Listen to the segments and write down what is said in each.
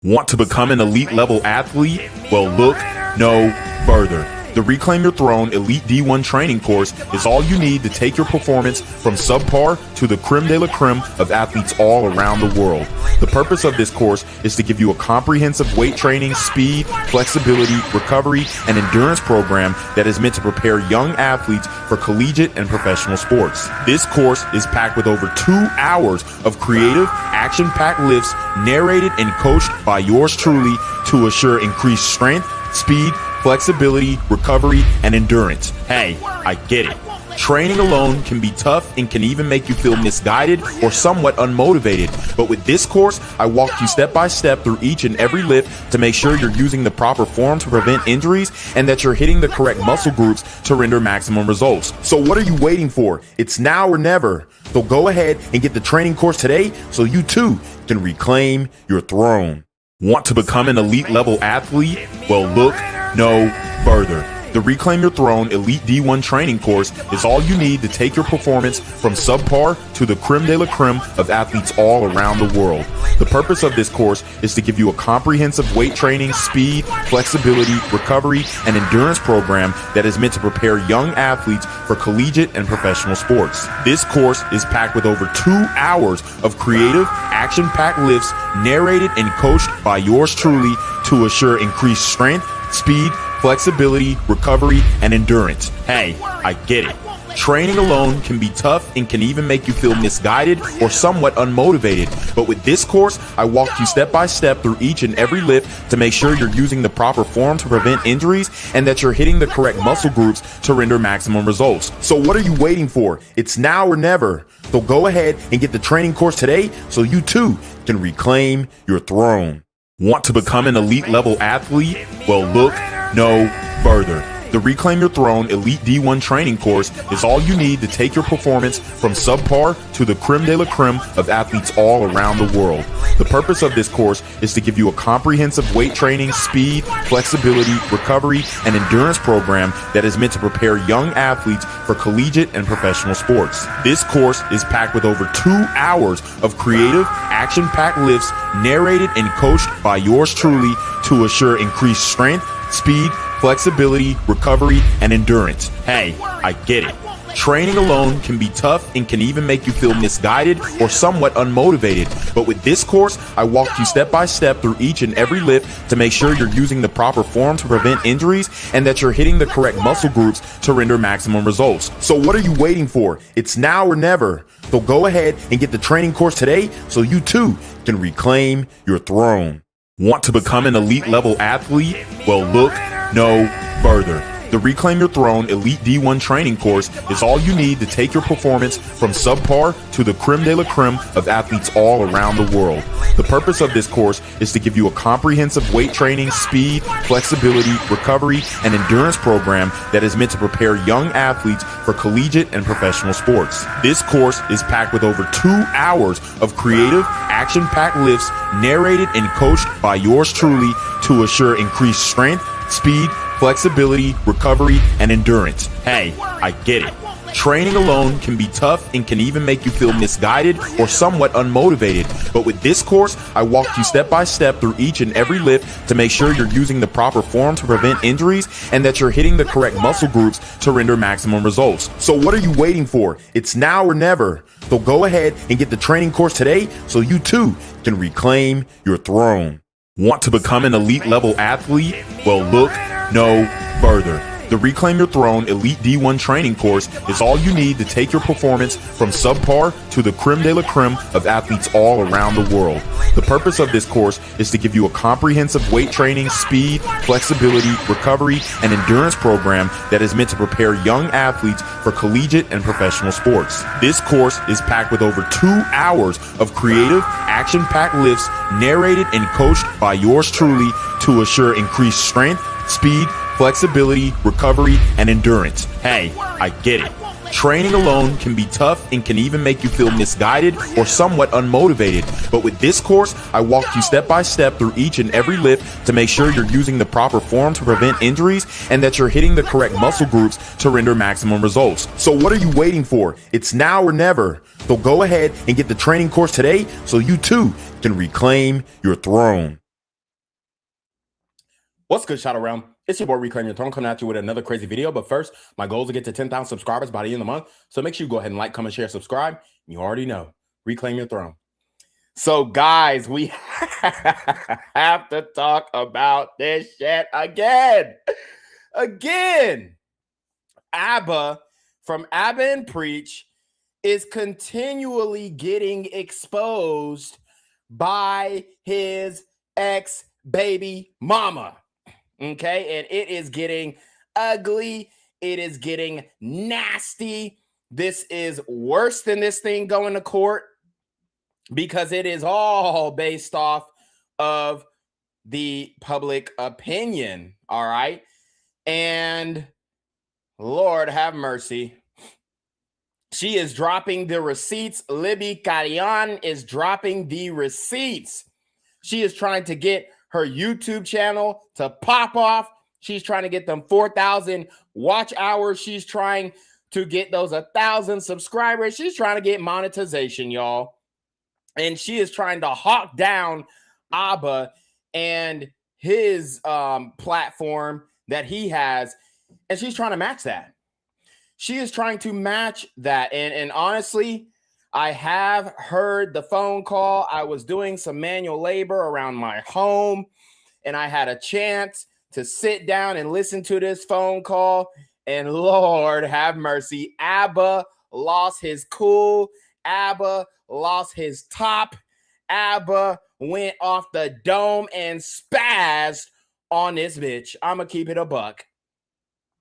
Want to become an elite level athlete? Well, look no further. The Reclaim Your Throne Elite D1 training course is all you need to take your performance from subpar to the creme de la creme of athletes all around the world. The purpose of this course is to give you a comprehensive weight training, speed, flexibility, recovery, and endurance program that is meant to prepare young athletes for collegiate and professional sports. This course is packed with over 2 hours of creative, action-packed lifts narrated and coached by yours truly to assure increased strength, speed, flexibility, recovery, and endurance. Hey, I get it. Training alone can be tough and can even make you feel misguided or somewhat unmotivated. But with this course, I walk you step by step through each and every lift to make sure you're using the proper form to prevent injuries and that you're hitting the correct muscle groups to render maximum results. So what are you waiting for? It's now or never. So go ahead and get the training course today so you too can reclaim your throne. Want to become an elite level athlete? Well, look no further. The Reclaim Your Throne Elite D1 training course is all you need to take your performance from subpar to the creme de la creme of athletes all around the world. The purpose of this course is to give you a comprehensive weight training, speed, flexibility, recovery, and endurance program that is meant to prepare young athletes for collegiate and professional sports. This course is packed with over 2 hours of creative, action-packed lifts narrated and coached by yours truly to assure increased strength, speed, flexibility, recovery, and endurance. Hey, I get it. Training alone can be tough and can even make you feel misguided or somewhat unmotivated. But with this course, I walk you step by step through each and every lift to make sure you're using the proper form to prevent injuries and that you're hitting the correct muscle groups to render maximum results. So what are you waiting for? It's now or never. So go ahead and get the training course today so you too can reclaim your throne. Want to become an elite level athlete? Well, look no further. The Reclaim Your Throne Elite D1 training course is all you need to take your performance from subpar to the creme de la creme of athletes all around the world. The purpose of this course is to give you a comprehensive weight training, speed, flexibility, recovery, and endurance program that is meant to prepare young athletes for collegiate and professional sports. This course is packed with over 2 hours of creative, action-packed lifts narrated and coached by yours truly to assure increased strength, speed, flexibility, recovery, and endurance. Hey, I get it. Training alone can be tough and can even make you feel misguided or somewhat unmotivated. But with this course, I walk you step by step through each and every lift to make sure you're using the proper form to prevent injuries and that you're hitting the correct muscle groups to render maximum results. So what are you waiting for? It's now or never. So go ahead and get the training course today so you too can reclaim your throne. Want to become an elite level athlete? Well, look no further. The Reclaim Your Throne Elite D1 training course is all you need to take your performance from subpar to the creme de la creme of athletes all around the world. The purpose of this course is to give you a comprehensive weight training, speed, flexibility, recovery, and endurance program that is meant to prepare young athletes for collegiate and professional sports. This course is packed with over 2 hours of creative, action-packed lifts narrated and coached by yours truly to assure increased strength, speed, flexibility, recovery, and endurance. Hey, I get it. Training alone can be tough and can even make you feel misguided or somewhat unmotivated. But with this course, I walk you step by step through each and every lift to make sure you're using the proper form to prevent injuries and that you're hitting the correct muscle groups to render maximum results. So what are you waiting for? It's now or never. So go ahead and get the training course today so you too can reclaim your throne. Want to become an elite level athlete? Well, look no further. The Reclaim Your Throne Elite D1 training course is all you need to take your performance from subpar to the creme de la creme of athletes all around the world. The purpose of this course is to give you a comprehensive weight training, speed, flexibility, recovery, and endurance program that is meant to prepare young athletes for collegiate and professional sports. This course is packed with over 2 hours of creative, action-packed lifts narrated and coached by yours truly to assure increased strength, speed, flexibility, recovery, and endurance. Hey, I get it. Training alone can be tough and can even make you feel misguided or somewhat unmotivated. But with this course, I walk you step by step through each and every lift to make sure you're using the proper form to prevent injuries and that you're hitting the correct muscle groups to render maximum results. So what are you waiting for? It's now or never. So go ahead and get the training course today so you too can reclaim your throne. What's good, Shadow Realm? It's your boy Reclaim Your Throne coming at you with another crazy video. But first, my goal is to get to 10,000 subscribers by the end of the month. So make sure you go ahead and like, comment, share, subscribe. You already know. Reclaim your throne. So guys, we have to talk about this shit again. ABBA from ABBA and Preach is continually getting exposed by his ex-baby mama. Okay, and it is getting ugly. It is getting nasty. This is worse than this thing going to court because it is all based off of the public opinion. All right. And Lord have mercy. She is dropping the receipts. Libby Carrion is dropping the receipts. She is trying to get her YouTube channel to pop off. She's trying to get them 4,000 watch hours. She's trying to get those 1,000 subscribers. She's trying to get monetization, y'all. And she is trying to hawk down ABBA and his platform that he has. And she's trying to match that. She is trying to match that. And honestly, I have heard the phone call. I was doing some manual labor around my home, and I had a chance to sit down and listen to this phone call. And Lord have mercy, ABBA lost his cool. ABBA lost his top. ABBA went off the dome and spazzed on this bitch. I'm going to keep it a buck.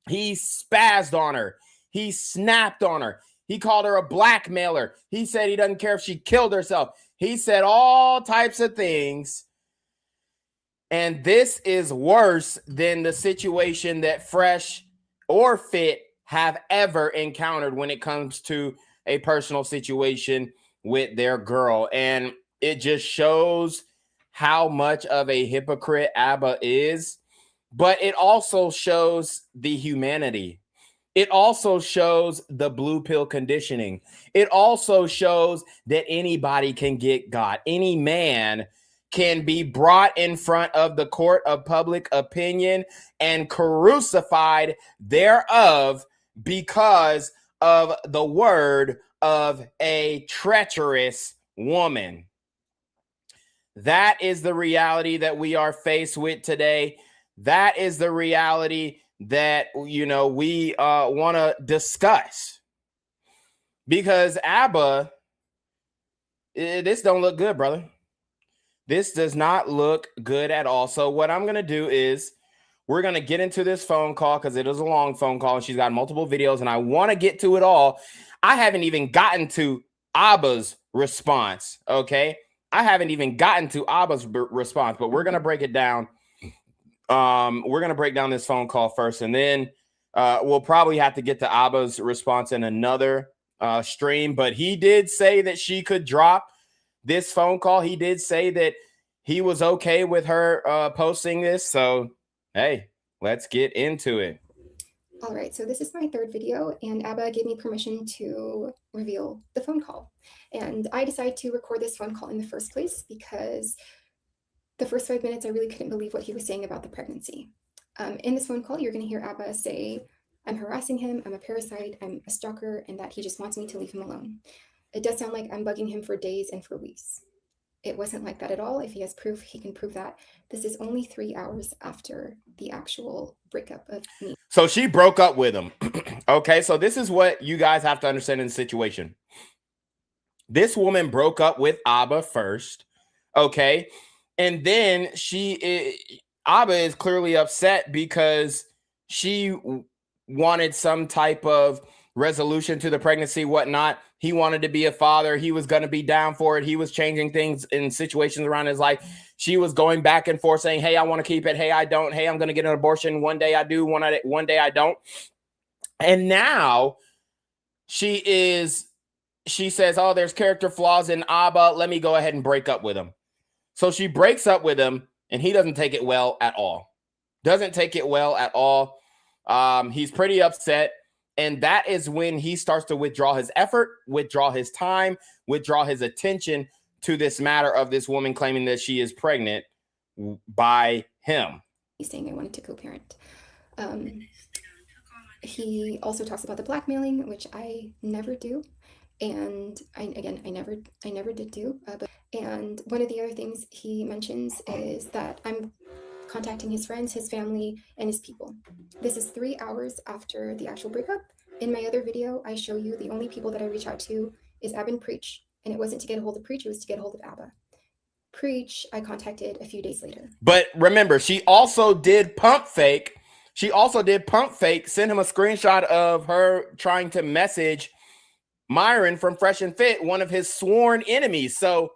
He spazzed on her. He snapped on her. He called her a blackmailer. He said he doesn't care if she killed herself. He said all types of things. And this is worse than the situation that Fresh or Fit have ever encountered when it comes to a personal situation with their girl. And it just shows how much of a hypocrite ABBA is. But it also shows the humanity. It also shows the blue pill conditioning. It also shows that anybody can get got. Any man can be brought in front of the court of public opinion and crucified thereof because of the word of a treacherous woman. That is the reality that we are faced with today. That is the reality that, you know, we want to discuss, because ABBA, this don't look good, brother. This does not look good at all. So what I'm going to do is we're going to get into this phone call because it is a long phone call and she's got multiple videos and I want to get to it all. I haven't even gotten to ABBA's response. Okay. I haven't even gotten to ABBA's response, but we're going to break it down. We're going to break down this phone call first, and then we'll probably have to get to ABBA's response in another stream. But he did say that she could drop this phone call. He did say that he was okay with her posting this. So, hey, let's get into it. All right, so this is my third video, and ABBA gave me permission to reveal the phone call. And I decided to record this phone call in the first place because the first 5 minutes, I really couldn't believe what he was saying about the pregnancy. In this phone call, you're going to hear ABBA say, I'm harassing him, I'm a parasite, I'm a stalker, and that he just wants me to leave him alone. It does sound like I'm bugging him for days and for weeks. It wasn't like that at all. If he has proof, he can prove that. This is only 3 hours after the actual breakup of me. So she broke up with him. Okay, so this is what you guys have to understand in the situation. This woman broke up with ABBA first, okay? And then ABBA is clearly upset because she wanted some type of resolution to the pregnancy, whatnot. He wanted to be a father. He was going to be down for it. He was changing things in situations around his life. She was going back and forth saying, hey, I want to keep it. Hey, I don't. Hey, I'm going to get an abortion. One day I do. One day I don't. And now she says, oh, there's character flaws in ABBA. Let me go ahead and break up with him. So she breaks up with him, and he doesn't take it well at all. Doesn't take it well at all. He's pretty upset. And that is when he starts to withdraw his effort, withdraw his time, withdraw his attention to this matter of this woman claiming that she is pregnant by him. saying I wanted to co-parent. He also talks about the blackmailing, which I never do. And I never did do. And one of the other things he mentions is that I'm contacting his friends, his family, and his people. This is 3 hours after the actual breakup. In my other video, I show you the only people that I reach out to is Abba and Preach. And it wasn't to get a hold of Preach, it was to get a hold of Abba. Preach, I contacted a few days later. But remember, she also did pump fake. Send him a screenshot of her trying to message Myron from Fresh and Fit, one of his sworn enemies. So,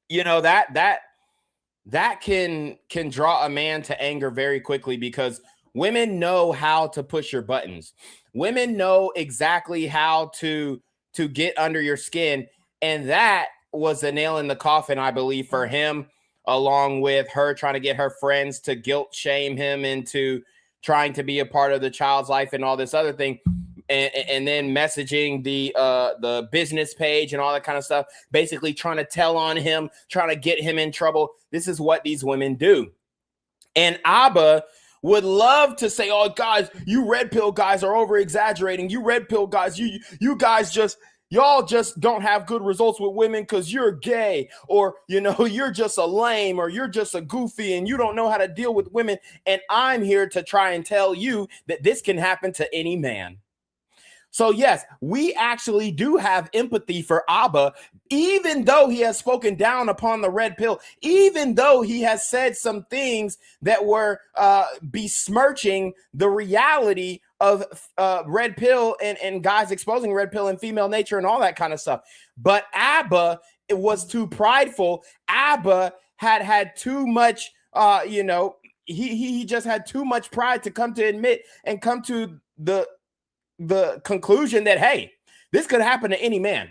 you know, that can draw a man to anger very quickly, because women know how to push your buttons. Women know exactly how to get under your skin. And that was a nail in the coffin, I believe, for him, along with her trying to get her friends to guilt shame him into trying to be a part of the child's life and all this other thing. And then messaging the business page and all that kind of stuff, basically trying to tell on him, trying to get him in trouble. This is what these women do. And Abba would love to say, oh, guys, you red pill guys are over exaggerating. You red pill guys, you guys y'all just don't have good results with women because you're gay, or, you know, you're just a lame, or you're just a goofy and you don't know how to deal with women. And I'm here to try and tell you that this can happen to any man. So yes, we actually do have empathy for Abba, even though he has spoken down upon the red pill, even though he has said some things that were besmirching the reality of red pill and guys exposing red pill and female nature and all that kind of stuff. But Abba, it was too prideful. Abba had too much, he just had too much pride to come to admit and come to the conclusion that, hey, this could happen to any man.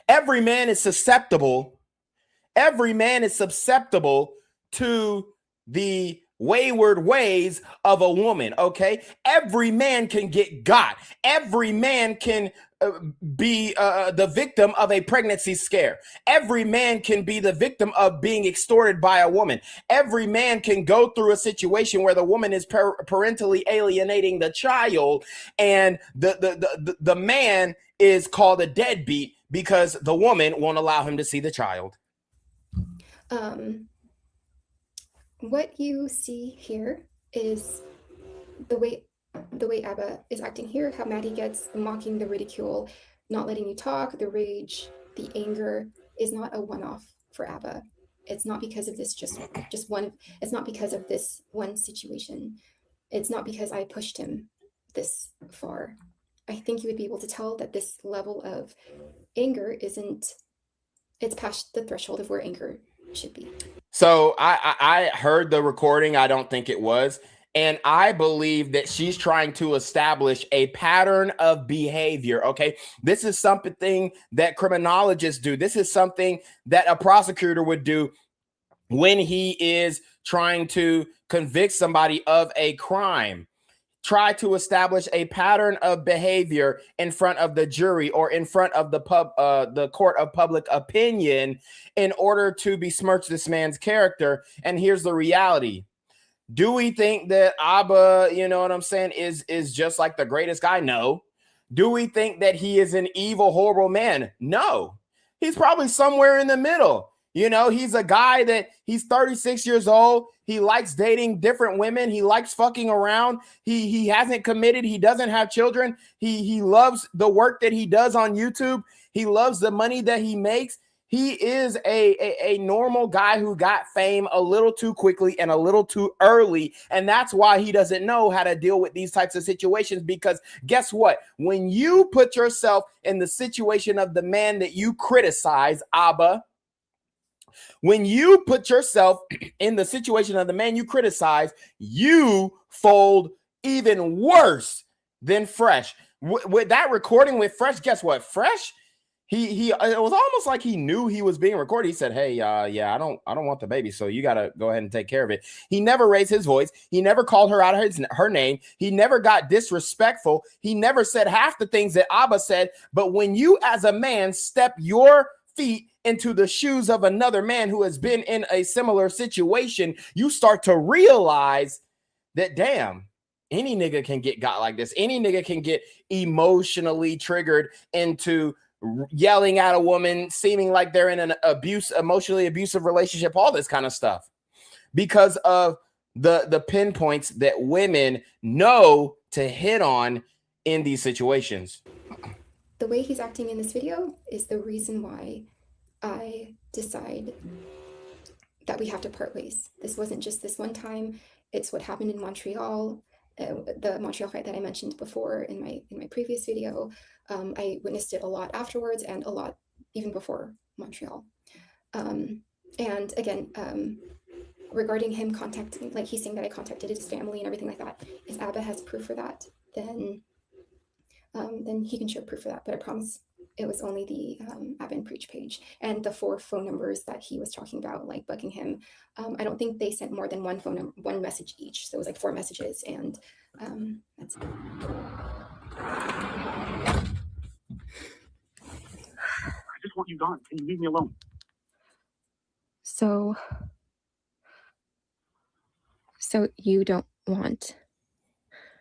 Every man is susceptible. Every man is susceptible to the wayward ways of a woman. Okay. Every man can get got. Every man can be the victim of a pregnancy scare. Every man can be the victim of being extorted by a woman. Every man can go through a situation where the woman is parentally alienating the child, and the man is called a deadbeat because the woman won't allow him to see the child. What you see here is the way Abba is acting here, how mad he gets, the mocking, the ridicule, not letting you talk, the rage, the anger is not a one-off for Abba. It's not because of this just one, it's not because of this one situation. It's not because I pushed him this far. I think you would be able to tell that this level of anger it's past the threshold of where anger should be. So I heard the recording. I don't think it was. And I believe that she's trying to establish a pattern of behavior. Okay. This is something that criminologists do. This is something that a prosecutor would do when he is trying to convict somebody of a crime. Try to establish a pattern of behavior in front of the jury or in front of the court of public opinion in order to besmirch this man's character. And here's the reality. Do we think that Abba, you know what I'm saying, is just like the greatest guy? No. Do we think that he is an evil, horrible man? No. He's probably somewhere in the middle. You know, he's a guy that he's 36 years old. He likes dating different women. He likes fucking around. He hasn't committed. He doesn't have children. He loves the work that he does on YouTube. He loves the money that he makes. He is a normal guy who got fame a little too quickly and a little too early. And that's why he doesn't know how to deal with these types of situations, because guess what? When you put yourself in the situation of the man that you criticize, Abba, when you put yourself in the situation of the man you criticize, you fold even worse than Fresh. With that recording with Fresh, guess what? Fresh, he it was almost like he knew he was being recorded. He said, hey, yeah, I don't want the baby, so you got to go ahead and take care of it. He never raised his voice. He never called her out of her name. He never got disrespectful. He never said half the things that Abba said. But when you as a man step your feet into the shoes of another man who has been in a similar situation, you start to realize that, damn, any nigga can get got like this. Any nigga can get emotionally triggered into yelling at a woman, seeming like they're in an emotionally abusive relationship, all this kind of stuff, because of the pinpoints that women know to hit on in these situations. The way he's acting in this video is the reason why I decide that we have to part ways. This wasn't just this one time. It's what happened in Montreal, the Montreal fight that I mentioned before in my previous video. I witnessed it a lot afterwards and a lot even before Montreal. And again, regarding him contacting, like he's saying that I contacted his family and everything like that. If Abba has proof for that, then he can show proof for that. But I promise it was only the Abba and Preach page and the 4 phone numbers that he was talking about, like bugging him. I don't think they sent more than one message each. So it was like 4 messages, and that's it. I just want you gone. Can you leave me alone? So you don't want...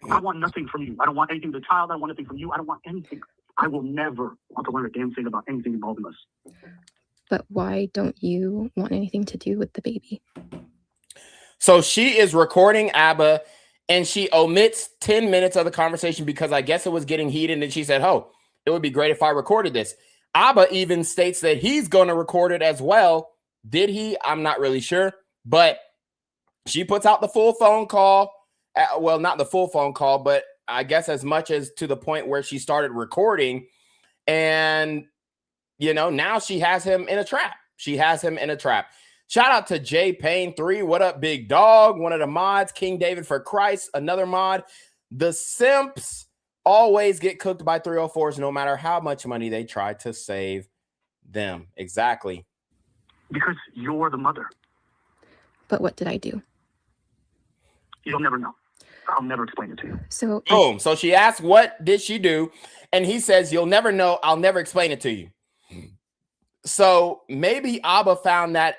I want nothing from you. I don't want anything with the child. I don't want anything from you. I don't want anything. I will never want to learn a damn thing about anything involving us. But why don't you want anything to do with the baby? So she is recording Abba, and she omits 10 minutes of the conversation because I guess it was getting heated, and she said, oh, it would be great if I recorded this. Abba even states that he's going to record it as well. Did he? I'm not really sure, but she puts out the full phone call. Well, not the full phone call, but I guess as much as to the point where she started recording. And, you know, now she has him in a trap. She has him in a trap. Shout out to J Payne 3. What up, big dog? One of the mods. King David for Christ, another mod. The simps always get cooked by 304s no matter how much money they try to save them. Exactly. Because you're the mother. But what did I do? You'll never know. I'll never explain it to you. So boom. So she asked, what did she do? And he says, you'll never know. I'll never explain it to you. So maybe Abba found that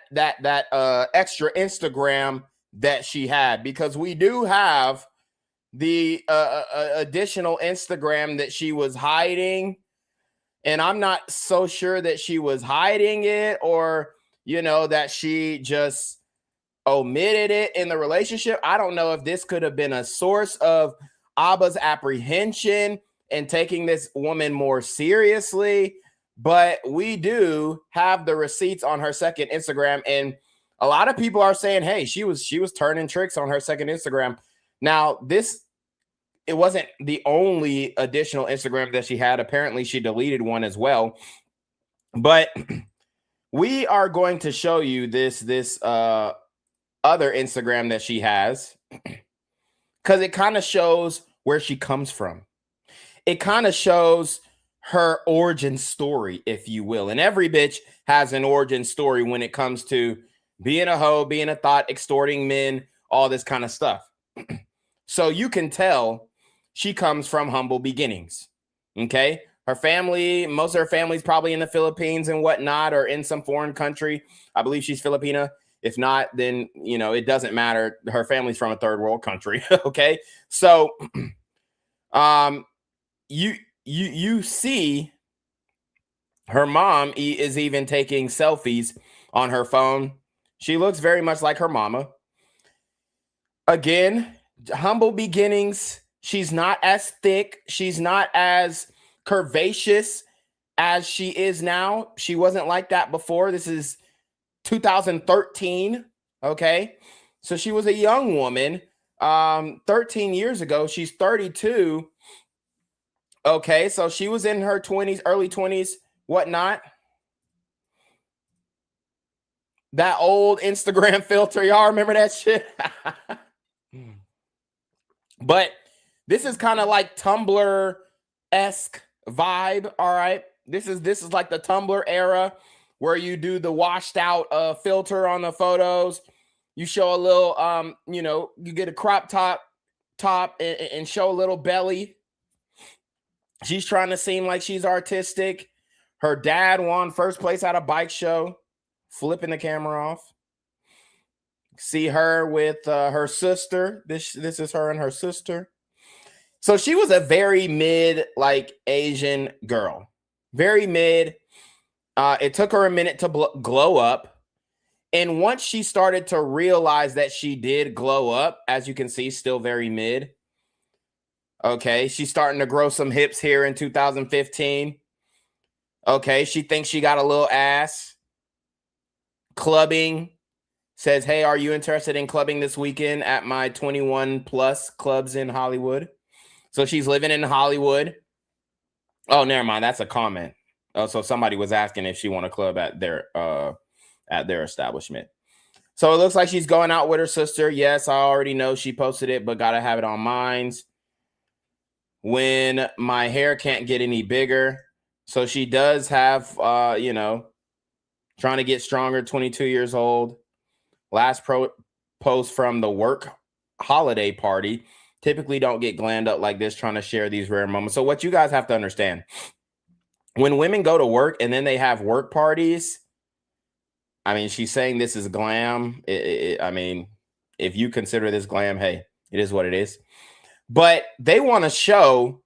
extra Instagram that she had, because we do have the additional Instagram that she was hiding. And I'm not so sure that she was hiding it, or, you know, that she just omitted it in the relationship. I don't know if this could have been a source of Abba's apprehension and taking this woman more seriously, but we do have the receipts on her second Instagram, and a lot of people are saying, hey, she was turning tricks on her second Instagram. Now, it wasn't the only additional Instagram that she had. Apparently she deleted one as well, but we are going to show you this other Instagram that she has, because it kind of shows where she comes from. It kind of shows her origin story, if you will. And every bitch has an origin story when it comes to being a hoe, being a thought, extorting men, all this kind of stuff. So you can tell she comes from humble beginnings. Okay. Her family, most of her family's probably in the Philippines and whatnot, or in some foreign country. I believe she's Filipina. If not, then, you know, it doesn't matter. Her family's from a third world country. Okay. So, you see her mom is even taking selfies on her phone. She looks very much like her mama. Again, humble beginnings. She's not as thick. She's not as curvaceous as she is now. She wasn't like that before. This is 2013. Okay. So she was a young woman 13 years ago. She's 32. Okay. So she was in her 20s, early 20s, whatnot. That old Instagram filter. Y'all remember that shit? But this is kind of like Tumblr-esque vibe. All right. This is like the Tumblr era, where you do the washed out filter on the photos. You show a little, you know, you get a crop top and show a little belly. She's trying to seem like she's artistic. Her dad won first place at a bike show, flipping the camera off. See her with her sister. This is her and her sister. So she was a very mid, like, Asian girl. Very mid. It took her a minute to glow up. And once she started to realize that she did glow up, as you can see, still very mid. Okay, she's starting to grow some hips here in 2015. Okay, she thinks she got a little ass. Clubbing. Says, hey, are you interested in clubbing this weekend at my 21 plus clubs in Hollywood? So she's living in Hollywood. Oh, never mind. That's a comment. Oh, so somebody was asking if she want to club at their establishment. So it looks like she's going out with her sister. Yes, I already know she posted it, but gotta have it on mines. When my hair can't get any bigger. So she does have, you know, trying to get stronger, 22 years old. Last post from the work holiday party. Typically don't get glammed up like this, trying to share these rare moments. So what you guys have to understand, when women go to work and then they have work parties, I mean, she's saying this is glam. I mean, if you consider this glam, hey, it is what it is. But they want to show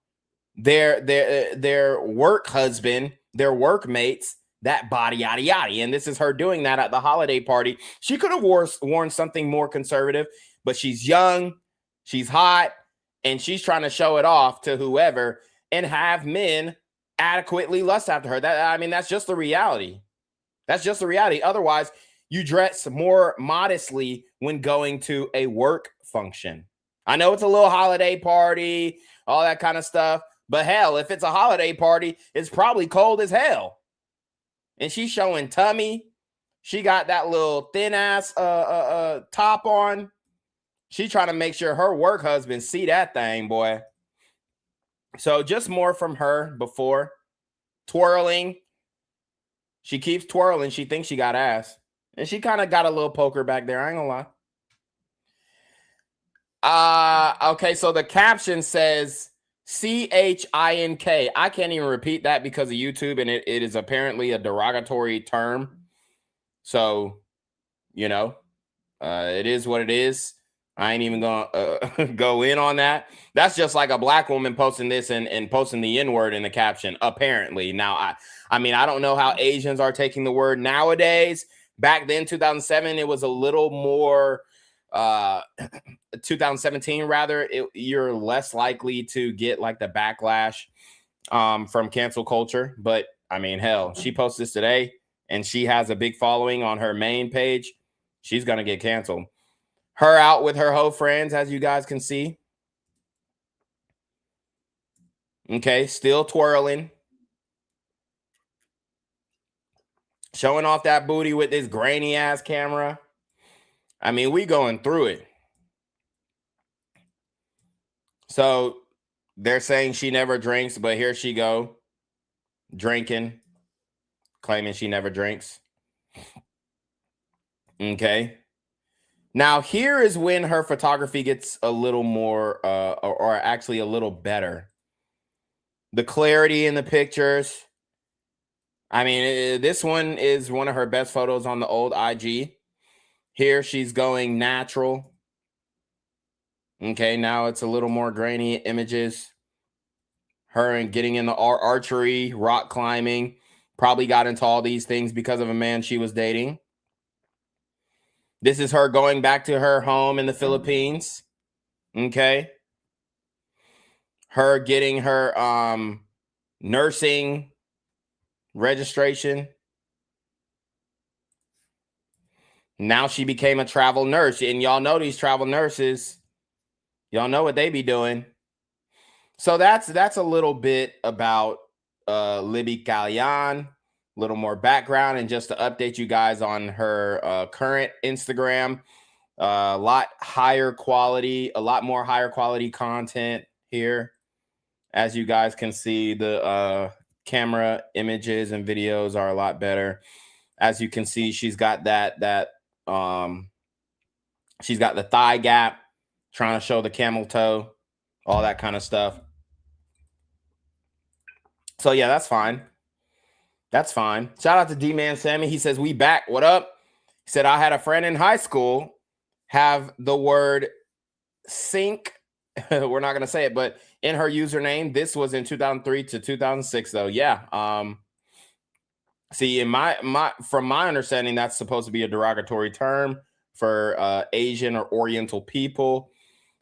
their work husband, their workmates, that body, yada, yada. And this is her doing that at the holiday party. She could have worn something more conservative, but she's young, she's hot, and she's trying to show it off to whoever and have men adequately lust after her. I mean, that's just the reality. That's just the reality. Otherwise, you dress more modestly when going to a work function. I know it's a little holiday party, all that kind of stuff, but hell, if it's a holiday party, it's probably cold as hell. And she's showing tummy. She got that little thin ass top on. She trying to make sure her work husband see that thing, boy. So just more from her before. Twirling. She keeps twirling. She thinks she got ass. And she kind of got a little poker back there. I ain't gonna lie. Okay, so the caption says CHINK. I can't even repeat that because of YouTube, and it is apparently a derogatory term. So, you know, it is what it is. I ain't even gonna go in on that. That's just like a black woman posting this and posting the N-word in the caption, apparently. Now, I mean, I don't know how Asians are taking the word nowadays. Back then, 2007, it was a little more, 2017 rather, you're less likely to get like the backlash from cancel culture. But I mean, hell, she posted this today and she has a big following on her main page. She's gonna get canceled. Her out with her hoe friends, as you guys can see. Okay, still twirling. Showing off that booty with this grainy ass camera. I mean, we going through it. So they're saying she never drinks, but here she go, drinking, claiming she never drinks. Okay. Now, here is when her photography gets a little more, or actually a little better. The clarity in the pictures. I mean, this one is one of her best photos on the old IG. Here, she's going natural. Okay, now it's a little more grainy images. Her and getting into archery, rock climbing. Probably got into all these things because of a man she was dating. This is her going back to her home in the Philippines. Okay. Her getting her nursing registration. Now she became a travel nurse. And y'all know these travel nurses. Y'all know what they be doing. So that's a little bit about Libby Calyan. A little more background, and just to update you guys on her current Instagram. A lot higher quality, a lot more higher quality content here. As you guys can see, the camera images and videos are a lot better. As you can see, she's got she's got the thigh gap, trying to show the camel toe, all that kind of stuff. So yeah, that's fine. That's fine. Shout out to D-Man Sammy. He says, we back. What up? He said, I had a friend in high school have the word sync. We're not going to say it, but in her username. This was in 2003 to 2006, though. Yeah. See, in from my understanding, that's supposed to be a derogatory term for Asian or Oriental people.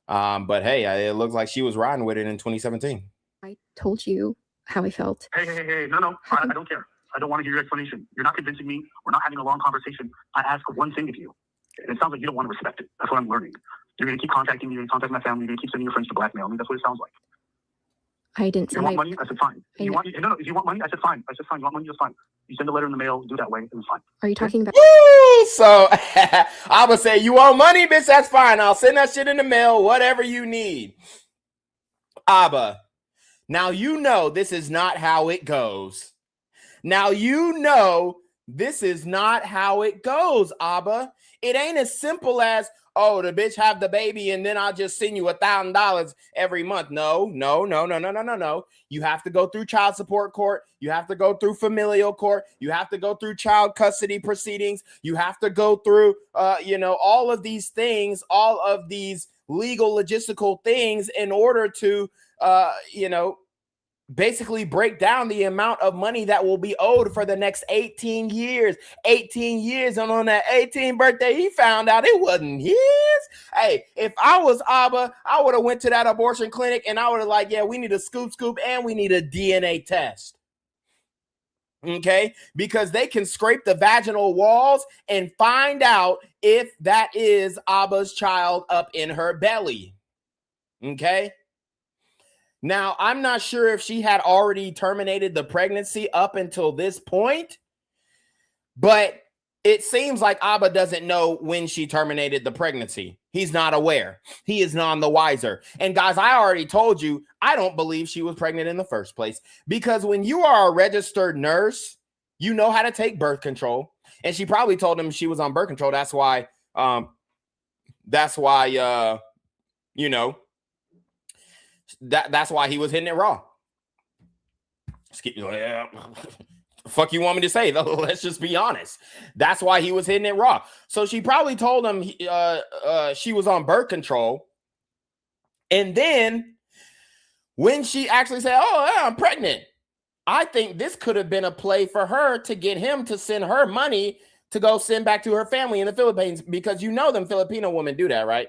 But hey, it looks like she was riding with it in 2017. I told you how I felt. Hey. No. I don't care. I don't want to hear your explanation. You're not convincing me. We're not having a long conversation. I ask one thing of you. And it sounds like you don't want to respect it. That's what I'm learning. You're going to keep contacting me. You're going to contact my family. You're going to keep sending your friends to blackmail me. That's what it sounds like. I didn't You want money? I said fine. You want money? I said fine. You want money? That's fine. You send a letter in the mail, do that way, and it's fine. Are you talking about? Woo! So I would say, you want money, bitch? That's fine. I'll send that shit in the mail, whatever you need. Abba, now you know this is not how it goes. Now you know this is not how it goes, Abba. It ain't as simple as, oh, the bitch have the baby and then I'll just send you $1,000 every month. No. You have to go through child support court. You have to go through familial court. You have to go through child custody proceedings. You have to go through, all of these things, all of these legal logistical things in order to, basically break down the amount of money that will be owed for the next 18 years. 18 years, and on that 18th birthday, he found out it wasn't his. Hey, if I was Abba, I would have went to that abortion clinic and I would have like, yeah, we need a scoop, and we need a DNA test. Okay, because they can scrape the vaginal walls and find out if that is Abba's child up in her belly. Okay. Now, I'm not sure if she had already terminated the pregnancy up until this point, but it seems like Abba doesn't know when she terminated the pregnancy. He's not aware. He is none the wiser. And guys, I already told you, I don't believe she was pregnant in the first place, because when you are a registered nurse, you know how to take birth control. And she probably told him she was on birth control. That's why, that's why he was hitting it raw. Fuck you want me to say, though? Let's just be honest. That's why he was hitting it raw. So she probably told him she was on birth control. And then when she actually said, oh, yeah, I'm pregnant, I think this could have been a play for her to get him to send her money to go send back to her family in the Philippines, because you know them Filipino women do that, right?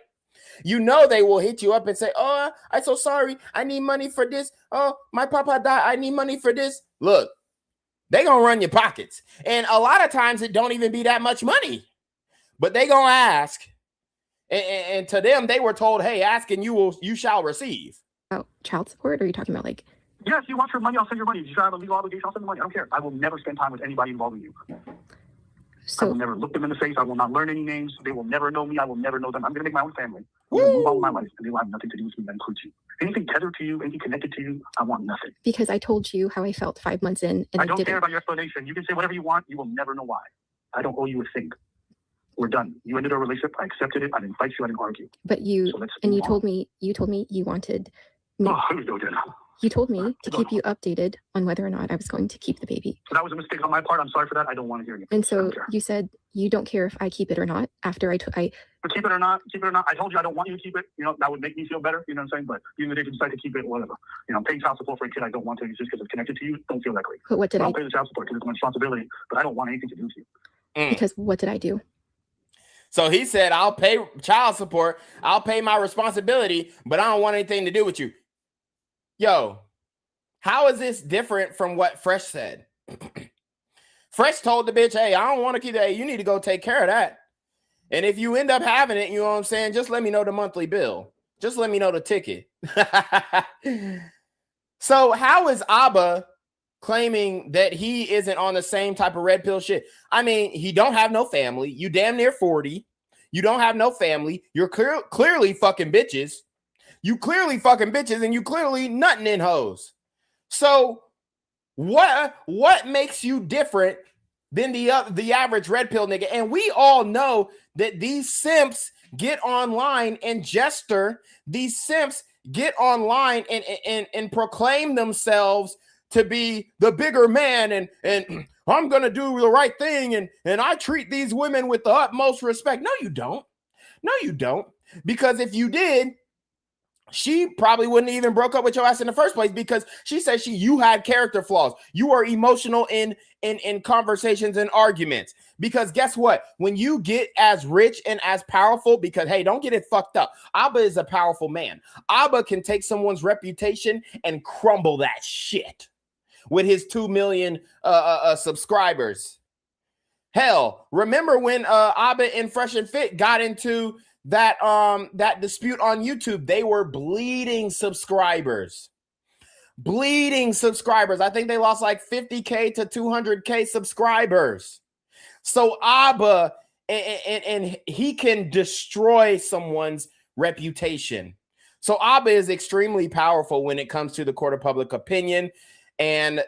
You know they will hit you up and say, oh, I'm so sorry. I need money for this. Oh, my papa died. I need money for this. Look, they going to run your pockets. And a lot of times it don't even be that much money. But they going to ask. And to them, they were told, hey, ask and you shall receive. Oh, child support? Or are you talking about like... Yes, you want your money, I'll send your money. If you have a legal obligation, I'll send the money. I don't care. I will never spend time with anybody involved with you. So, I will never look them in the face. I will not learn any names. They will never know me. I will never know them. I'm going to make my own family. I'm going to move on with my life, and they will have nothing to do with me. That includes you. Anything tethered to you, anything connected to you, I want nothing. because I told you how I felt 5 months in, and I don't care didn't. about your explanation. You can say whatever you want. You will never know why. I don't owe you a thing. We're done. You ended our relationship. I accepted it. I didn't fight you. I didn't argue. But you, So let's and you move told on. me you wanted me. Oh, here we go, Jen. You told me to keep you updated on whether or not I was going to keep the baby. So that was a mistake on my part. I'm sorry for that. I don't want to hear you. And I so don't care. you said you don't care if I keep it or not. After I But keep it or not. I told you I don't want you to keep it. That would make me feel better. You know what I'm saying? But even if you decide to keep it, whatever. Paying child support for a kid I don't want to, just because it's connected to you, don't feel that great. But what did I'll I? pay the child support because it's my responsibility, but I don't want anything to do with you. Because what did I do? So he said, I'll pay child support. I'll pay my responsibility, but I don't want anything to do with you. Yo, how is this different from what Fresh said? Fresh told the bitch, hey, I don't want to keep that. Hey, you need to go take care of that. And if you end up having it, you know what I'm saying? Just let me know the monthly bill. Just let me know the ticket. So how is Abba claiming that he isn't on the same type of red pill shit? I mean, he don't have no family. You damn near 40. You don't have no family. You're clearly fucking bitches. You clearly fucking bitches, and you clearly nutting in hoes. So what makes you different than the average red pill nigga? And we all know that these simps get online and jester. These simps get online and proclaim themselves to be the bigger man and I'm going to do the right thing and I treat these women with the utmost respect. No, you don't. No, you don't. Because if you did, she probably wouldn't even broke up with your ass in the first place, because she said you had character flaws. You are emotional in conversations and arguments. Because guess what? When you get as rich and as powerful, because hey, don't get it fucked up. Abba is a powerful man. Abba can take someone's reputation and crumble that shit with his 2 million subscribers. Hell, remember when Abba and Fresh and Fit got into that dispute on YouTube? They were bleeding subscribers. I think they lost like 50K to 200K subscribers. So Abba, and he can destroy someone's reputation. So Abba is extremely powerful when it comes to the court of public opinion and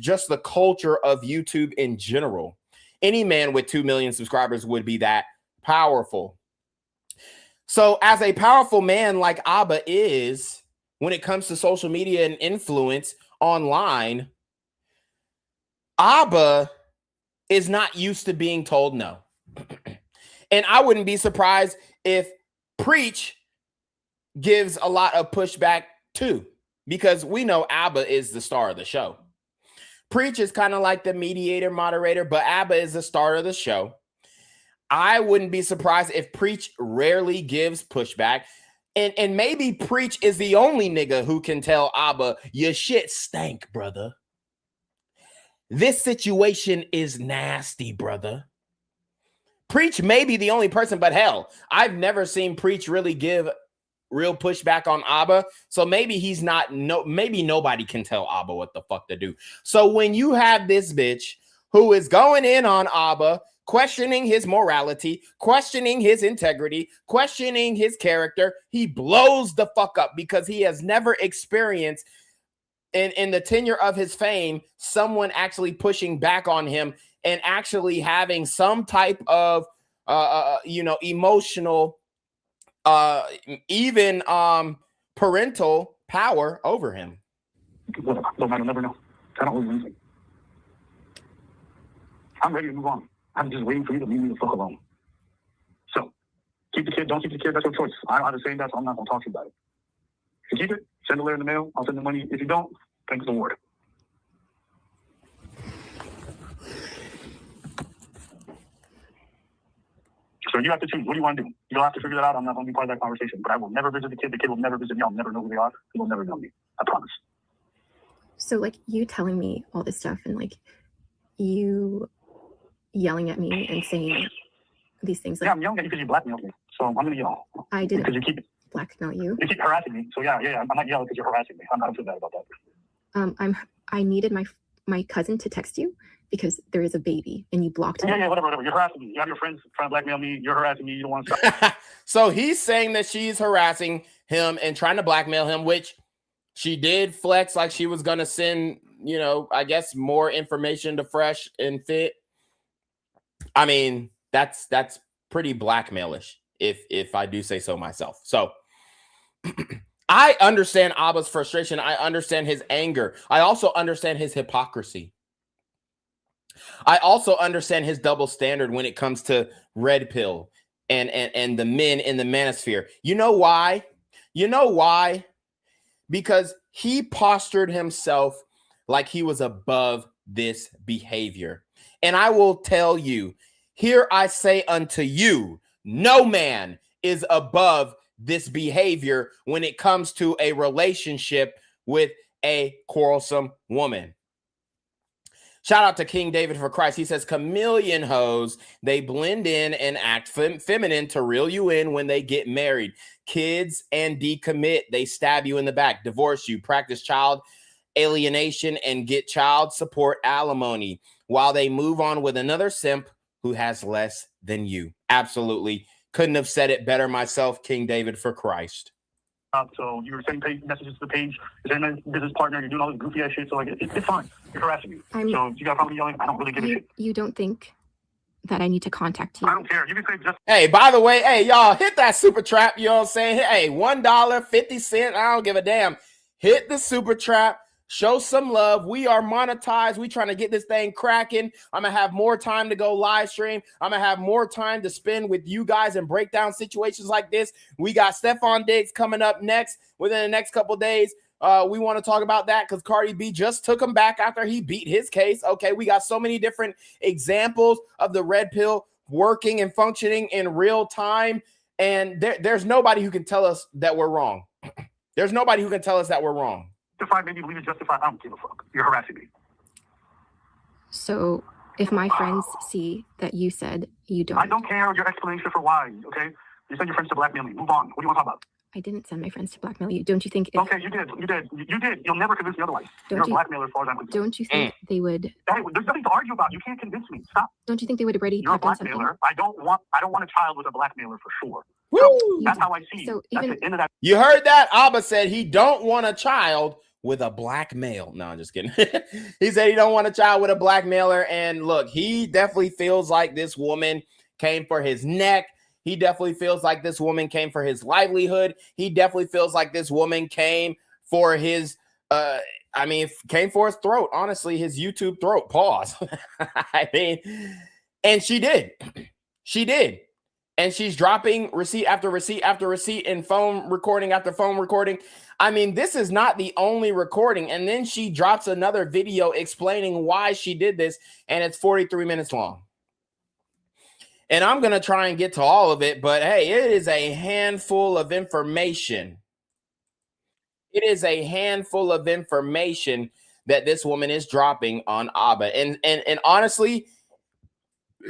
just the culture of YouTube in general. Any man with 2 million subscribers would be that powerful. So as a powerful man like Abba is, when it comes to social media and influence online, Abba is not used to being told no. And I wouldn't be surprised if Preach gives a lot of pushback too, because we know Abba is the star of the show. Preach is kind of like the mediator, moderator, but Abba is the star of the show. I wouldn't be surprised if Preach rarely gives pushback. And maybe Preach is the only nigga who can tell Abba, your shit stank, brother. This situation is nasty, brother. Preach may be the only person, but hell, I've never seen Preach really give real pushback on Abba. So maybe he's not, maybe nobody can tell Abba what the fuck to do. So when you have this bitch who is going in on Abba, questioning his morality, questioning his integrity, questioning his character, he blows the fuck up, because he has never experienced in the tenure of his fame someone actually pushing back on him and actually having some type of emotional even parental power over him. Well, I don't never know. I don't lose anything. I'm ready to move on. I'm just waiting for you to leave me the fuck alone. So, keep the kid, don't keep the kid, that's your choice. I don't have to say that, so I'm not going to talk to you about it. If you keep it, send a letter in the mail, I'll send the money. If you don't, thanks the Lord. So you have to choose. What do you want to do? You'll have to figure that out. I'm not going to be part of that conversation. But I will never visit the kid. The kid will never visit me. I'll never know who they are. He will never know me. I promise. So like you telling me all this stuff and like you yelling at me and saying these things. Like, yeah, I'm yelling at you because you blackmailed me. So I'm going to yell. I didn't because you keep blackmail you. You keep harassing me. So yeah, I'm not yelling because you're harassing me. I'm not upset about that. I needed my cousin to text you because there is a baby and you blocked me. Yeah, whatever. You're harassing me. You have your friends trying to blackmail me. You're harassing me. You don't want to stop. So he's saying that she's harassing him and trying to blackmail him, which she did flex like she was going to send, I guess more information to Fresh and Fit. I mean, that's pretty blackmailish if I do say so myself. So I understand Abba's frustration. I understand his anger. I also understand his hypocrisy. I also understand his double standard when it comes to Red Pill and the men in the manosphere. You know why? Because he postured himself like he was above this behavior. And I will tell you, here I say unto you, no man is above this behavior when it comes to a relationship with a quarrelsome woman. Shout out to King David for Christ. He says, chameleon hoes, they blend in and act feminine to reel you in when they get married. Kids and decommit, they stab you in the back, divorce you, practice child alienation, and get child support alimony while they move on with another simp who has less than you. Absolutely. Couldn't have said it better myself, King David for Christ. So you were sending messages to the page, you're saying that business partner, you're doing all this goofy ass shit, so like it's fine. You're harassing me. So if you got a problem yelling, I don't really give a shit. You don't think that I need to contact you? I don't care. You can say just. Hey, by the way, hey, y'all, hit that super trap. You know what I'm saying? Hey, $1.50. I don't give a damn. Hit the super trap. Show some love. We are monetized. We trying to get this thing cracking. I'm going to have more time to go live stream. I'm going to have more time to spend with you guys and break down situations like this. We got Stephon Diggs coming up next within the next couple days. We want to talk about that because Cardi B just took him back after he beat his case. Okay, we got so many different examples of the red pill working and functioning in real time. And there's nobody who can tell us that we're wrong. There's nobody who can tell us that we're wrong. Justified, maybe believe it justified. I don't give a fuck. You're harassing me. So if my friends see that you said you don't. I don't care your explanation for why, okay? You send your friends to blackmail me. Move on. What do you want to talk about? I didn't send my friends to blackmail you. Don't you think? Okay, you did. You'll never convince me otherwise. You're a blackmailer as far as I'm concerned. Don't you think they would? Hey, there's nothing to argue about. You can't convince me. Stop. Don't you think they would already? You're a have done something? blackmailer. I don't want a child with a blackmailer for sure. Woo! That's how I see So you. That's even- the end of that. You heard that? Abba said he don't want a child with a black male. No, I'm just kidding. He said he don't want a child with a blackmailer. And look, he definitely feels like this woman came for his neck. He definitely feels like this woman came for his livelihood. He definitely feels like this woman came for his, came for his throat. Honestly, his YouTube throat. Pause. And she did. She did. And she's dropping receipt after receipt after receipt and phone recording after phone recording. I mean, this is not the only recording. And then she drops another video explaining why she did this. And it's 43 minutes long. And I'm going to try and get to all of it. But hey, it is a handful of information. It is a handful of information that this woman is dropping on Abba. And honestly,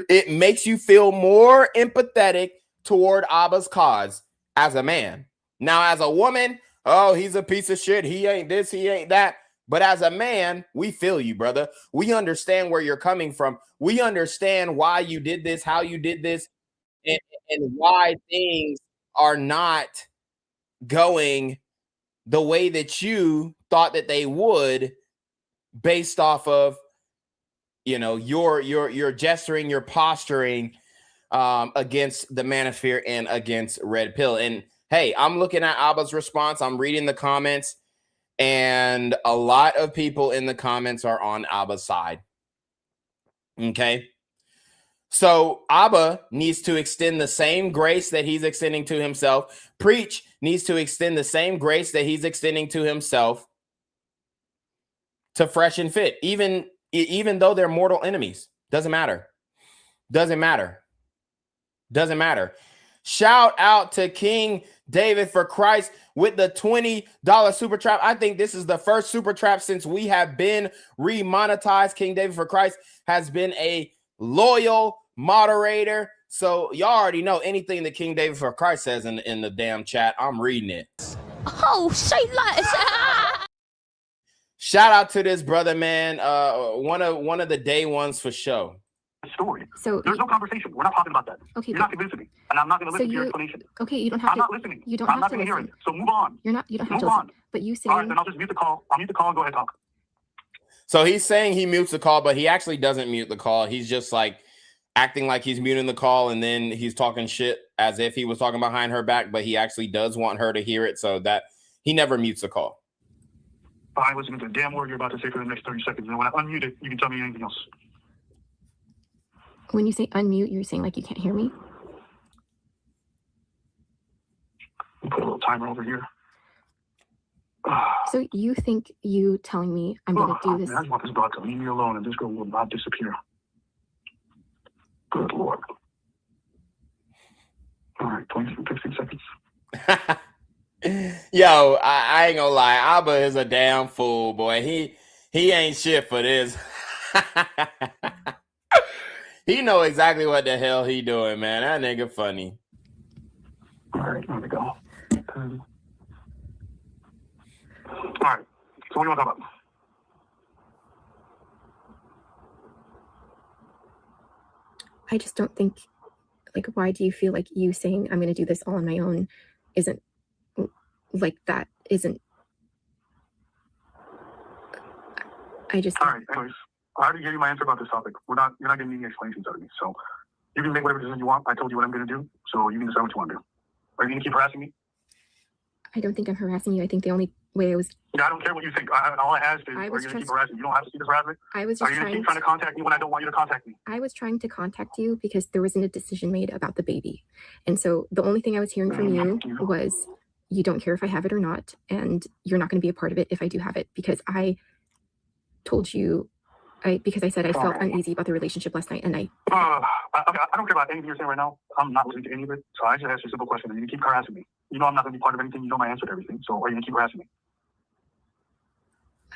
it makes you feel more empathetic toward Abba's cause as a man. Now, as a woman, oh, he's a piece of shit. He ain't this, he ain't that. But as a man, we feel you, brother. We understand where you're coming from. We understand why you did this, how you did this, and why things are not going the way that you thought that they would based off of, you know, your gesturing, your posturing against the manosphere and against red pill. And hey, I'm looking at Abba's response. I'm reading the comments, and a lot of people in the comments are on Abba's side. Okay. So Abba needs to extend the same grace that he's extending to himself. Preach needs to extend the same grace that he's extending to himself to Fresh and Fit, even though they're mortal enemies. Doesn't matter. Doesn't matter. Doesn't matter. Shout out to King David for Christ with the $20 super trap. I think this is the first super trap since we have been remonetized. King David for Christ has been a loyal moderator. So y'all already know anything that King David for Christ says in the damn chat. I'm reading it. Oh, say less. Shout out to this brother, man. One of the day ones for show. Story. So there's no conversation. We're not talking about that. Okay. You're not convincing me, and I'm not going to listen to your explanation. Okay, you don't have I'm to. not listening. You don't I'm have not to going to hear listen. it. So move on. You don't have move to on. listen. But you say. All right, then I'll just mute the call. I'll mute the call and go ahead and talk. So he's saying he mutes the call, but he actually doesn't mute the call. He's just like acting like he's muting the call, and then he's talking shit as if he was talking behind her back, but he actually does want her to hear it, so that he never mutes the call. I'm listening to the damn word you're about to say for the next 30 seconds, and when I unmute it, you can tell me anything else. When you say unmute, you're saying like you can't hear me? We'll put a little timer over here. So you think you telling me I'm going to do this? Man, I just want this dog to leave me alone, and this girl will not disappear. Good Lord. All right, 15 seconds. Yo, I ain't gonna lie. Abba is a damn fool, boy. He ain't shit for this. He know exactly what the hell he doing, man. That nigga funny. All right, here we go. All right, so what do you want to talk about? I just don't think, like, why do you feel like you saying I'm going to do this all on my own isn't, like, that isn't, I just. All right, anyways, I already gave you my answer about this topic. You're not getting any explanations out of me, so you can make whatever decision you want. I told you what I'm going to do, so you can decide what you want to do. Are you going to keep harassing me? I don't think I'm harassing you. I think the only way I was. Yeah, I don't care what you think. All I asked is, are you going to keep harassing me? You don't have to keep harassing me. I was Are just you going to keep trying to contact me when I don't want you to contact me? I was trying to contact you because there wasn't a decision made about the baby. And so the only thing I was hearing from you was you don't care if I have it or not, and you're not going to be a part of it if I do have it, because I told you, because I said I felt uneasy about the relationship last night, and I don't care about anything you're saying right now. I'm not listening to any of it. So I just asked you a simple question, and you keep harassing me. You know I'm not going to be part of anything. You know my answer to everything. So are you going to keep harassing me?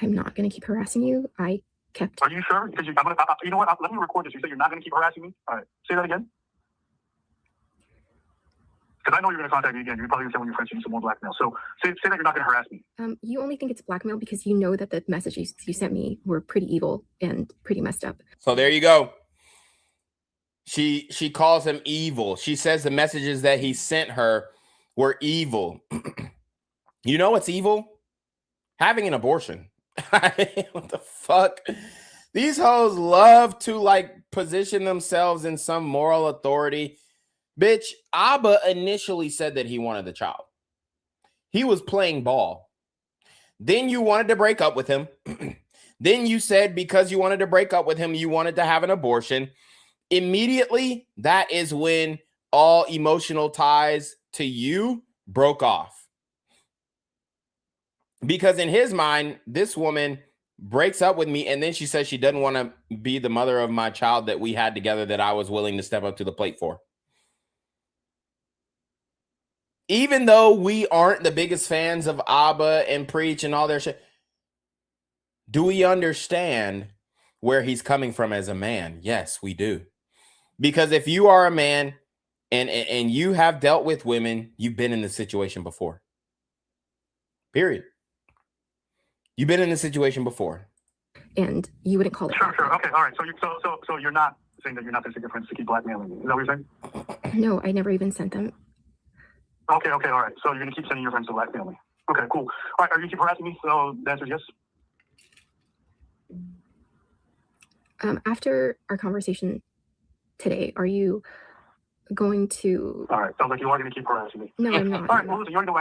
I'm not going to keep harassing you. I kept. Are you sure? Because you know what? Let me record this. You said you're not going to keep harassing me. All right, say that again. Because I know you're going to contact me again. You're probably going to tell your friends you need some more blackmail. So say that you're not going to harass me. You only think it's blackmail because you know that the messages you sent me were pretty evil and pretty messed up. So there you go. She calls him evil. She says the messages that he sent her were evil. You know what's evil? Having an abortion. What the fuck? These hoes love to like position themselves in some moral authority. Bitch, Abba initially said that he wanted the child. He was playing ball. Then you wanted to break up with him. Then you said because you wanted to break up with him, you wanted to have an abortion. Immediately, that is when all emotional ties to you broke off. Because in his mind, this woman breaks up with me, and then she says she doesn't want to be the mother of my child that we had together that I was willing to step up to the plate for. Even though we aren't the biggest fans of Abba and Preach and all their shit, do we understand where he's coming from as a man? Yes, we do. Because if you are a man and you have dealt with women, you've been in this situation before. Period. You've been in this situation before. And you wouldn't call it. Sure. Okay, all right. So you're not saying that you're not going to take your friends to keep blackmailing me. Is that what you're saying? No, I never even sent them. Okay, all right. So you're going to keep sending your friends to blackmail me. Okay, cool. All right, are you keep harassing me? So the answer is yes. After our conversation today, are you going to... All right, sounds like you are going to keep harassing me. No, I'm not. All right, well, listen, you already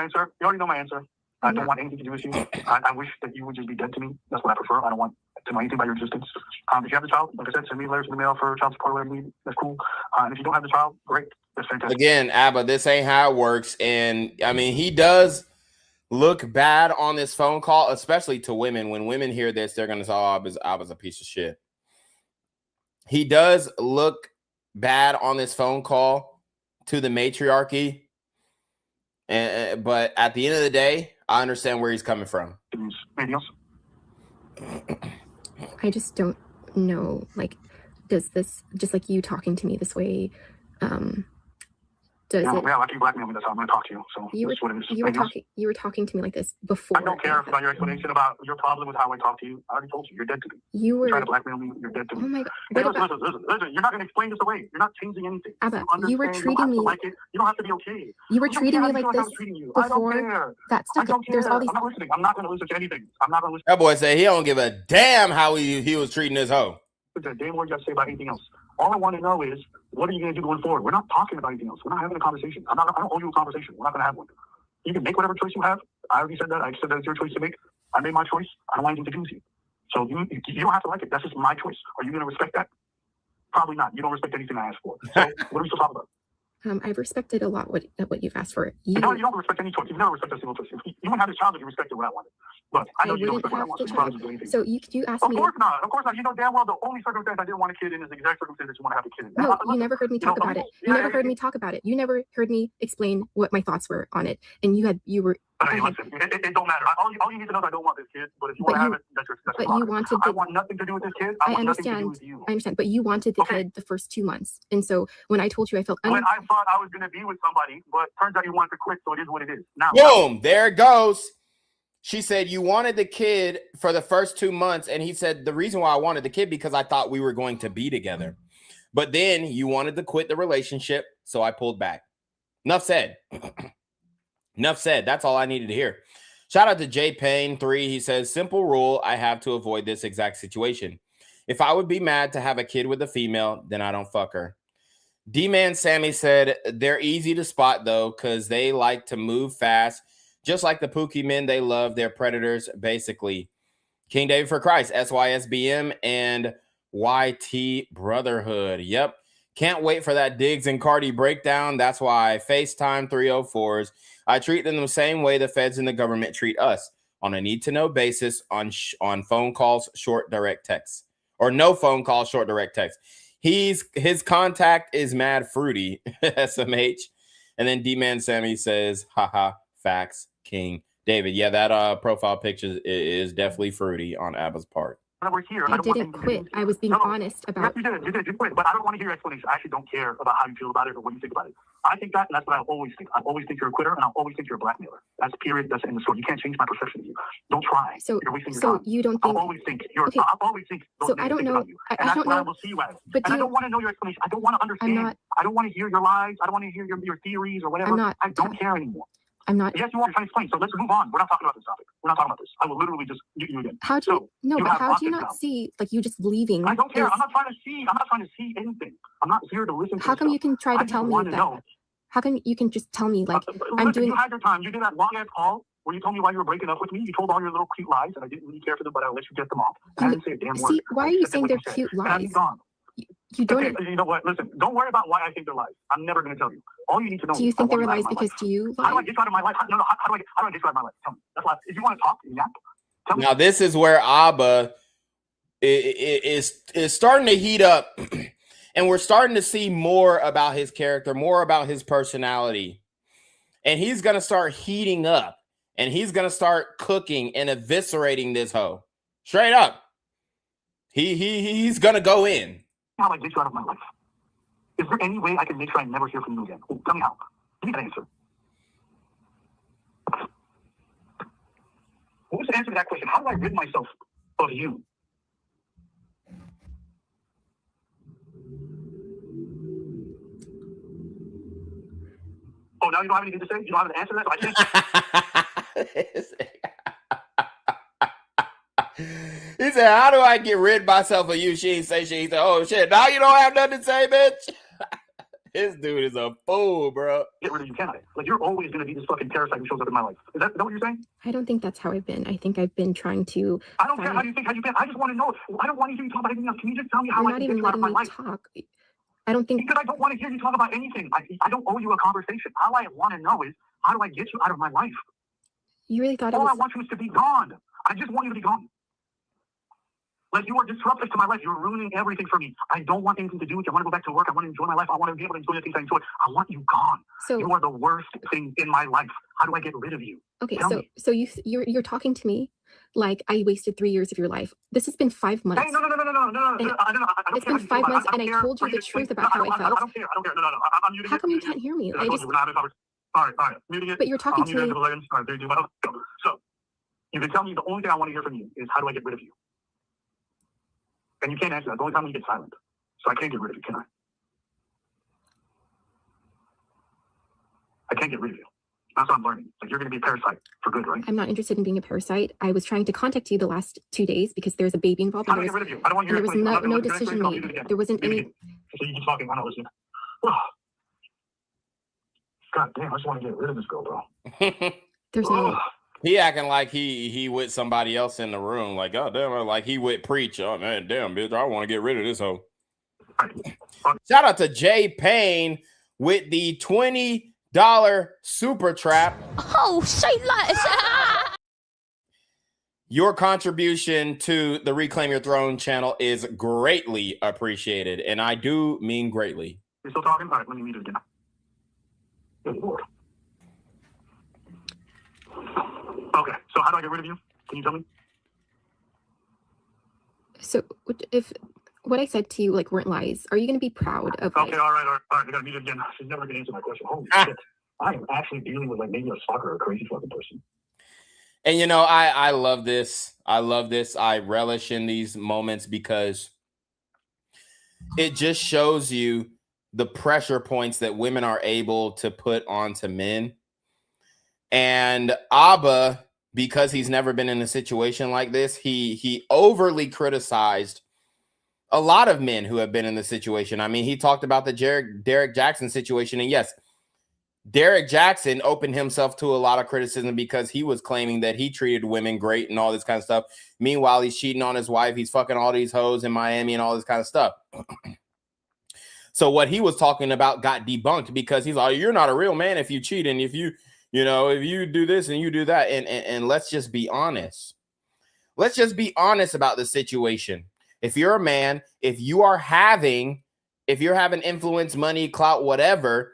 know my answer. I don't want anything to do with you. I wish that you would just be dead to me. That's what I prefer. I don't want to know anything about your existence. If you have the child, like I said, send me letters in the mail for child support, whatever you need. That's cool. And if you don't have the child, great. That's fantastic. Again, Abba, this ain't how it works. And I mean, he does look bad on this phone call, especially to women. When women hear this, they're going to say, oh, Abba's a piece of shit. He does look bad on this phone call to the matriarchy. But at the end of the day, I understand where he's coming from. Anything else? I just don't know. Like, does this, just like you talking to me this way, does it? Yeah, like you blackmail me. That's how I'm going to talk to you. So you were talking to me like this before. I don't care about your explanation about your problem with how I talk to you. I already told you. You're dead to me. You were trying to blackmail me. You're dead to me. Oh my God. Listen. You're not going to explain this away. You're not changing anything. Abba, you were treating me like it. You don't have to be okay. You were treating me like this I don't care. That stuff. There's all these. I'm not listening. I'm not going to listen to anything. I'm not going to listen. That boy said he don't give a damn how he was treating this hoe. Damn what you got to say about anything else. All I want to know is, what are you going to do going forward? We're not talking about anything else. We're not having a conversation. I don't owe you a conversation. We're not going to have one. You can make whatever choice you have. I already said that. I said that it's your choice to make. I made my choice. I don't want anything to do with you. So you don't have to like it. That's just my choice. Are you going to respect that? Probably not. You don't respect anything I asked for. So what are we still talking about? I've respected a lot what you've asked for. You don't respect any choice. You've never respected a single choice. You wouldn't have this child if you respected what I wanted. But I know you don't respect what I want. So you asked me. Of course not. You know damn well the only circumstance I didn't want a kid in is the exact circumstance that you want to have a kid in. No, you never heard me talk about it. You never heard me talk about it. You never heard me explain what my thoughts were on it. And you were. Hey, listen, it don't matter. All you need to know is I don't want this kid. But if you want to have it, that's your But you wanted. I want nothing to do with this kid. I understand. I understand. But you wanted the kid the first 2 months, and so when I told you, I felt. When I thought I was going to be with somebody, but turns out you wanted to quit, so it is what it is. Now. Boom! There it goes. She said you wanted the kid for the first 2 months, and he said the reason why I wanted the kid because I thought we were going to be together. But then you wanted to quit the relationship, so I pulled back. Enough said. Enough said. That's all I needed to hear. Shout out to J Payne 3. He says, simple rule I have to avoid this exact situation. If I would be mad to have a kid with a female, then I don't fuck her. D-Man Sammy said, they're easy to spot, though, because they like to move fast. Just like the Pookie men, they love their predators, basically. King David for Christ, SYSBM, and YT Brotherhood. Yep. Can't wait for that Diggs and Cardi breakdown. That's why I FaceTime 304s. I treat them the same way the feds and the government treat us, on a need-to-know basis, on phone calls, short direct texts, or no phone calls, short direct text. His contact is mad fruity, SMH. And then D-Man Sammy says, haha, facts, King David. Yeah, that profile picture is definitely fruity on Abba's part. We're here. I didn't quit. I was being honest about. Yes, you did. You quit. But I don't want to hear your explanation. I actually don't care about how you feel about it or what you think about it. I think that, and that's what I always think. I always think you're a quitter, and I always think you're a blackmailer. That's period. That's in the story. You can't change my perception of you. Don't try. So, you're wasting your time. you don't think? I'll always think you're. Okay. I'll always think. So I don't know. You. And that's what I will see you as. But and I don't want to know your explanation. I don't want to understand. I don't want to hear your lies. I don't want to hear your theories or whatever. I don't care anymore. I'm not. Yes, you are trying to explain. So let's move on. We're not talking about this topic. We're not talking about this. I will literally just mute you again. How do you? No, but how do you not see, like, you just leaving? I don't care. I'm not trying to see. I'm not trying to see anything. I'm not here to listen to. How come you can try to tell me that? How come you can just tell me, like, I'm doing? You had your time. You did that long ass call where you told me why you were breaking up with me. You told all your little cute lies, and I didn't really care for them, but I'll let you get them off. I didn't say a damn word. See, why are you saying they're cute lies? And gone. You don't. Okay, you know what? Listen, don't worry about why I think they're lies. I'm never going to tell you. All you need to know. Do you think they were lies because do you lie? How do I get you out of my life? How do I get you out of my life? Tell me. That's why. If you want to talk, tell me. Now this is where Abba is starting to heat up, and we're starting to see more about his character, more about his personality, and he's going to start heating up, and he's going to start cooking and eviscerating this hoe straight up. He's going to go in. How do I get you out of my life? Is there any way I can make sure I never hear from you again? Tell me how. Give me an answer. What was the answer to that question? How do I rid myself of you? Oh, now you don't have anything to say? You don't have an answer to that? So I can't. He said, how do I get rid myself of you? She ain't say shit. He said, oh shit, now you don't have nothing to say, bitch. This dude is a fool, bro. Get rid of you, can I? Like, you're always going to be this fucking parasite who shows up in my life. Is that what you're saying? I don't think that's how I've been. I think I've been trying to. I don't care how you think, how you can. I just want to know. I don't want to hear you talk about anything else. Can you just tell me how I can get you out of my life? Talk. I don't think. Because I don't want to hear you talk about anything. I don't owe you a conversation. All I want to know is, how do I get you out of my life? You really thought all I want you is to be gone. I just want you to be gone. Like, you are disruptive to my life. You're ruining everything for me. I don't want anything to do with you. I want to go back to work. I want to enjoy my life. I want to be able to enjoy the things I enjoy. I want you gone. So you are the worst thing in my life. How do I get rid of you? Okay, so you're talking to me like I wasted 3 years of your life. This has been 5 months. Hey, no. It's been 5 months, and I told you the truth about how I felt. I don't care. No. I'm muting it. How come you can't hear me? I just. All right. Muting it. But you're talking to me. So you can tell me the only thing I want to hear from you is, how do I get rid of you? And you can't answer that. The only time you get silent. So I can't get rid of you, can I? I can't get rid of you. That's what I'm learning. Like, you're going to be a parasite for good, right? I'm not interested in being a parasite. I was trying to contact you the last 2 days because there's a baby involved. How do I get rid of you? I don't want you to explain. There was no decision made. There wasn't any. So you keep talking. I'm not listening. God damn, I just want to get rid of this girl, bro. There's no. He acting like he with somebody else in the room. Like, oh, damn, like he with Preach. Oh, man, damn, bitch, I want to get rid of this hoe. Shout out to Jay Payne with the $20 super trap. Oh, say less. Your contribution to the Reclaim Your Throne channel is greatly appreciated, and I do mean greatly. You're still talking? All right, let me meet it again. Good Lord. Okay, so how do I get rid of you? Can you tell me? So if what I said to you like weren't lies, are you going to be proud of? Okay, all right. I gotta meet it again. She's never gonna answer my question. Holy shit! I am actually dealing with like maybe a stalker or a crazy fucking person. And you know, I love this. I love this. I relish in these moments because it just shows you the pressure points that women are able to put onto men. And Abba, because he's never been in a situation like this, he overly criticized a lot of men who have been in the situation. I mean, he talked about the Derek Jackson situation. And yes, Derek Jackson opened himself to a lot of criticism because he was claiming that he treated women great and all this kind of stuff. Meanwhile, he's cheating on his wife. He's fucking all these hoes in Miami and all this kind of stuff. So what he was talking about got debunked because he's like, you're not a real man if you cheat and if you do this and you do that. And let's just be honest. Let's just be honest about the situation. If you're a man, if you're having influence, money, clout, whatever,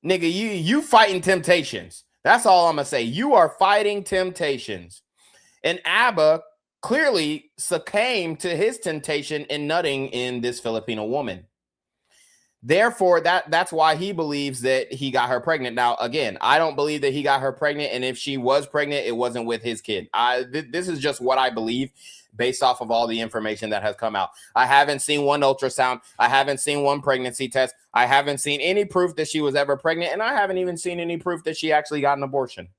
nigga, you fighting temptations. That's all I'm gonna say. You are fighting temptations. And Abba clearly succumbed to his temptation in nutting in this Filipino woman. Therefore, that's why he believes that he got her pregnant. Now, again, I don't believe that he got her pregnant. And if she was pregnant, it wasn't with his kid. This is just what I believe based off of all the information that has come out. I haven't seen one ultrasound. I haven't seen one pregnancy test. I haven't seen any proof that she was ever pregnant. And I haven't even seen any proof that she actually got an abortion.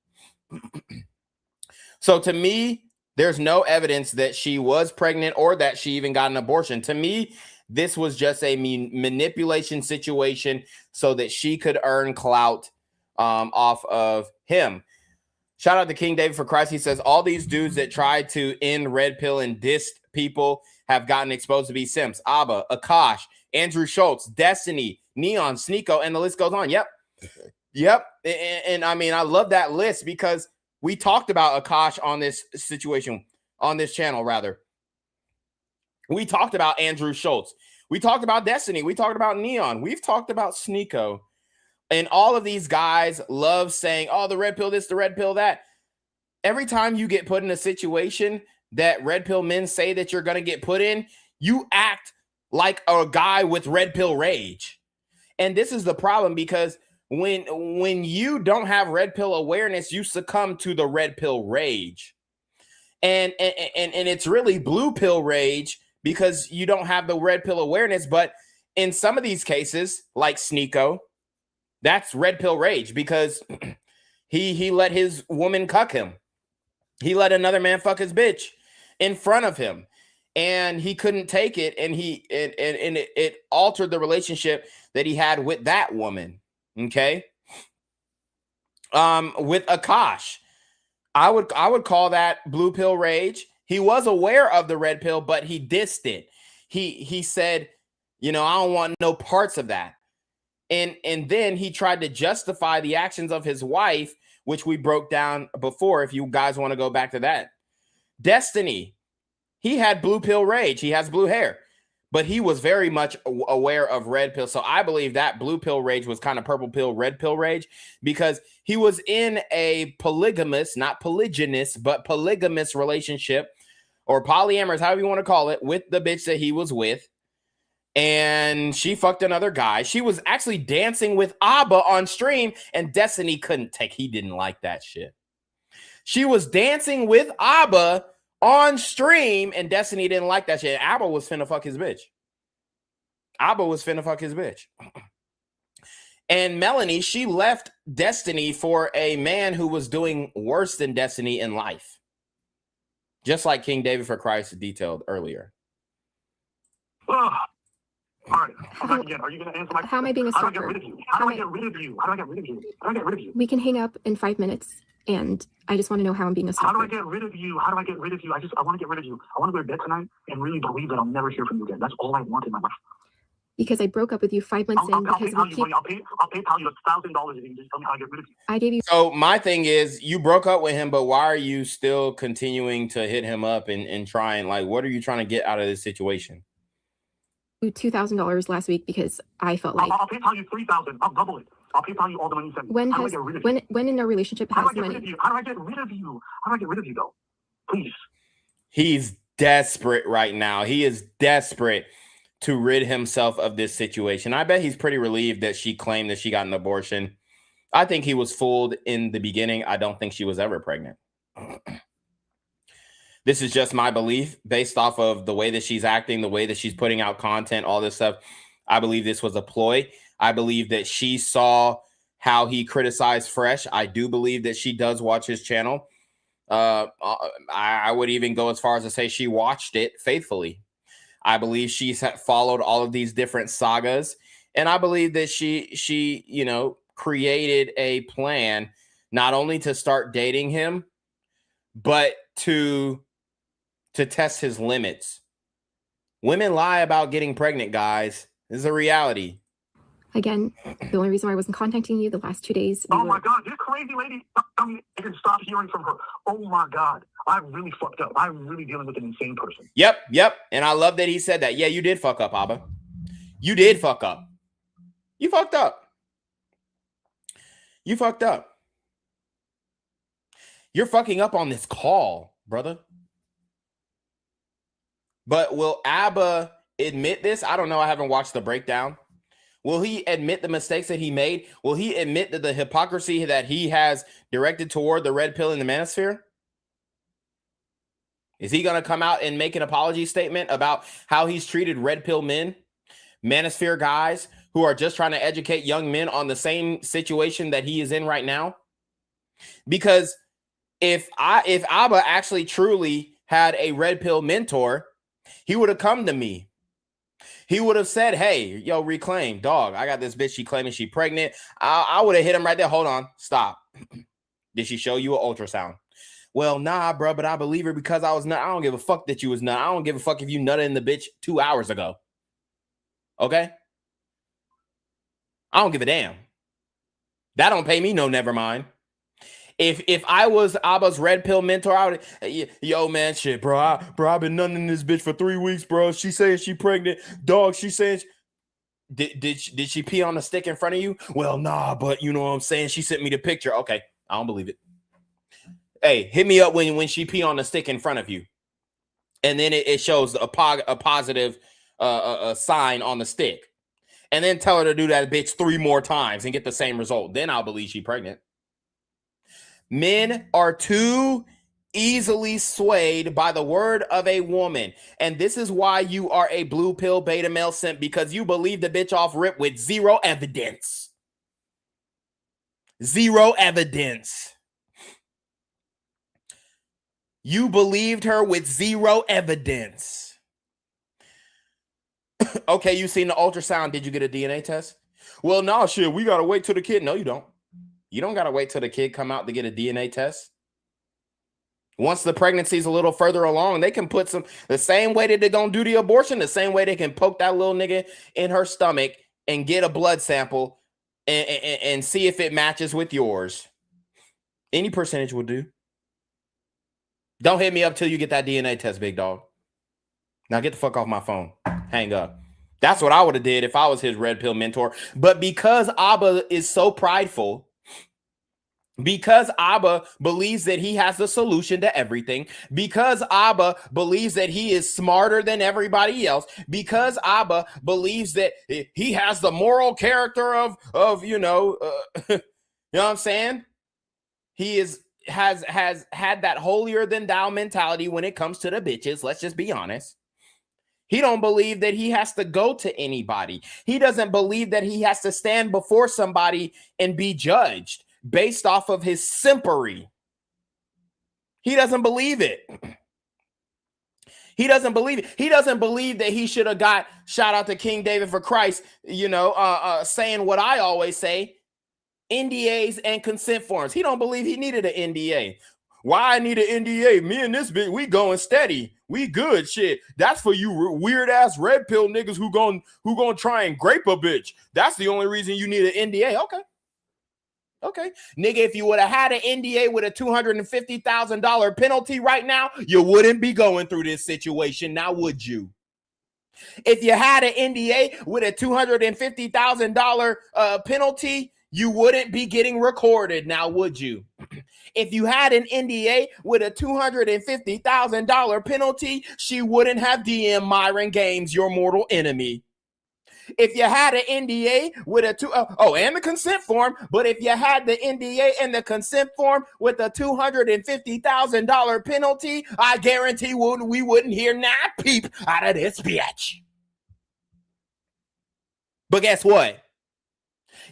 So to me, there's no evidence that she was pregnant or that she even got an abortion. To me, this was just a manipulation situation so that she could earn clout off of him. Shout out to King David for Christ. He says, all these dudes that tried to end Red Pill and dissed people have gotten exposed to be simps. Abba, Akash, Andrew Schultz, Destiny, Neon, Sneeko, and the list goes on. Yep. And I mean, I love that list because we talked about Akash on this situation, on this channel, rather. We talked about Andrew Schultz. We talked about Destiny. We talked about Neon. We've talked about Sneeko. And all of these guys love saying, oh, the red pill this, the red pill that. Every time you get put in a situation that red pill men say that you're going to get put in, you act like a guy with red pill rage. And this is the problem because when you don't have red pill awareness, you succumb to the red pill rage. And it's really blue pill rage because you don't have the red pill awareness. But in some of these cases, like Sneeko, that's red pill rage because he let his woman cuck him. He let another man fuck his bitch in front of him. And he couldn't take it. And it altered the relationship that he had with that woman. Okay. With Akash, I would call that blue pill rage. He was aware of the red pill, but he dissed it. He said, I don't want no parts of that. And then he tried to justify the actions of his wife, which we broke down before, if you guys want to go back to that. Destiny, he had blue pill rage. He has blue hair, but he was very much aware of red pill. So I believe that blue pill rage was kind of purple pill, red pill rage, because he was in a polygamous, not polygynous, but polygamous relationship or polyamorous, however you want to call it, with the bitch that he was with. And she fucked another guy. She was actually dancing with Abba on stream, and Destiny couldn't take. He didn't like that shit. She was dancing with Abba on stream, and Destiny didn't like that shit. Abba was finna fuck his bitch. And Melanie, she left Destiny for a man who was doing worse than Destiny in life. Just like King David for Christ detailed earlier. All right. Again, are you going to answer my question? How am I being a stalker? How do I get rid of you? How do I get rid of you? How do I get rid of you? How do I get rid of you? We can hang up in 5 minutes, and I just want to know how I'm being a stalker. How do I get rid of you? How do I get rid of you? I want to get rid of you. I want to go to bed tonight and really believe that I'll never hear from you again. That's all I want in my life. Because I broke up with you 5 months in. I'll PayPal you $1,000 if you just tell me how to get rid of you. I gave you. So my thing is, you broke up with him, but why are you still continuing to hit him up and trying? Like, what are you trying to get out of this situation? $2,000 last week because I felt like I'll PayPal you $3,000. I'll double it. I'll PayPal you all the money you send me. When in a relationship has money. How do I get rid of you? How do I get rid of you though? Please. He's desperate right now. He is desperate to rid himself of this situation. I bet he's pretty relieved that she claimed that she got an abortion. I think he was fooled in the beginning. I don't think she was ever pregnant. This is just my belief based off of the way that she's acting, the way that she's putting out content, all this stuff. I believe this was a ploy. I believe that she saw how he criticized Fresh. I do believe that she does watch his channel. I would even go as far as to say she watched it faithfully. I believe she's followed all of these different sagas. And I believe that she created a plan not only to start dating him, but to test his limits. Women lie about getting pregnant, guys. This is a reality. Again, the only reason why I wasn't contacting you the last 2 days. Oh my God, this crazy lady. I can stop hearing from her. Oh my God, I really fucked up. I'm really dealing with an insane person. Yep. And I love that he said that. Yeah, you did fuck up, Abba. You did fuck up. You fucked up. You fucked up. You're fucking up on this call, brother. But will Abba admit this? I don't know. I haven't watched the breakdown. Will he admit the mistakes that he made? Will he admit that the hypocrisy that he has directed toward the red pill in the manosphere? Is he going to come out and make an apology statement about how he's treated red pill men, manosphere guys who are just trying to educate young men on the same situation that he is in right now? Because if Abba actually truly had a red pill mentor, he would have come to me. He would have said, hey, yo, Reclaim, dog, I got this bitch. She claiming she pregnant. I would have hit him right there. Hold on. Stop. Did she show you an ultrasound? Well, nah, bro, but I believe her because I was nut. I don't give a fuck that you was nut. I don't give a fuck if you nutted in the bitch 2 hours ago. Okay? I don't give a damn. That don't pay me no never mind. If I was Abba's red pill mentor, I would, yo, man, shit, bro, I've been nutting this bitch for 3 weeks, bro. She saying she pregnant. Dog, she saying, did she pee on the stick in front of you? Well, nah, but you know what I'm saying? She sent me the picture. Okay, I don't believe it. Hey, hit me up when she pee on the stick in front of you. And then it shows a positive sign on the stick. And then tell her to do that bitch 3 more times and get the same result. Then I'll believe she's pregnant. Men are too easily swayed by the word of a woman. And this is why you are a blue pill beta male simp, because you believe the bitch off rip with zero evidence. Zero evidence. You believed her with zero evidence. Okay, you seen the ultrasound. Did you get a DNA test? Well, no, shit, we got to wait till the kid. No, you don't. You don't got to wait till the kid come out to get a DNA test. Once the pregnancy is a little further along, they can put the same way that they're going to do the abortion, the same way they can poke that little nigga in her stomach and get a blood sample and see if it matches with yours. Any percentage will do. Don't hit me up till you get that DNA test, big dog. Now get the fuck off my phone. Hang up. That's what I would have did if I was his red pill mentor. But because Abba is so prideful, because Abba believes that he has the solution to everything, because Abba believes that he is smarter than everybody else, because Abba believes that he has the moral character of you know what I'm saying? He has had that holier than thou mentality when it comes to the bitches. Let's just be honest. He don't believe that he has to go to anybody. He doesn't believe that he has to stand before somebody and be judged based off of his simpery. He doesn't believe it. He doesn't believe it. He doesn't believe that he should have got, shout out to King David for Christ, saying what I always say, NDAs and consent forms. He don't believe he needed an NDA. Why I need an NDA? Me and this bitch, we going steady. We good shit. That's for you weird ass red pill niggas who gonna try and grape a bitch. That's the only reason you need an NDA. Okay. Nigga, if you would have had an NDA with a $250,000 penalty right now, you wouldn't be going through this situation. Now, would you? If you had an NDA with a $250,000 penalty, you wouldn't be getting recorded. Now, would you? If you had an NDA with a $250,000 penalty, she wouldn't have DM Myron Games, your mortal enemy. If you had an NDA with and the consent form, but if you had the NDA and the consent form with a $250,000 penalty, I guarantee we wouldn't hear not peep out of this bitch. But guess what?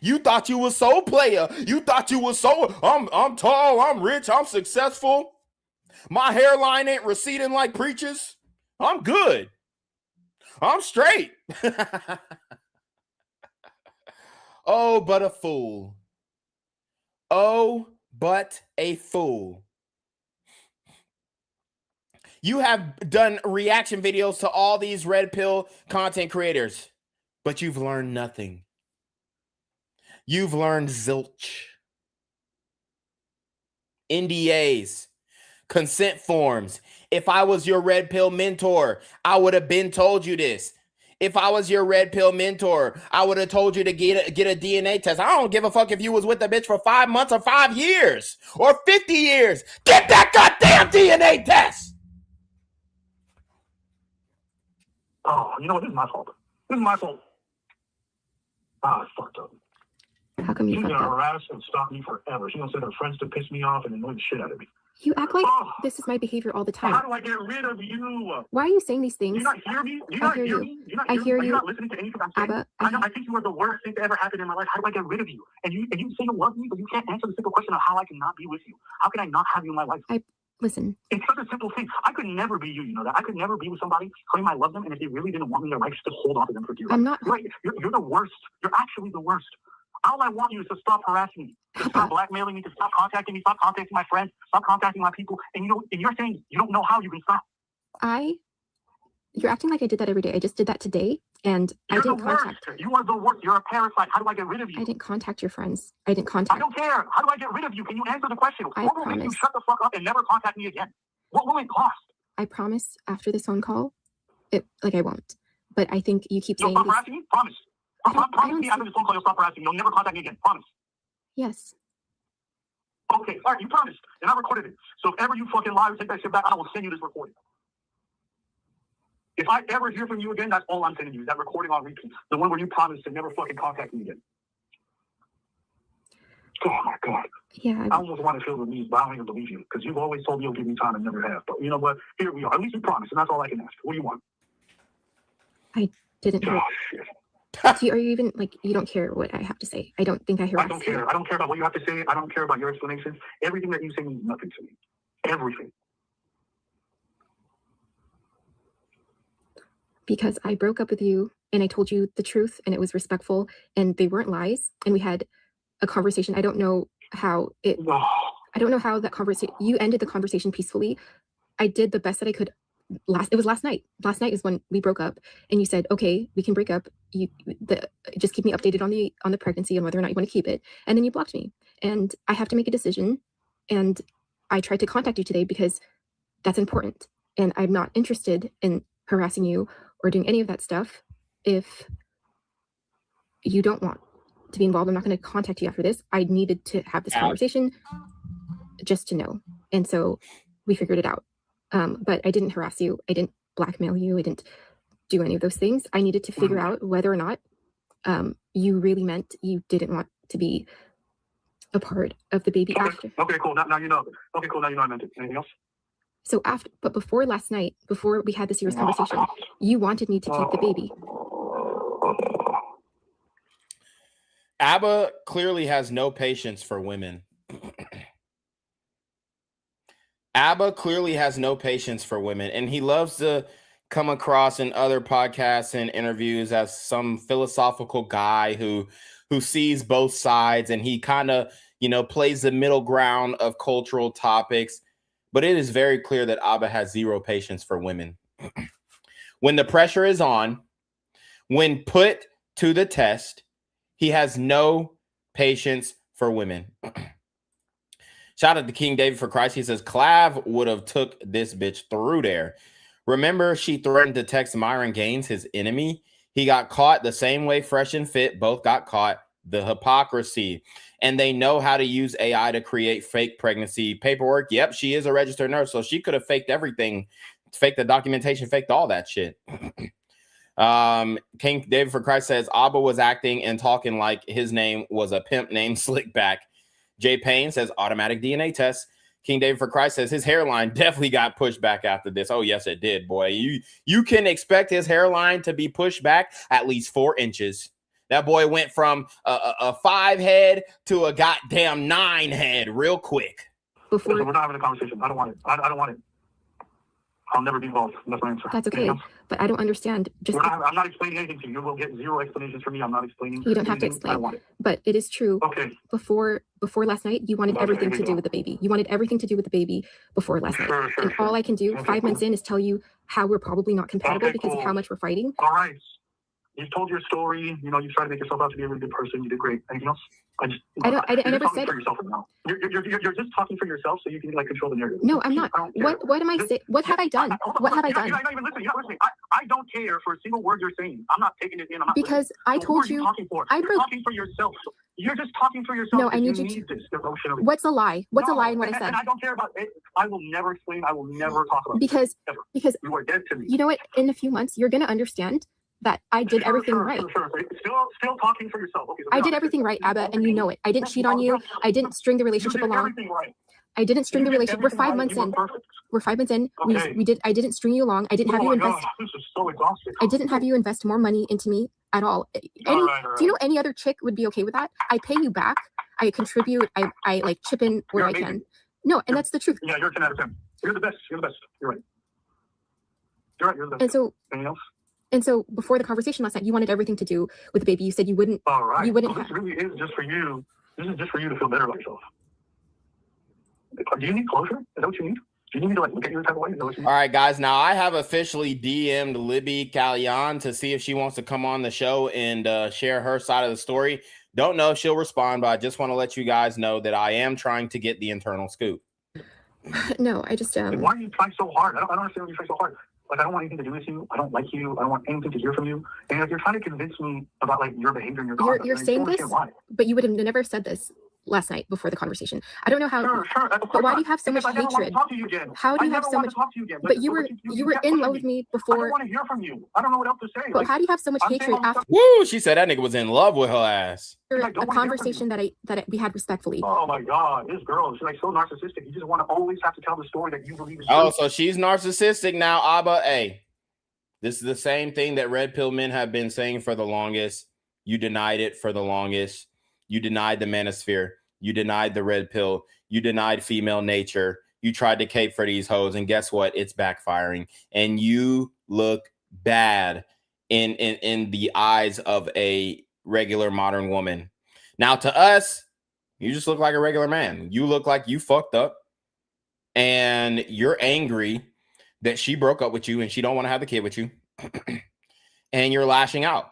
You thought you was so player. You thought you was so, I'm tall, I'm rich, I'm successful. My hairline ain't receding like preachers. I'm good. I'm straight. Oh, but a fool. no but a fool. You have done reaction videos to all these red pill content creators, but you've learned nothing. You've learned zilch. NDAs, consent forms. If I was your red pill mentor, I would have been told you this. If I was your red pill mentor, I would have told you to get a DNA test. I don't give a fuck if you was with the bitch for 5 months or 5 years or 50 years. Get that goddamn DNA test. Oh, you know what? This is my fault. This is my fault. Ah, it's fucked up. How come you She's fucked gonna up? harass and stalk me forever. She's gonna send her friends to piss me off and annoy the shit out of me. You act like Oh. this is my behavior all the How time. do I get rid of you? Why are you saying these Do you things? not hear me? Do you I not hear hear you. me? Do you not I hear me? hear Are you you. not listening to anything I'm saying? Abba, I think you are the worst thing to ever happen in my life. How do I get rid of you? And you say you love me, but you can't answer the simple question of how I cannot be with you. How can I not have you in my life? Listen, It's such a simple thing. I could never be you, you know that. I could never be with somebody, claim I love them, and if they really didn't want me in their life, just hold on to them for dear life. I'm not. You're the worst. You're actually the worst. All I want you is to stop harassing me, to stop blackmailing me, to stop contacting me, stop contacting my friends, stop contacting my people. And you're saying you don't know how you can stop. You're acting like I did that every day. I just did that today, and You're I didn't the worst. contact. You are the worst. You're a parasite. How do I get rid of you? I didn't contact your friends. I didn't I contact. don't care. How do I get rid of you? Can you answer the question? I What will make you promise. shut the fuck up and never contact me again? What will it cost? I promise after this phone call, I won't. But I think you keep You'll saying stop this. harassing me? Promise. Promise me after this phone call you'll stop harassing me. You'll never contact me again. Promise. Yes. Okay, all right, you promised, and I recorded it. So if ever you fucking lie or take that shit back, I will send you this recording. If I ever hear from you again, that's all I'm sending you, is that recording on repeat. The one where you promised to never fucking contact me again. Oh my God. Yeah. I almost want to feel relieved, but I don't even believe you, because you've always told me you'll give me time and never have. But you know what? Here we are. At least you promised, and that's all I can ask. What do you want? I didn't hear. Oh, shit. Are you even you don't care what I have to say? I don't think I hear. I don't care. I don't care about what you have to say. I don't care about your explanations. Everything that you say means nothing to me. Everything. Because I broke up with you and I told you the truth and it was respectful and they weren't lies and we had a conversation. I don't know how that conversation, you ended the conversation peacefully. I did the best that I could. It was last night. Last night is when we broke up and you said, okay, we can break up. Just keep me updated on the pregnancy and whether or not you want to keep it. And then you blocked me and I have to make a decision. And I tried to contact you today because that's important. And I'm not interested in harassing you or doing any of that stuff. If you don't want to be involved, I'm not going to contact you after this. I needed to have this conversation just to know. And so we figured it out. But I didn't harass you. I didn't blackmail you. I didn't do any of those things. I needed to figure out whether or not you really meant you didn't want to be a part of the baby after. Okay, cool. Now you know. Okay, cool. Now you know I meant it. Anything else? So but before last night, before we had the serious conversation, you wanted me to keep the baby. Abba clearly has no patience for women. Abba clearly has no patience for women, and he loves to come across in other podcasts and interviews as some philosophical guy who sees both sides, and he kind of, plays the middle ground of cultural topics. But it is very clear that Abba has zero patience for women. When the pressure is on, when put to the test, he has no patience for women. Shout out to King David for Christ. He says, Clav would have took this bitch through there. Remember, she threatened to text Myron Gaines, his enemy. He got caught the same way Fresh and Fit both got caught. The hypocrisy. And they know how to use AI to create fake pregnancy paperwork. Yep, she is a registered nurse, so she could have faked everything. Faked the documentation, faked all that shit. King David for Christ says, Abba was acting and talking like his name was a pimp named Slickback. Jay Payne says, automatic DNA test. King David for Christ says his hairline definitely got pushed back after this. Oh, yes, it did, boy. You can expect his hairline to be pushed back at least 4 inches. That boy went from a 5 head to a goddamn 9 head real quick. Listen, we're not having a conversation. I don't want it. I don't want it. I'll never be involved. That's my answer. That's okay, but I don't understand. I'm not explaining anything to you. You will get zero explanations from me. I'm not explaining. You don't have to anything. I explain. don't want it. But it is true. Okay. Before last night, you wanted everything to do with the baby. You wanted everything to do with the baby before last night. And all I can do 5 months in is tell you how we're probably not compatible because of how much we're fighting. All right. You've told your story. You know, you tried to make yourself out to be a really good person. You did great. Anything else? I never said. For yourself now. You're just talking for yourself so you can like control the narrative. No, I'm not. What am I saying? What have I done? What have I done? You're not even listening. You're not listening. I don't care for a single word you're saying. I'm not taking it in. I'm not because listening. I told you. You're talking for yourself. You're just talking for yourself. No, I need you to. This emotionally. What's a lie? What's a lie in what I said? And I don't care about it. I will never explain. I will never talk about it. Because you are dead to me. You know what? In a few months, you're gonna understand that I did everything right. Still talking for yourself. Okay, so I did everything right, Abba, and you know it. I didn't cheat on you. I didn't string the relationship along. Right. I didn't string the relationship. We're 5 months in. We're 5 months in. Okay. We did. I didn't string you along. I didn't have you invest. God, this is so exhausting. I didn't have you invest more money into me at all. Do you know any other chick would be okay with that? I pay you back. I contribute. I like chip in where I can. No, and that's the truth. Yeah, you're 10 out of 10. You're the best. You're the best. You're right. You're the best. And so. Anything else? And so before the conversation last night, you wanted everything to do with the baby. You said you wouldn't. All right. You wouldn't. So this really is just for you. This is just for you to feel better about yourself. Do you need closure? Is that what you need? Do you need to like look at your type of way? Is that what you need? All right, guys. Now I have officially DM'd Libby Callion to see if she wants to come on the show and share her side of the story. Don't know if she'll respond, but I just want to let you guys know that I am trying to get the internal scoop. No, I just Why are you trying so hard? I don't understand why you try so hard. Like, I don't want anything to do with you. I don't like you. I don't want anything to hear from you. And like, you're trying to convince me about like your behavior and your conduct. You're saying this, but you would have never said this last night before the conversation. I don't know how. Sure. But why do you have so much hatred? How do you have so much? But you were in love with me before. I don't want to hear from you. I don't know what else to say. But how do you have so much hatred after? Woo! She said that nigga was in love with her ass. A conversation that we had respectfully. Oh my God, this girl is like so narcissistic. You just want to always have to tell the story that you believe is true. Oh, so she's narcissistic now, Abba. Hey, this is the same thing that red pill men have been saying for the longest. You denied it for the longest. You denied the manosphere. You denied the red pill. You denied female nature. You tried to cape for these hoes, and guess what? It's backfiring. And you look bad in the eyes of a regular modern woman. Now, to us, you just look like a regular man. You look like you fucked up, and you're angry that she broke up with you and she don't want to have the kid with you, and you're lashing out.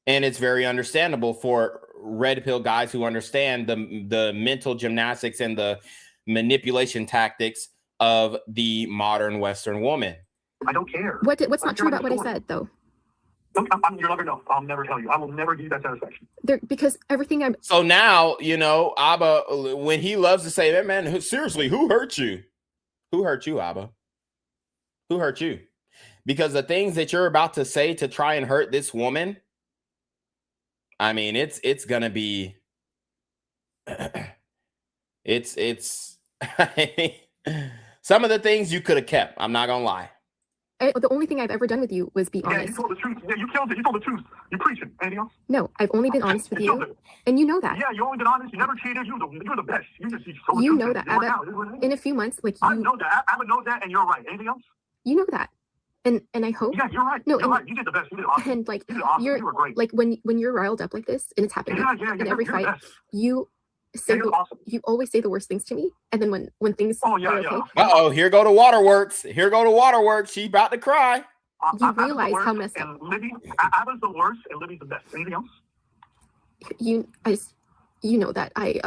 And it's very understandable for red pill guys who understand the mental gymnastics and the manipulation tactics of the modern Western woman. I don't care. What's not true about what I said, though? I'm your lover. No, I'll never tell you. I will never give you that satisfaction. Because everything I'm. So now, you know, Abba, when he loves to say that, man, seriously, who hurt you? Who hurt you, Abba? Who hurt you? Because the things that you're about to say to try and hurt this woman, I mean, it's gonna be, it's some of the things you could have kept. I'm not gonna lie. The only thing I've ever done with you was be honest. Yeah, you told the truth. Yeah, you killed it. You told the truth. You're preaching. Anything else? No, I've only been honest with you, and you know that. Yeah, you only been honest. You never cheated. You're the best. You know that. Abba, in a few months, like you. I know that. Abba knows that, and you're right. Anything else? You know that. And I hope. Yeah, you're right. No, you're right. You did the best. You did awesome. And like you did awesome. You were great. Like when you're riled up like this, and it's happening in every fight, you say awesome. You always say the worst things to me, and then when things are okay. Uh-oh, here go to Waterworks. Here go to Waterworks. She about to cry. You realize how messed up. Libby, Abba's the worst, and Libby's the best. Anything else? You know that I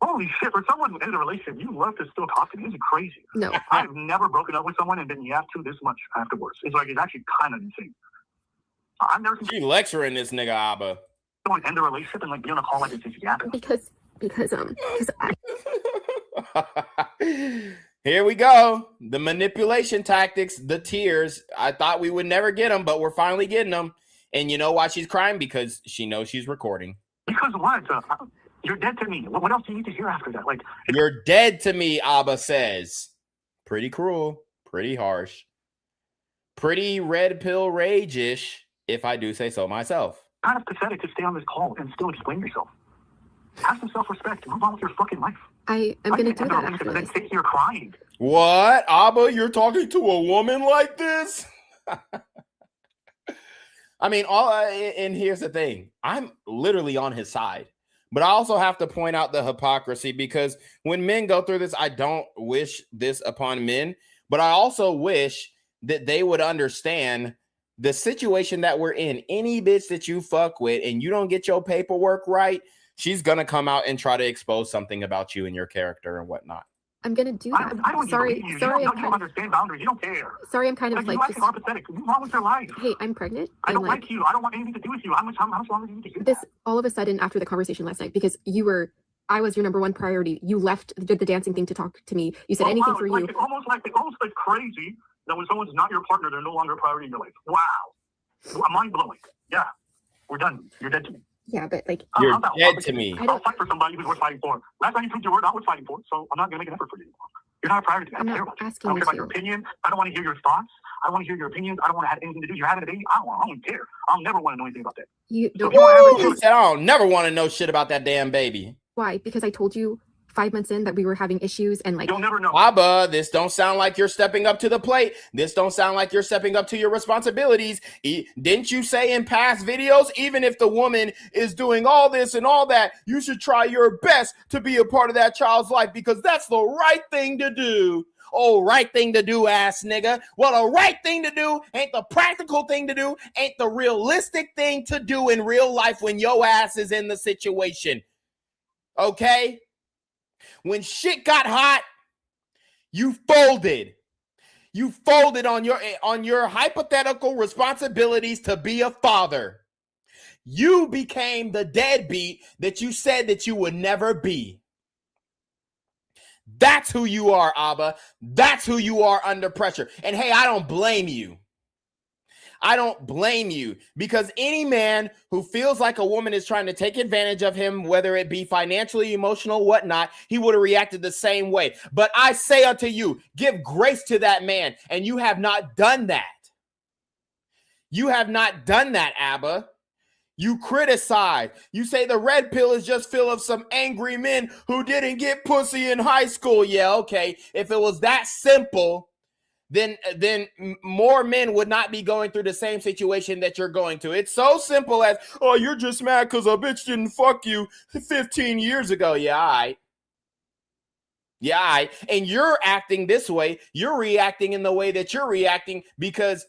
Holy shit! For someone in a relationship, you love to still talk to me. This is crazy. No, I've never broken up with someone and been yapped to this much afterwards. It's actually kind of insane. I've never seen she lecturing this nigga Abba. Someone end a relationship and like be on a call like it's just yapping. Because Here we go. The manipulation tactics, the tears. I thought we would never get them, but we're finally getting them. And you know why she's crying? Because she knows she's recording. Because what? You're dead to me. What else do you need to hear after that? Like, you're dead to me, Abba says. Pretty cruel, pretty harsh, pretty red pill rage-ish, if I do say so myself. Kind of pathetic to stay on this call and still explain yourself. Have some self-respect. Move on with your fucking life. I'm gonna do that after And then this. sit here crying. What? Abba, you're talking to a woman like this? I mean, and here's the thing. I'm literally on his side. But I also have to point out the hypocrisy, because when men go through this, I don't wish this upon men, but I also wish that they would understand the situation that we're in. Any bitch that you fuck with and you don't get your paperwork right, she's going to come out and try to expose something about you and your character and whatnot. I'm gonna do that. I don't Sorry, even believe you. sorry, You don't understand boundaries. You don't care. sorry. I'm kind of You like acting are pathetic. Move on with your life. hey, I'm pregnant. I And don't like you. I don't want anything to do with you. How much longer do you need to hear this that? all of a sudden after the conversation last night, because I was your number one priority. You left, did the dancing thing to talk to me. You said anything for you. It's almost like crazy that when someone's not your partner, they're no longer a priority in your life. Wow. Mind blowing. Yeah. We're done. You're dead to me. Yeah, but like You're dead to me. I'll fight for somebody who's worth fighting for. Last time you proved you were not worth fighting for, so I'm not going to make an effort for you anymore. You're not a priority to me. I don't care about you. I don't care about your opinion. I don't want to hear your thoughts. I don't want to hear your opinions. I don't want to have anything to do. You're having a baby. I don't care. I'll never want to know anything about that. you So don't. if you want to have a He baby, said, I don't never want to know shit about that damn baby. Why? Because I told you 5 months in that we were having issues and like you'll never know. Abba, this don't sound like you're stepping up to the plate. This don't sound like you're stepping up to your responsibilities. Didn't you say in past videos, even if the woman is doing all this and all that, you should try your best to be a part of that child's life, because that's the right thing to do. Oh, right thing to do, ass nigga. Well, the right thing to do ain't the practical thing to do, ain't the realistic thing to do in real life when your ass is in the situation. Okay? When shit got hot, you folded. You folded on your hypothetical responsibilities to be a father. You became the deadbeat that you said that you would never be. That's who you are, Abba. That's who you are under pressure. And hey, I don't blame you. I don't blame you, because any man who feels like a woman is trying to take advantage of him, whether it be financially, emotional, whatnot, he would have reacted the same way. But I say unto you, give grace to that man. And you have not done that. You have not done that, Abba. You criticize. You say the red pill is just full of some angry men who didn't get pussy in high school. Yeah, okay. If it was that simple, then more men would not be going through the same situation that you're going to. It's so simple as, oh, you're just mad because a bitch didn't fuck you 15 years ago. Yeah, all right. Yeah, all right. And you're acting this way. You're reacting in the way that you're reacting because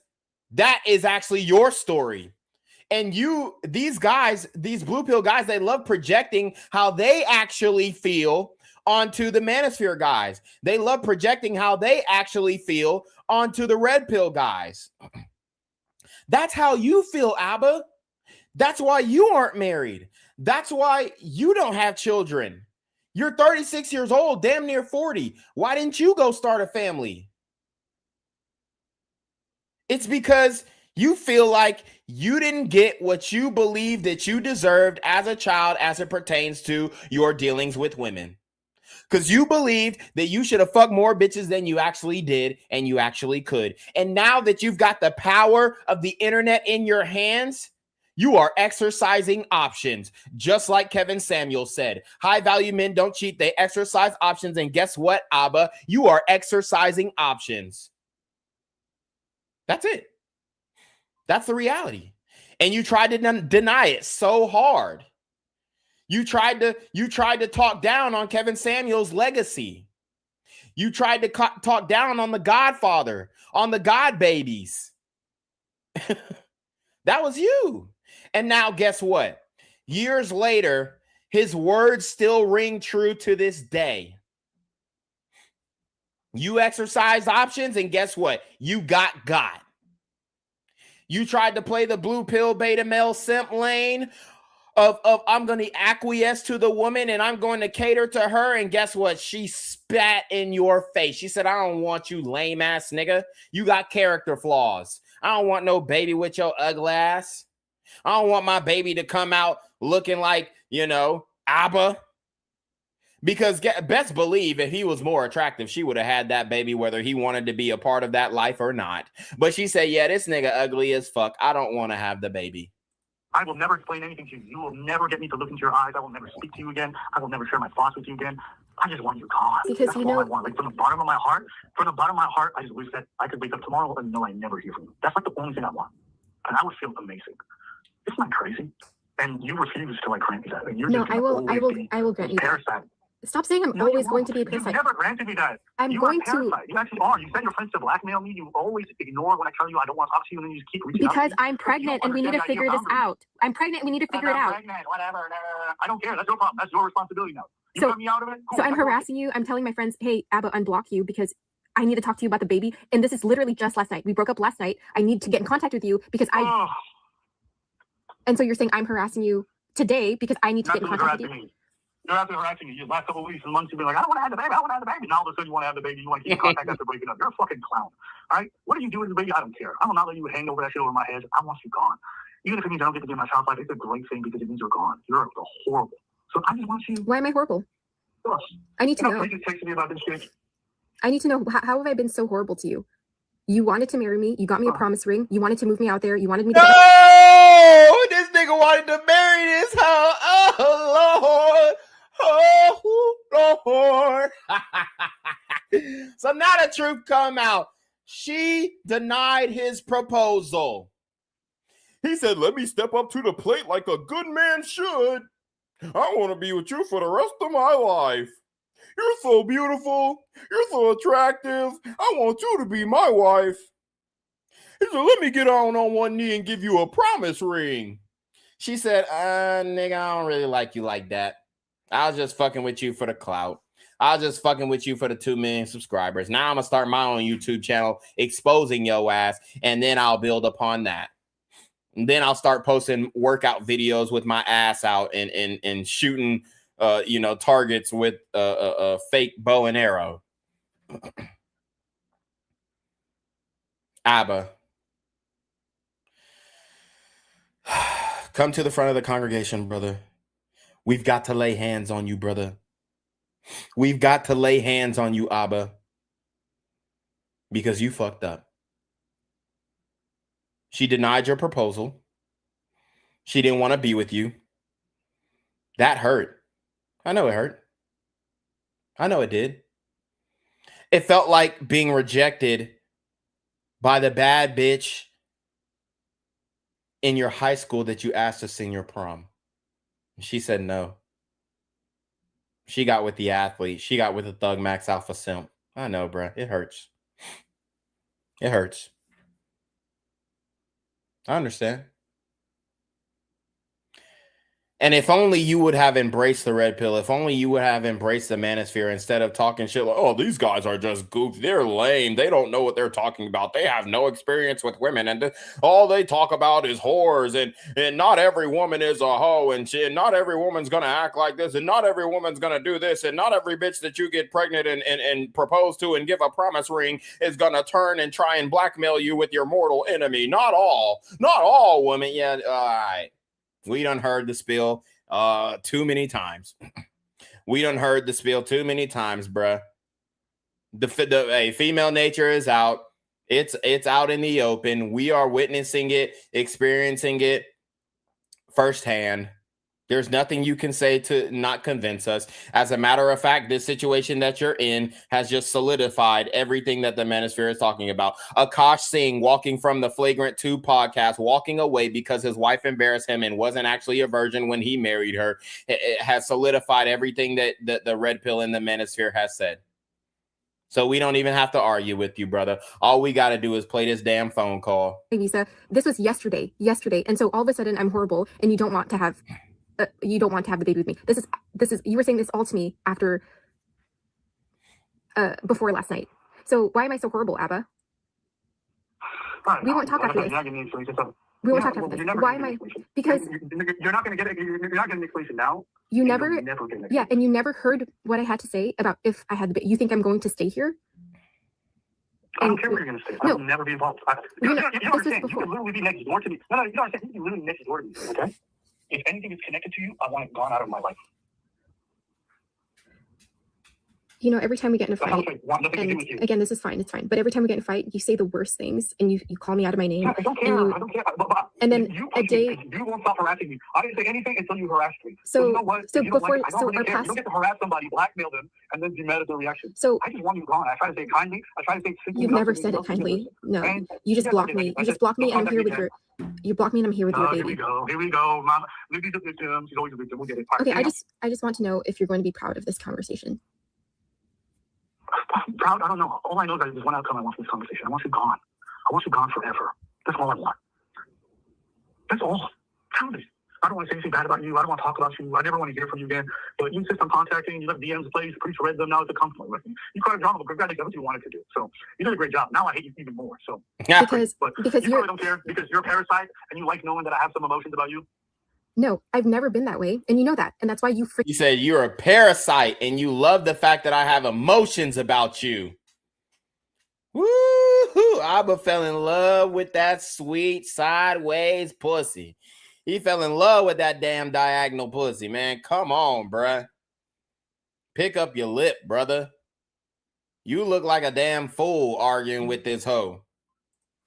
that is actually your story. And these guys, these blue pill guys, they love projecting how they actually feel onto the manosphere guys. They love projecting how they actually feel onto the red pill guys. That's how you feel, Abba. That's why you aren't married. That's why you don't have children. You're 36 years old, damn near 40. Why didn't you go start a family? It's because you feel like you didn't get what you believe that you deserved as a child as it pertains to your dealings with women. Because you believed that you should have fucked more bitches than you actually did and you actually could. And now that you've got the power of the internet in your hands, you are exercising options. Just like Kevin Samuel said, high value men don't cheat. They exercise options. And guess what, Abba? You are exercising options. That's it. That's the reality. And you tried to deny it so hard. You tried to talk down on Kevin Samuel's legacy. You tried to talk down on the Godfather, on the God babies. That was you. And now guess what? Years later, his words still ring true to this day. You exercised options, and guess what? You got. You tried to play the blue pill beta male simp lane of I'm going to acquiesce to the woman and I'm going to cater to her. And guess what? She spat in your face. She said, I don't want you lame ass nigga. You got character flaws. I don't want no baby with your ugly ass. I don't want my baby to come out looking like, Abba. Because best believe if he was more attractive, she would have had that baby, whether he wanted to be a part of that life or not. But she said, yeah, this nigga ugly as fuck. I don't want to have the baby. I will never explain anything to you. You will never get me to look into your eyes. I will never speak to you again. I will never share my thoughts with you again. I just want you gone. Because that's all I want. Like from the bottom of my heart, I just wish that I could wake up tomorrow and know I never hear from you. That's like the only thing I want. And I would feel amazing. Isn't that crazy? And you refuse to like grant me that. And you're No, just I will grant you that. parasite. Stop saying I'm always going to be a parasite. You never granted me that. I'm you going are parasite. You actually are. You send your friends to blackmail me. You always ignore when I tell you I don't want to talk to you, and then you just keep reaching out. Because I'm pregnant and we need to figure this out. I'm pregnant and we need to figure it out. Pregnant, whatever. I don't care. That's your problem. That's your responsibility now. You cut me out of it. Cool. So I'm harassing you. I'm telling my friends, hey, Abba, unblock you because I need to talk to you about the baby. And this is literally just last night. We broke up last night. I need to get in contact with you because And so you're saying I'm harassing you today because I need to get in contact with you. You're after harassing me. The last couple of weeks and months, you've been like, I don't want to have the baby. I want to have the baby. Now all of a sudden you want to have the baby. You want to keep contact after breaking up. You're a fucking clown. All right? What do you do with the baby? I don't care. I will not let you hang over that shit over my head. I want you gone. Even if it means I don't get to be in my child's life, it's a great thing because it means you're gone. You're horrible. So I just want you. Why am I horrible? I need to know. You just texted me about this shit. I need to know, how have I been so horrible to you? You wanted to marry me. You got me a promise ring. You wanted to move me out there. You wanted me to... Oh, this nigga wanted to marry this hoe. Oh, Lord. Oh, Lord. So now the truth come out. She denied his proposal. He said, let me step up to the plate like a good man should. I want to be with you for the rest of my life. You're so beautiful. You're so attractive. I want you to be my wife. He said, let me get on one knee and give you a promise ring. She said, nigga, I don't really like you like that. I was just fucking with you for the clout. I was just fucking with you for the 2 million subscribers. Now I'm going to start my own YouTube channel exposing your ass, and then I'll build upon that. And then I'll start posting workout videos with my ass out and shooting targets with a fake bow and arrow. Abba, come to the front of the congregation, brother. We've got to lay hands on you, brother. We've got to lay hands on you, Abba, because you fucked up. She denied your proposal. She didn't want to be with you. That hurt. I know it hurt. I know it did. It felt like being rejected by the bad bitch in your high school that you asked to sing your prom. She said no. She got with the athlete. She got with the Thug Max Alpha Simp. I know, bro. It hurts. It hurts. I understand. And if only you would have embraced the red pill, if only you would have embraced the manosphere instead of talking shit like, oh, these guys are just goofy. They're lame. They don't know what they're talking about. They have no experience with women. And all they talk about is whores. And not every woman is a hoe. And not every woman's going to act like this. And not every woman's going to do this. And not every bitch that you get pregnant and propose to and give a promise ring is going to turn and try and blackmail you with your mortal enemy. Not all women. Yeah, all right. We done heard the spiel too many times. We done heard the spiel too many times, bruh. The female nature is out. It's out in the open. We are witnessing it, experiencing it firsthand. There's nothing you can say to not convince us. As a matter of fact, this situation that you're in has just solidified everything that the manosphere is talking about. Akash Singh walking from the Flagrant 2 podcast, walking away because his wife embarrassed him and wasn't actually a virgin when he married her. It has solidified everything that the red pill in the manosphere has said. So we don't even have to argue with you, brother. All we got to do is play this damn phone call. Hey, Lisa, this was yesterday. And so all of a sudden I'm horrible and you don't want to have the baby with me. This is you were saying this all to me after before last night. So why am I so horrible, Abba? We won't talk after this. We won't talk after this. Why am I? Because you're not going to get it. You're not getting the explanation now. You never and you never heard what I had to say about if I had the baby. You think I'm going to stay here? I don't care where you're going to stay. I will never be involved. You don't understand. You can literally be next door to me. No, you don't understand. You can literally be next door to me. Okay. If anything is connected to you, I want it gone out of my life. You know, every time we get in a That fight, sounds like want nothing to do and with you. again, this is fine, it's fine. But every time we get in a fight, you say the worst things and you call me out of my name. I don't care. And, I don't care. and then you a day. You won't stop harassing me. I didn't say anything until you harassed me. So you know what? so If you don't before like it, I don't really our care. past. You don't get to harass somebody, blackmail them, and then be mad at their reaction. So I just want you gone. I try to say it kindly. I try to say it simply. you've never said it kindly. No, And you just yes, I block did. me. I You said, just block me, "Don't and I'm here with contact your. You block me, and I'm here with your Here we baby. go. Here we go. Mama, Libby's a victim. She's always a victim. We'll get it. All right, Okay, anything I just want to know if you're going to be proud of this conversation. I'm proud. I don't know. All I know is that there's one outcome I want from this conversation. I want you gone. I want you gone forever. That's all I want. That's all. Truly. I don't want to say anything bad about you. I don't want to talk about you. I never want to hear from you again. But you insist on contacting. You left DMs place. Preach read them. Now it's a compliment with me. You cried drama, but that's what you wanted to do. So you did a great job. Now I hate you even more. So Because but you probably don't care because you're a parasite and you like knowing that I have some emotions about you. No, I've never been that way, and you know that, and that's why you freak. You said you're a parasite and you love the fact that I have emotions about you. Woo-hoo! Abba fell in love with that sweet sideways pussy. He fell in love with that damn diagonal pussy, man. Come on, bruh. Pick up your lip, brother. You look like a damn fool arguing with this hoe.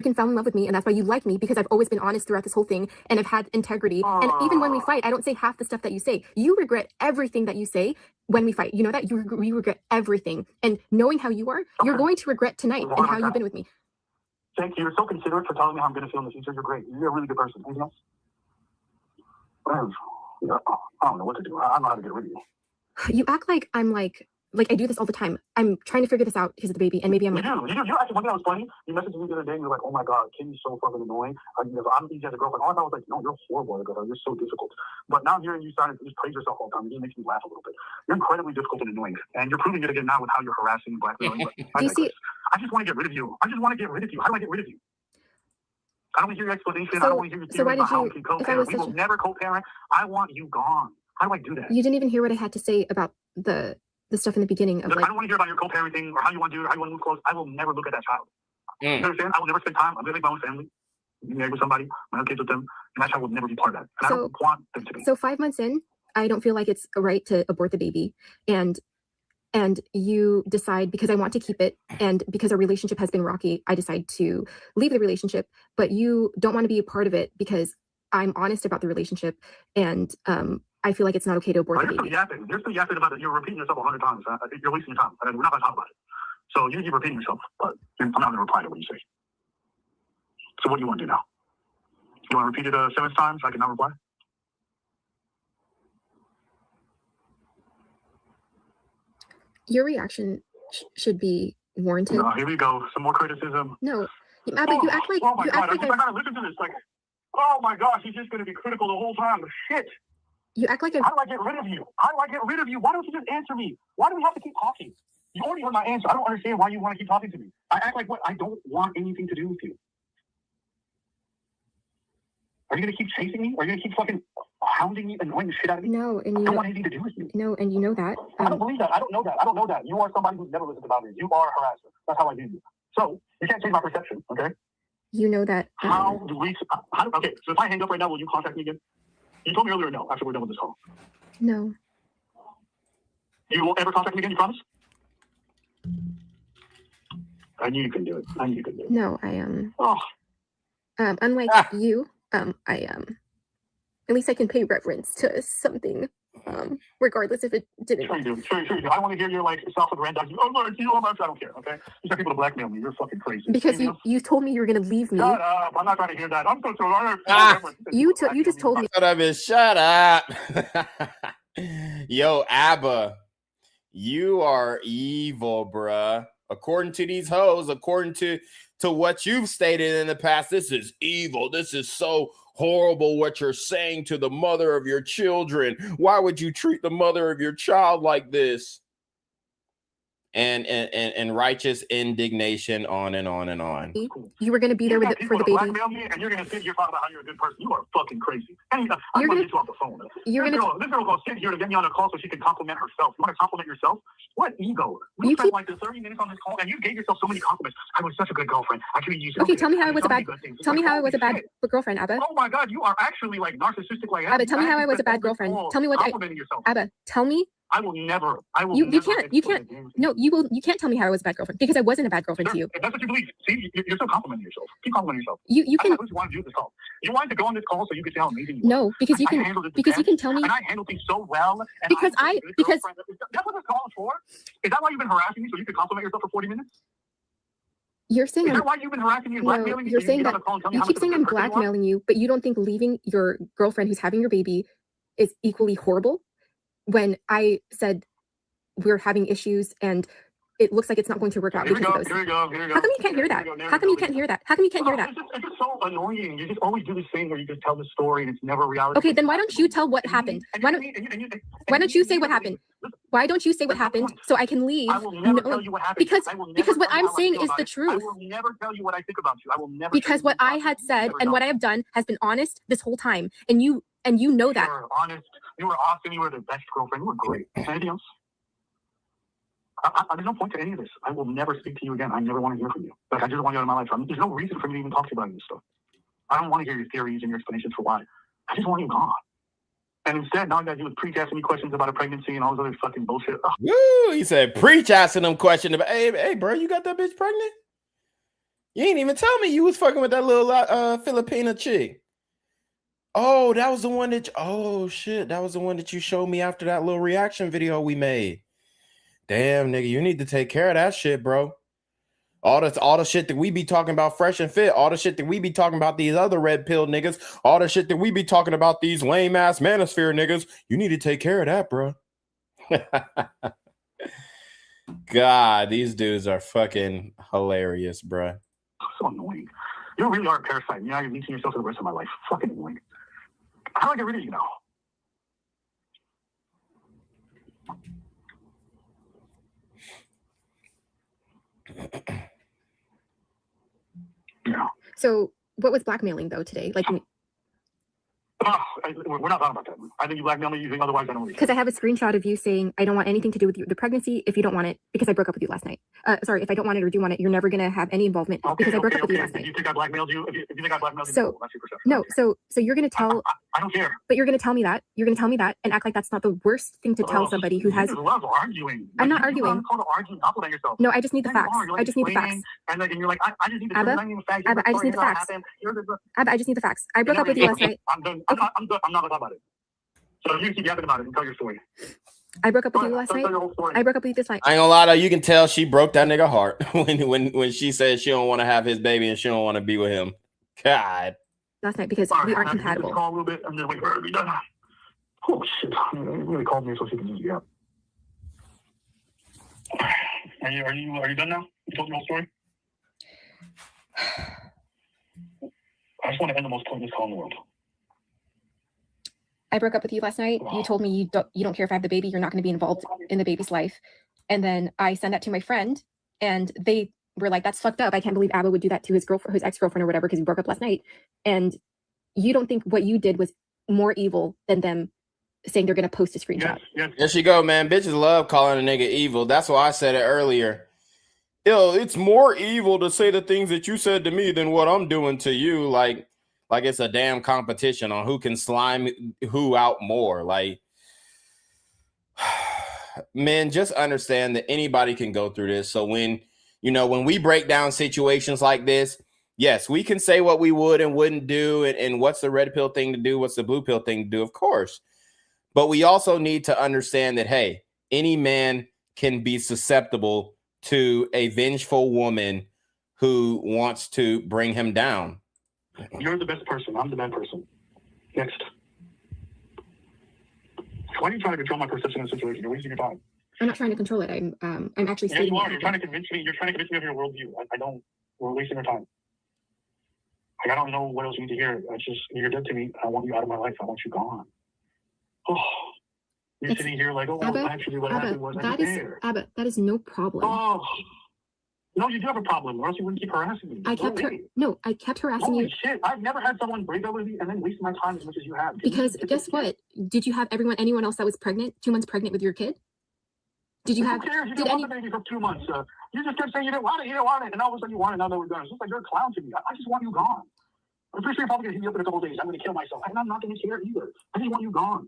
You fell in love with me, and that's why you like me, because I've always been honest throughout this whole thing, and I've had integrity. And even when we fight, I don't say half the stuff that you say. You regret everything that you say when we fight. You know that? You regret everything. And knowing how you are, you're going to regret tonight and how you've been with me. Thank you. You're so considerate for telling me how I'm going to feel in the future. You're great. You're a really good person. Anything else? I don't know what to do. I don't know how to get rid of you. You act like I'm like I do this all the time. I'm trying to figure this out because of the baby, and maybe I'm like. You actually, one thing that was funny, you messaged me the other day and you're like, oh my God, Kitty's so fucking annoying. I'm easy as a girlfriend. All I thought was like, no, you're horrible as a girlfriend. You're so difficult. But now hearing you starting to just praise yourself all the time, it just makes me laugh a little bit. You're incredibly difficult and annoying. And you're proving it again now with how you're harassing and blackmailing. Do you see? I just want to get rid of you. I just want to get rid of you. How do I get rid of you? I don't want to hear your explanation. I don't want to hear your theory about how we can co-parent. We will never co-parent. I want you gone. How do I do that? You didn't even hear what I had to say about the stuff in the beginning of I don't want to hear about your co-parenting or how you want to do it, how you want to move close. I will never look at that child. You understand? I will never spend time. I'm going to make my own family. Be married with somebody, my own kids with them, and that child will never be part of that. And I don't want them to be. So 5 months in, I don't feel like it's right to abort the baby. And you decide, because I want to keep it, and because our relationship has been rocky, I decide to leave the relationship. But you don't want to be a part of it because I'm honest about the relationship, and I feel like it's not okay to abort the baby. You're still yapping about it. You're repeating yourself 100 times. You're wasting your time. We're not going to talk about it. So you keep repeating yourself, but I'm not going to reply to what you say. So what do you want to do now? You want to repeat it 7 times so I can not reply? Your reaction should be warranted. Here we go. Some more criticism. No, Abba, you act like. Oh my God! I like gotta listen to this. Like, oh my gosh, he's just gonna be critical the whole time. Shit. You act like. How do I get rid of you? How do I get rid of you? Why don't you just answer me? Why do we have to keep talking? You already heard my answer. I don't understand why you want to keep talking to me. I act like what? I don't want anything to do with you. Are you gonna keep chasing me? Are you gonna keep fucking hounding me, annoying the shit out of me? No, and I don't want anything to do with you. No, and you know that. I don't believe that. I don't know that. I don't know that. You are somebody who's never listened to boundaries. You are a harasser. That's how I view you. So you can't change my perception, okay? You know that. Okay, so if I hang up right now, will you contact me again? You told me earlier no, after we're done with this call. No. You won't ever contact me again, you promise? I knew you could do it. I knew you could do it. No, I am. Oh. Unlike you, I at least I can pay reverence to something, regardless if it didn't. Sure you do. Sure you do. I want to hear your like self-aggrandizing. Oh, look, you almost. I don't care. Okay, you got people to blackmail me. You're fucking crazy. Because you told me you were gonna leave me. Shut up! I'm not trying to hear that. I'm so sorry. You just told me. Shut up and shut up. Yo, Abba, you are evil, bruh. According to these hoes, according to what you've stated in the past, this is evil. This is so horrible what you're saying to the mother of your children. Why would you treat the mother of your child like this? And righteous indignation, on and on and on. You were going to be there for the baby. Blackmail me and you're going to sit here talking about how you're a good person. You are fucking crazy. And I'm going to get you off the phone. This girl going to sit here to get me on a call so she can compliment herself. You want to compliment yourself? What ego? We spent like 30 minutes on this call and you gave yourself so many compliments. I was such a good girlfriend. I treated you so okay, tell me how I was a bad. Tell me how I was a bad girlfriend, Abba. Oh my God, you are actually like narcissistic like Abba, tell me how I was a bad girlfriend. Tell me what complimenting yourself. Abba, tell me I will never. You can't. No, you can't tell me how I was a bad girlfriend because I wasn't a bad girlfriend to you. If that's what you believe, see, you're still complimenting yourself. Keep complimenting yourself. You can. That's what you want to do this call. You wanted to go on this call so you could say how amazing you are. No, because you can tell me. And I handle things so well. And because that's what this call is for. Is that why you've been harassing me so you could compliment yourself for 40 minutes? You're saying is that why you've been harassing me and blackmailing me? You're saying that you keep saying I'm blackmailing you, but you don't think leaving your girlfriend who's having your baby is equally horrible? When I said we're having issues and it looks like it's not going to work out. Here we go. Here we go. How come you can't hear that? How come you can't hear that? How come you can't hear that? It's just so annoying. You just always do this thing where you just tell the story and it's never reality. Okay, then why don't you tell what happened? Why don't you say what happened? Why don't you say what happened so I can leave? I will never tell you what happened. Because what I'm saying is the truth. I will never tell you what I think about you. I will never. Because what I had said and what I have done has been honest this whole time, and you know that. You were honest. You were awesome. You were the best girlfriend. You were great. Anything else? There's no point to any of this. I will never speak to you again. I never want to hear from you. Like, I just want you out of my life. There's no reason for me to even talk to you about this stuff. I don't want to hear your theories and your explanations for why. I just want you gone. And instead, now that you would preach asking me questions about a pregnancy and all this other fucking bullshit. Ugh. Woo! He said, preach asking them questions about, hey, bro, you got that bitch pregnant? You ain't even tell me you was fucking with that little Filipina chick. Oh, that was the one that, oh shit, that was the one that you showed me after that little reaction video we made. Damn, nigga, you need to take care of that shit, bro. All the shit that we be talking about fresh and fit, all the shit that we be talking about these other red pill niggas, all the shit that we be talking about these lame ass manosphere niggas, you need to take care of that, bro. God, these dudes are fucking hilarious, bro. So annoying. You really are a parasite. Now you're leeching yourself for the rest of my life. Fucking annoying. How do I get rid of you now? Yeah. So what was blackmailing though today? Like, we're not talking about that. I think you blackmailed me using otherwise I don't. Because I have a screenshot of you saying I don't want anything to do with the pregnancy. If you don't want it, because I broke up with you last night. Sorry, if I don't want it or do want it, you're never gonna have any involvement because I broke up with you last night. If you think I blackmailed you, if you think I blackmailed you, so that's your perception. No, so you're gonna tell. I don't care. But you're gonna tell me that. You're gonna tell me that and act like that's not the worst thing to tell somebody who has. You love arguing. I'm not arguing. Compliment yourself. No, I just need the facts. I just need the facts. And you're like, I just need the facts. Abba, I just need the facts. Abba, I just need the facts. I broke up with you last night. I'm done. I'm not gonna talk about it. So you keep yapping about it and tell your story. I broke up with you last night. I broke up with you this night. I ain't gonna lie though, you can tell she broke that nigga heart when she said she don't want to have his baby and she don't want to be with him. God. Last night because we aren't compatible. Call a little bit and then wait for her to be done. Oh shit! He really called me so she can just yap. Are you done now? You told me the whole story. I just want to end the most pointless call in the world. I broke up with you last night. You told me you don't care if I have the baby. You're not going to be involved in the baby's life. And then I sent that to my friend, and they were like, "That's fucked up. I can't believe Abba would do that to his girlfriend, his ex-girlfriend, or whatever, because we broke up last night." And you don't think what you did was more evil than them saying they're going to post a screenshot? Yes. There she go, man. Bitches love calling a nigga evil. That's why I said it earlier. Yo, it's more evil to say the things that you said to me than what I'm doing to you. Like it's a damn competition on who can slime who out more. Like, man, just understand that anybody can go through this. So when we break down situations like this, yes, we can say what we would and wouldn't do, and what's the red pill thing to do, what's the blue pill thing to do, of course. But we also need to understand that, hey, any man can be susceptible to a vengeful woman who wants to bring him down. You're the best person. I'm the bad person. Next. Why are you trying to control my perception of the situation? You're wasting your time. I'm not trying to control it. I'm actually stating. You are. You're trying to convince me. You're trying to convince me of your worldview. I don't. We're wasting our time. I don't know what else you need to hear. You're dead to me. I want you out of my life. I want you gone. Oh, you're sitting here like, Abba, actually, what happened was Abba, that is no problem. Oh. No, you do have a problem, or else you wouldn't keep harassing me. I kept harassing Holy you. Shit, I've never had someone break up with me and then waste my time as much as you have. Because guess what? Did you have anyone else that was pregnant, 2 months pregnant with your kid? Did you have? Who cares? You didn't want the baby for 2 months. You just kept saying you didn't want it, and all of a sudden you want it. Now that we're done, it's just like you're a clown to me. I just want you gone. I'm pretty sure you're probably gonna hit me up in a couple of days. I'm gonna kill myself, and I'm not gonna care either. I just want you gone.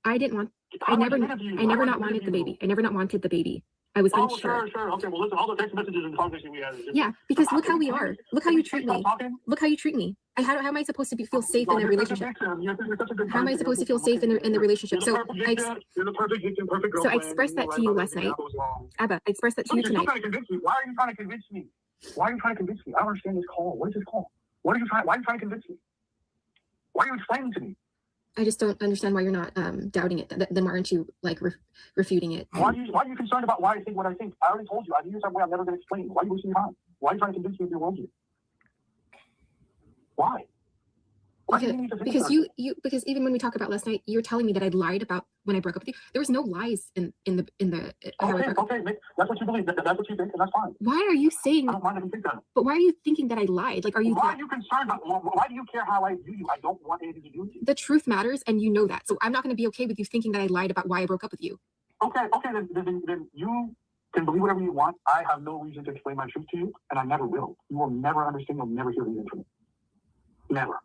I didn't want. I never not wanted the baby. I never not wanted the baby. I was unsure. Sure. Okay, well, listen, all the text messages and conversation we had. Yeah, because look how we are. Look how you treat me. Look how you treat me. How am I supposed to feel safe in a relationship? How am I supposed to feel safe in the relationship? So I expressed that to you last night. Abba, I expressed that to you tonight. Why are you trying to convince me? Why are you trying to convince me? I don't understand this call. What is this call? Why are you trying to convince me? Why are you explaining to me? I just don't understand why you're not doubting it. Then why aren't you like refuting it? Why are you concerned about why I think what I think? I already told you. I knew some way I'm never going to explain. Why are you wasting your time? Why are you trying to convince me of your worldview? Why? Because even when we talk about last night, you're telling me that I lied about when I broke up with you. There was no lies in the Okay, that's what you believe. That's what you think, and that's fine. Why are you saying? I don't mind if you think that. But why are you thinking that I lied? Like, Why are you concerned about? Why do you care how I view you? I don't want anything to do with you. The truth matters, and you know that. So I'm not going to be okay with you thinking that I lied about why I broke up with you. Okay, then you can believe whatever you want. I have no reason to explain my truth to you, and I never will. You will never understand. You'll never hear reason from me. Never.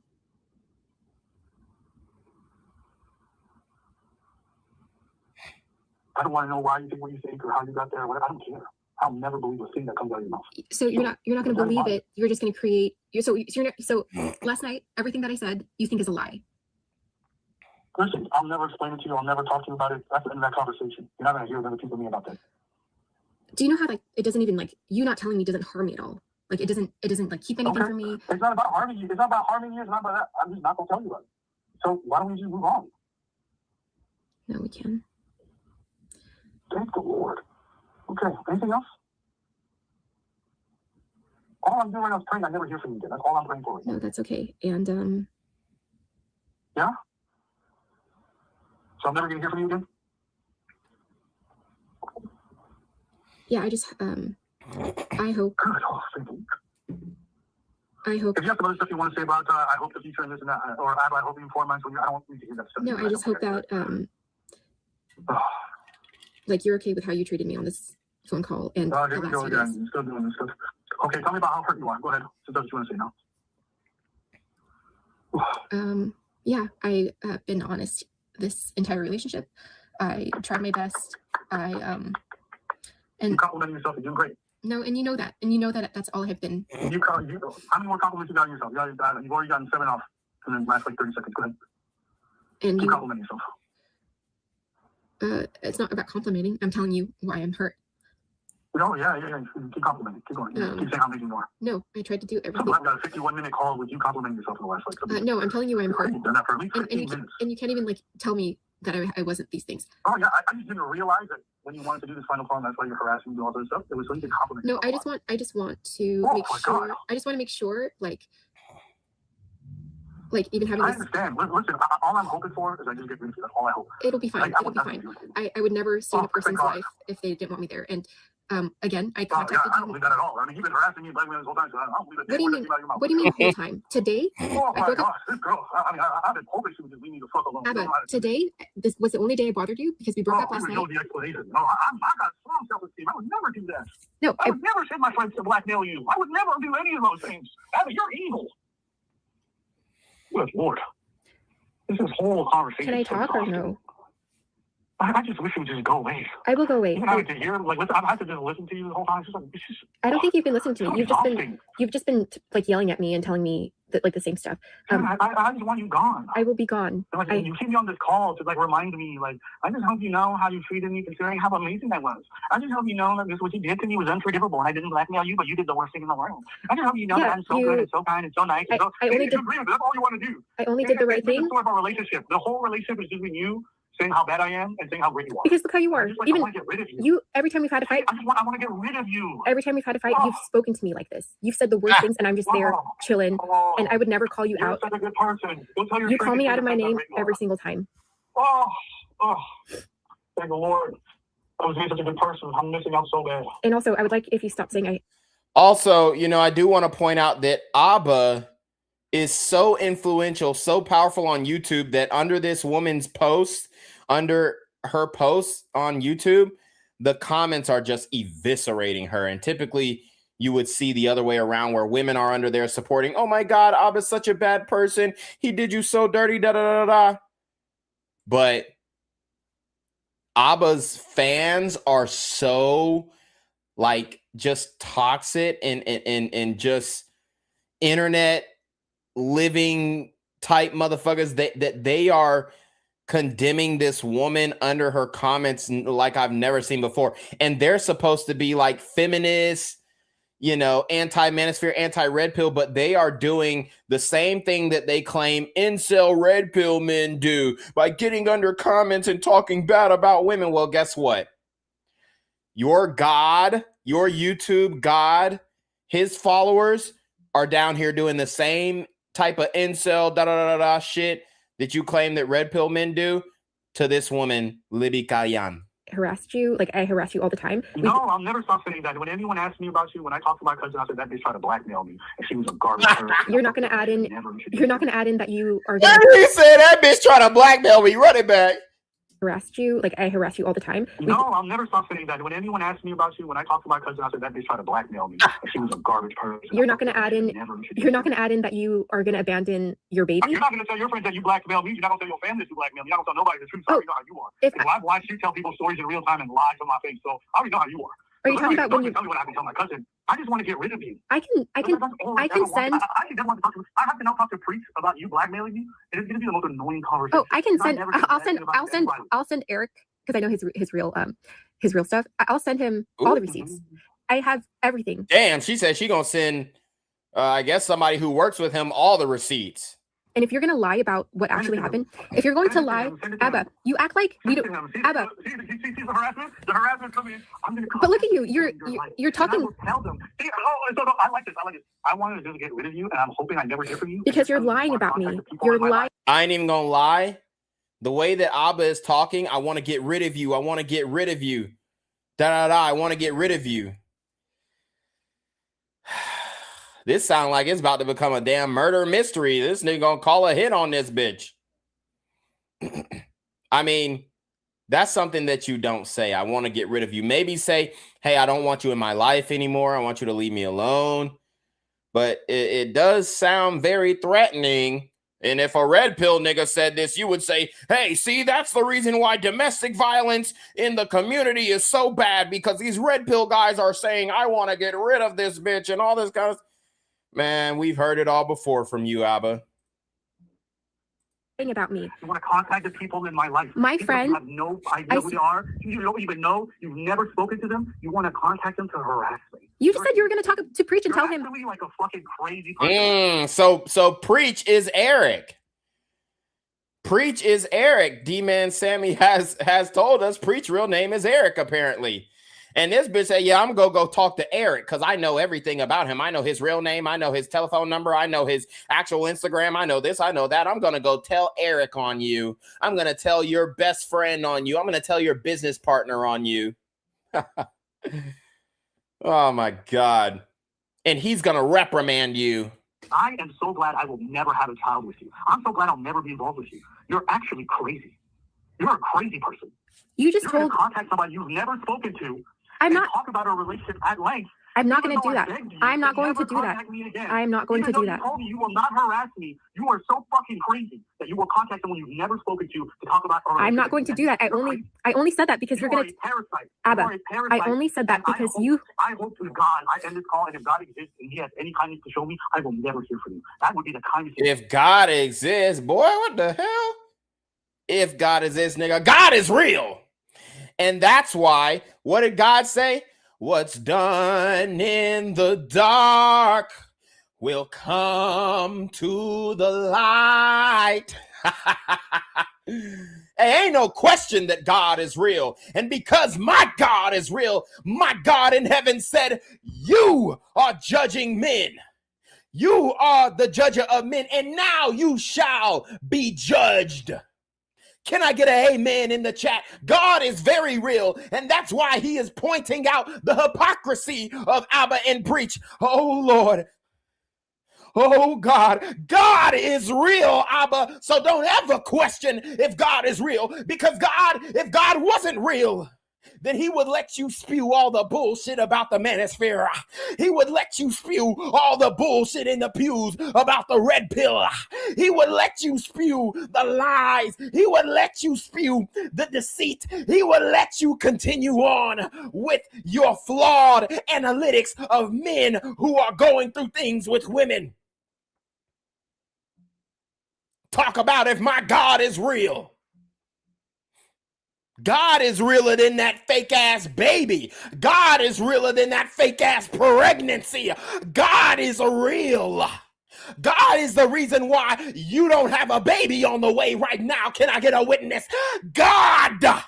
I don't want to know why you think what you think or how you got there or whatever. I don't care. I'll never believe a thing that comes out of your mouth. So you're not going to believe it. You're just going to create. So last night, everything that I said, you think is a lie. Listen, I'll never explain it to you. I'll never talk to you about it. That's the end of that conversation. You're not going to hear other people me about that. Do you know how like it doesn't even like you not telling me doesn't harm me at all? Like it doesn't like keep anything from me. It's not about harming you. It's not about harming you. It's not about that. I'm just not going to tell you about it. So why don't we just move on? No, we can. Thank the Lord. Okay, anything else? All I'm doing right now is praying I never hear from you again. That's all I'm praying for. No, that's okay. And yeah? So I'm never gonna hear from you again? Yeah, I just I hope. Good. Oh, thank you. I hope. If you have some other stuff you want to say about I hope the future and this and that, or I hope you inform mine, so I don't want you to hear that stuff. No, I just hope that like you're okay with how you treated me on this phone call and here we go again. Still doing this stuff. Okay, tell me about how hurt you are. Go ahead. So that's what you want to say now. Yeah, I have been honest this entire relationship. I tried my best. And you complimenting yourself. You're doing great. No, and you know that that's all I have been. How many more compliments you got on yourself? You've already gotten 7 off in the last like 30 seconds. Go ahead. And keep complimenting yourself. It's not about complimenting. I'm telling you why I'm hurt. No, yeah. Keep complimenting. Keep going. Keep saying how amazing you are. No, I tried to do everything. I've got a 51-minute call with you complimenting yourself in the last like. No, I'm telling you why I'm hurt. You've done that for at least 15 minutes. And you can't even like tell me that I wasn't these things. Oh yeah, I just didn't realize that when you wanted to do this final call, and that's why you're harassing me and all that stuff. It was so you could compliment. No, I just want to make sure. I just want to make sure, like even having. I understand. Listen, all I'm hoping for is I just get rid of you. That's all I hope. It'll be fine. It'll be fine. I would never stay in a person's life if they didn't want me there. And again, I contacted you. I don't believe that at all. I mean, you've been harassing me and blaming me this whole time, so I don't believe that. What do you mean the whole time? Today? Oh my gosh, this girl. I mean, I've been hoping she would just leave me the fuck alone. Abba, today, this was the only day I bothered you because we broke up last night. No, the explanation. No, I got strong self-esteem. I would never do that. No, I would never send my friends to blackmail you. I would never do any of those things. Abba, you're evil. Good Lord. This whole conversation. Can I talk or no? I just wish it would just go away. I will go away. Even I have to hear, I have to just listen to you the whole time. I don't think you've been listening to me. You've just been like yelling at me and telling me that, like the same stuff. I just want you gone. I will be gone. You keep me on this call to like remind me, like I just hope you know how you treated me, considering how amazing that was. I just hope you know that what you did to me was unforgivable, and I didn't blackmail you, but you did the worst thing in the world. I just hope you know that I'm so good and so kind and so nice. I only did. That's all you want to do. I only did the right thing. It's about relationship. The whole relationship is just with you saying how bad I am and saying how great you are. Because look how you are. I want to get rid of you. Every time we've had a fight, I want to get rid of you. Every time we've had a fight, you've spoken to me like this. You've said the worst things, and I'm just there chilling. And I would never call you out. You're such a good person. You call me out of my name every single time. Oh, thank the Lord. I was being such a good person. I'm missing out so bad. And also, I would like if you stop saying I. Also, I do want to point out that Abba is so influential, so powerful on YouTube that under this woman's post, under her posts on YouTube, the comments are just eviscerating her. And typically you would see the other way around where women are under there supporting, oh my God, Abba's such a bad person. He did you so dirty, da da da da. But Abba's fans are so like just toxic and just internet living type motherfuckers that they are condemning this woman under her comments like I've never seen before. And they're supposed to be like feminists, you know, anti-manosphere, anti-red pill, but they are doing the same thing that they claim incel red pill men do by getting under comments and talking bad about women. Well, guess what? Your God, your YouTube God, his followers are down here doing the same type of incel shit that you claim that red pill men do to this woman, Libby Kayan. Harassed you, like I harass you all the time. No, I'll never stop saying that. When anyone asks me about you, when I talk to my cousin, I said that bitch tried to blackmail me, and she was a garbage person. You're not going to add in. You're not going to add in that you are. He said that bitch trying to blackmail me. Run it back. Harassed you, like I harass you all the time. No, I'll never stop saying that. When anyone asks me about you, when I talk to my cousin, I said that bitch tried to blackmail me, and she was a garbage person. You're not going to add in. You're not going to add in that you are going to abandon your baby. You're not going to tell your friends that you blackmail me. You're not going to tell your family that you blackmail me. You're not going to tell nobody the truth. I already know how you are. And I've watched you tell people stories in real time and lie to my face, so I already know how you are. Are you talking about when you tell me what I can tell my cousin? I just want to get rid of you. I can send. I have to now talk to Preach about you blackmailing me. It is going to be the most annoying conversation. Oh, I can send. I'll send Eric because I know his real stuff. I'll send him all the receipts. I have everything. Damn, she said she gonna send. I guess somebody who works with him all the receipts. And if you're going to lie about what actually happened, if you're going to lie, Abba, you act like we don't. Abba. The harassment coming in. But look at you. You're talking. Tell them. I like this. I wanted to just get rid of you, and I'm hoping I never hear from you. Because you're lying about me. You're lying. I ain't even gonna lie. The way that Abba is talking, I want to get rid of you. I want to get rid of you. I want to get rid of you. This sounds like it's about to become a damn murder mystery. This nigga gonna call a hit on this bitch. I mean, that's something that you don't say. I want to get rid of you. Maybe say, hey, I don't want you in my life anymore. I want you to leave me alone. But it does sound very threatening. And if a red pill nigga said this, you would say, hey, see, that's the reason why domestic violence in the community is so bad, because these red pill guys are saying, I want to get rid of this bitch and all this kind of. Man, we've heard it all before from you, Abba. About me. You want to contact the people in my life. My friend. You have no idea who they are. You don't even know. You've never spoken to them. You want to contact them to harass me. You just said you were going to talk to Preach and tell him. You're like a fucking crazy person. So Preach is Eric. Preach is Eric. D-Man Sammy has told us Preach real name is Eric, apparently. And this bitch said, yeah, I'm going to go talk to Eric because I know everything about him. I know his real name. I know his telephone number. I know his actual Instagram. I know this. I know that. I'm going to go tell Eric on you. I'm going to tell your best friend on you. I'm going to tell your business partner on you. Oh, my God. And he's going to reprimand you. I am so glad I will never have a child with you. I'm so glad I'll never be involved with you. You're actually crazy. You're a crazy person. You just told contact somebody you've never spoken to. I'm not talk about our relationship at length. I'm not going to do that. I'm not going to do that. I'm not going to do that. You told me you will not harass me. You are so fucking crazy that you will contact someone you've never spoken to talk about our relationship. I'm not going to do that. I only said that because you're going to parasite. Abba, I only said that because I hope to God I end this call, and if God exists and he has any kindness to show me, I will never hear from you. That would be the kindest. If God exists, boy, what the hell? If God exists, nigga, God is real. And that's why, what did God say? What's done in the dark will come to the light. Hey, ain't no question that God is real. And because my God is real, my God in heaven said, you are judging men. You are the judger of men, and now you shall be judged. Can I get an amen in the chat? God is very real, and that's why he is pointing out the hypocrisy of Abba and Preach. Oh, Lord. Oh, God. God is real, Abba, so don't ever question if God is real, because if God wasn't real, then he would let you spew all the bullshit about the manosphere. He would let you spew all the bullshit in the pews about the red pill. He would let you spew the lies. He would let you spew the deceit. He would let you continue on with your flawed analytics of men who are going through things with women. Talk about if my God is real. God is realer than that fake ass baby. God is realer than that fake ass pregnancy. God is real. God is the reason why you don't have a baby on the way right now. Can I get a witness? God.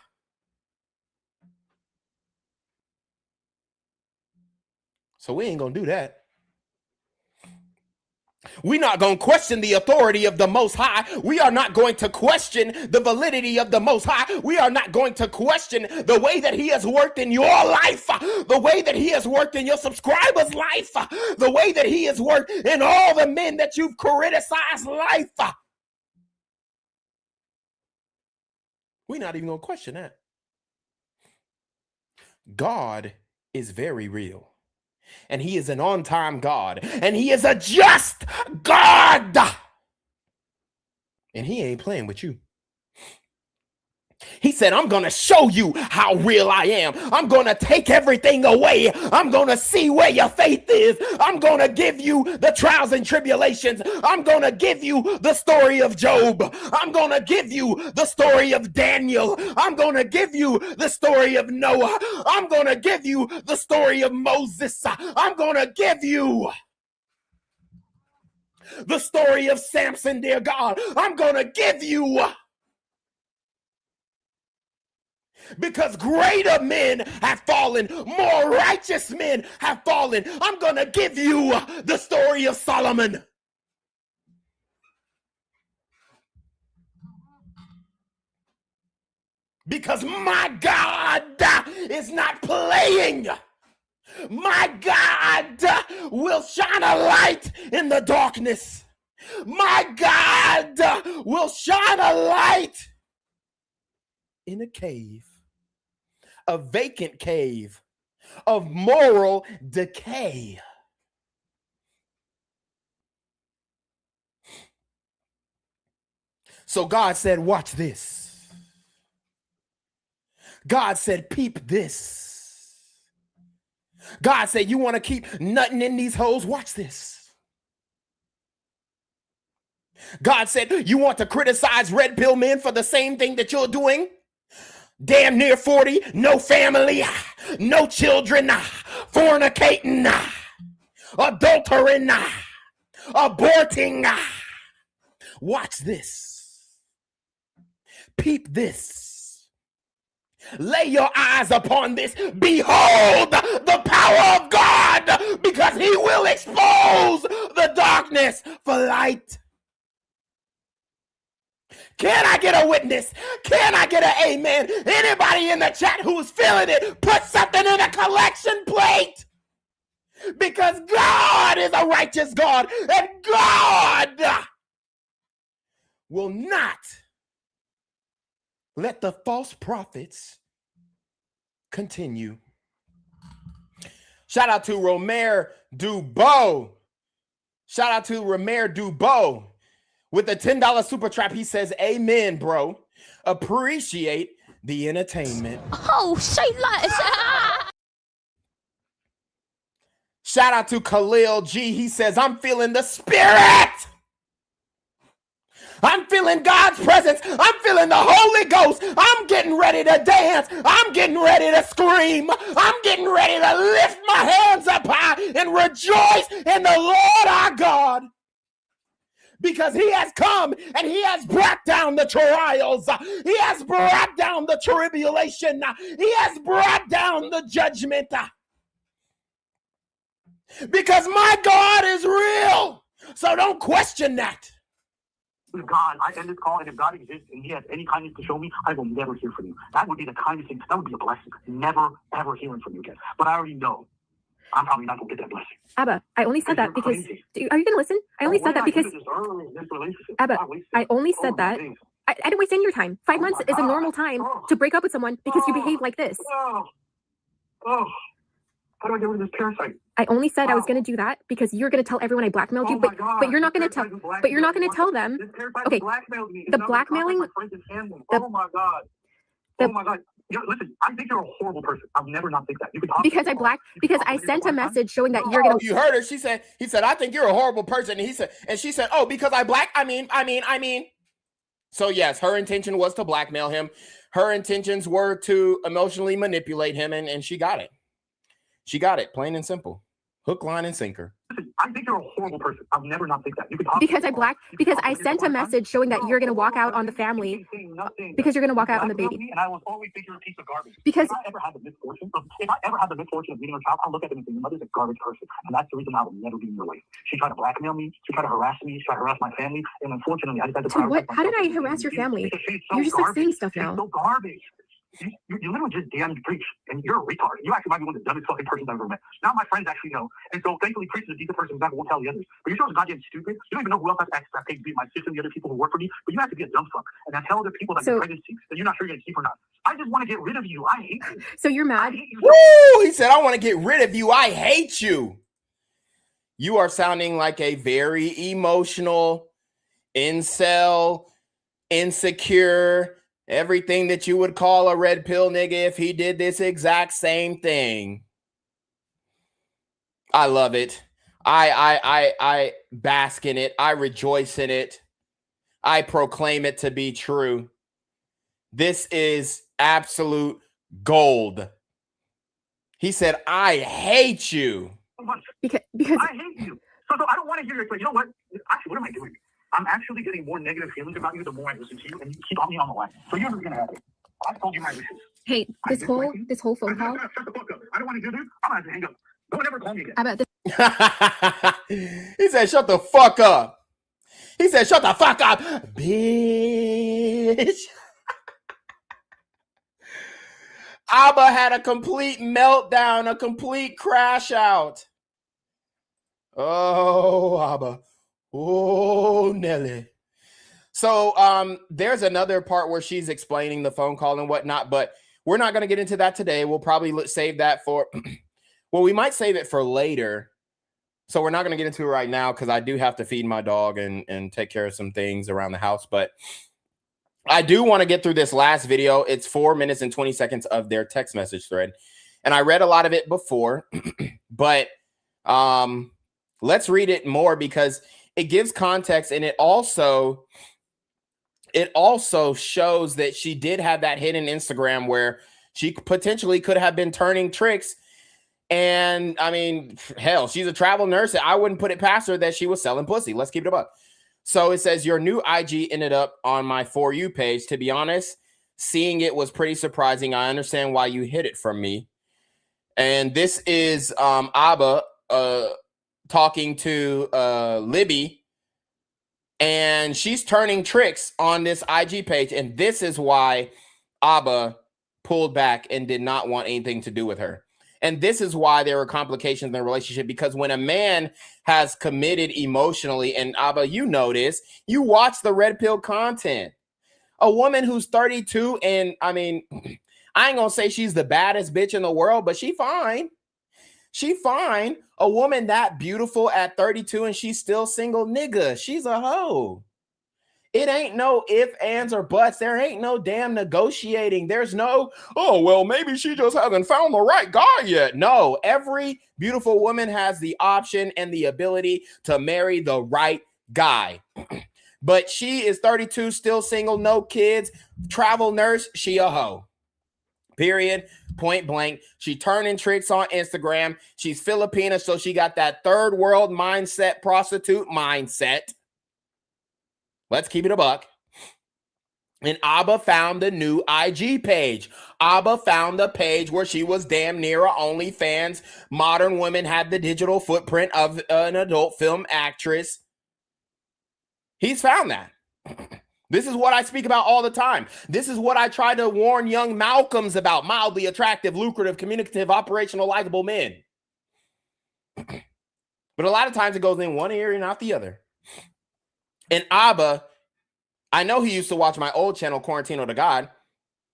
So we ain't gonna do that. We're not going to question the authority of the Most High. We are not going to question the validity of the Most High. We are not going to question the way that he has worked in your life, the way that he has worked in your subscribers' life, the way that he has worked in all the men that you've criticized life. We're not even going to question that. God is very real. And he is an on-time God. And he is a just God. And he ain't playing with you. He said, I'm going to show you how real I am. I'm going to take everything away. I'm going to see where your faith is. I'm going to give you the trials and tribulations. I'm going to give you the story of Job. I'm going to give you the story of Daniel. I'm going to give you the story of Noah. I'm going to give you the story of Moses. I'm going to give you the story of Samson, dear God. I'm going to give you, because greater men have fallen, more righteous men have fallen. I'm going to give you the story of Solomon. Because my God is not playing. My God will shine a light in the darkness. My God will shine a light in a cave. A vacant cave of moral decay. So God said, watch this. God said, peep this. God said, you want to keep nutting in these holes? Watch this. God said, you want to criticize red pill men for the same thing that you're doing? Damn near 40, no family, no children, fornicating, adultering, aborting. Watch this. Peep this. Lay your eyes upon this. Behold the power of God, because he will expose the darkness for light. Can I get a witness? Can I get an amen? Anybody in the chat who's feeling it, put something in a collection plate. Because God is a righteous God, and God will not let the false prophets continue. Shout out to Romer Dubois. Shout out to Romer Dubois. With the $10 super trap, he says, amen, bro. Appreciate the entertainment. Oh, say less. Shout out to Khalil G. He says, I'm feeling the spirit. I'm feeling God's presence. I'm feeling the Holy Ghost. I'm getting ready to dance. I'm getting ready to scream. I'm getting ready to lift my hands up high and rejoice in the Lord our God. Because he has come and he has brought down the trials. He has brought down the tribulation. He has brought down the judgment. Because my God is real. So don't question that. If God, I end this call, and if God exists and he has any kindness to show me, I will never hear from you. That would be the kindest thing. That would be a blessing. Never, ever hearing from you again. But I already know I'm probably not going to get that blessing. Abba, I only said that because... are you going to listen? I only said that because... Abba, I only said that... I didn't waste any of your time. 5 months is a normal time to break up with someone because you behave like this. Oh, how do I get rid of this parasite? I only said I was going to do that because you're going to tell everyone I blackmailed you, but you're not going to tell. But you're not going to tell them. Okay, the blackmailing. Oh my god. Oh my god. Listen, I think you're a horrible person. I'll never not think that. You can talk because I sent a message showing that you're going to. You heard her. He said, I think you're a horrible person. And she said, oh, because I mean. So yes, her intention was to blackmail him. Her intentions were to emotionally manipulate him, and she got it. She got it, plain and simple. Hook, line, and sinker. Listen, I think you're a horrible person. I'll never not think that. You can talk because I sent a message showing that you're going to walk out on the family. Because you're going to walk out on the baby. And I will always think you're a piece of garbage. Because if I ever had the misfortune of meeting a child, I'll look at them and think, your mother's a garbage person. And that's the reason I will never be in your life. She tried to blackmail me. She tried to harass me. She tried to harass my family. And unfortunately, I just had to. So what? How did I harass your family? You're just like saying stuff now. She's so garbage. You literally just damned Preach, and you're a retard. You actually might be one of the dumbest fucking persons I've ever met. Now my friends actually know, and so thankfully Preach is a decent person that won't tell the others. But you're so goddamn stupid. You don't even know who else has access to pay my sister and the other people who work for me. But you have to be a dumb fuck, and then tell other people that you're pregnant that you're not sure you're gonna keep or not. I just want to get rid of you. I hate you. So you're mad? Woo! He said, I want to get rid of you. I hate you. You are sounding like a very emotional, incel, insecure, everything that you would call a red pill nigga if he did this exact same thing. I love it. I bask in it. I rejoice in it. I proclaim it to be true. This is absolute gold. He said, I hate you. Because I hate you. So I don't want to hear your explanation. You know what? Actually, what am I doing? I'm actually getting more negative feelings about you the more I listen to you, and you keep on me on the line. So here's what's gonna happen. I've told you my wishes. Hey, this whole phone call. Shut the fuck up. I don't want to do this. I'm gonna have to hang up. Don't ever call me again. How about this? He said, shut the fuck up. He said, shut the fuck up, bitch. Abba had a complete meltdown, a complete crash out. Oh, Abba. Oh, Nelly. So there's another part where she's explaining the phone call and whatnot, but we're not going to get into that today. We'll probably save that for, well, we might save it for later. So we're not going to get into it right now because I do have to feed my dog and take care of some things around the house. But I do want to get through this last video. It's 4 minutes and 20 seconds of their text message thread. And I read a lot of it before, but let's read it more because it gives context, and it also shows that she did have that hidden Instagram where she potentially could have been turning tricks. And I mean, hell, she's a travel nurse. I wouldn't put it past her that she was selling pussy. Let's keep it up. So it says your new IG ended up on my For You page. To be honest, seeing it was pretty surprising. I understand why you hid it from me. And this is Abba talking to Libby, and she's turning tricks on this IG page. And this is why Abba pulled back and did not want anything to do with her. And this is why there were complications in the relationship, because when a man has committed emotionally, and Abba, you know this, you watch the red pill content. A woman who's 32, and I mean, I ain't gonna say she's the baddest bitch in the world, but she fine. She fine. A woman that beautiful at 32 and she's still single, nigga, she's a hoe. It ain't no ifs, ands, or buts. There ain't no damn negotiating. There's no, oh, well, maybe she just hasn't found the right guy yet. No, every beautiful woman has the option and the ability to marry the right guy. But she is 32, still single, no kids, travel nurse, she a hoe. Period. Point blank. She turning tricks on Instagram. She's Filipina, so she got that third world mindset, prostitute mindset. Let's keep it a buck. And Abba found the new IG page. Abba found the page where she was damn near a OnlyFans. Modern women had the digital footprint of an adult film actress. He's found that. This is what I speak about all the time. This is what I try to warn young Malcolms about. Mildly attractive, lucrative, communicative, operational, likable men. But a lot of times it goes in one ear and out the other. And Abba I know he used to watch my old channel, Quarantino to God,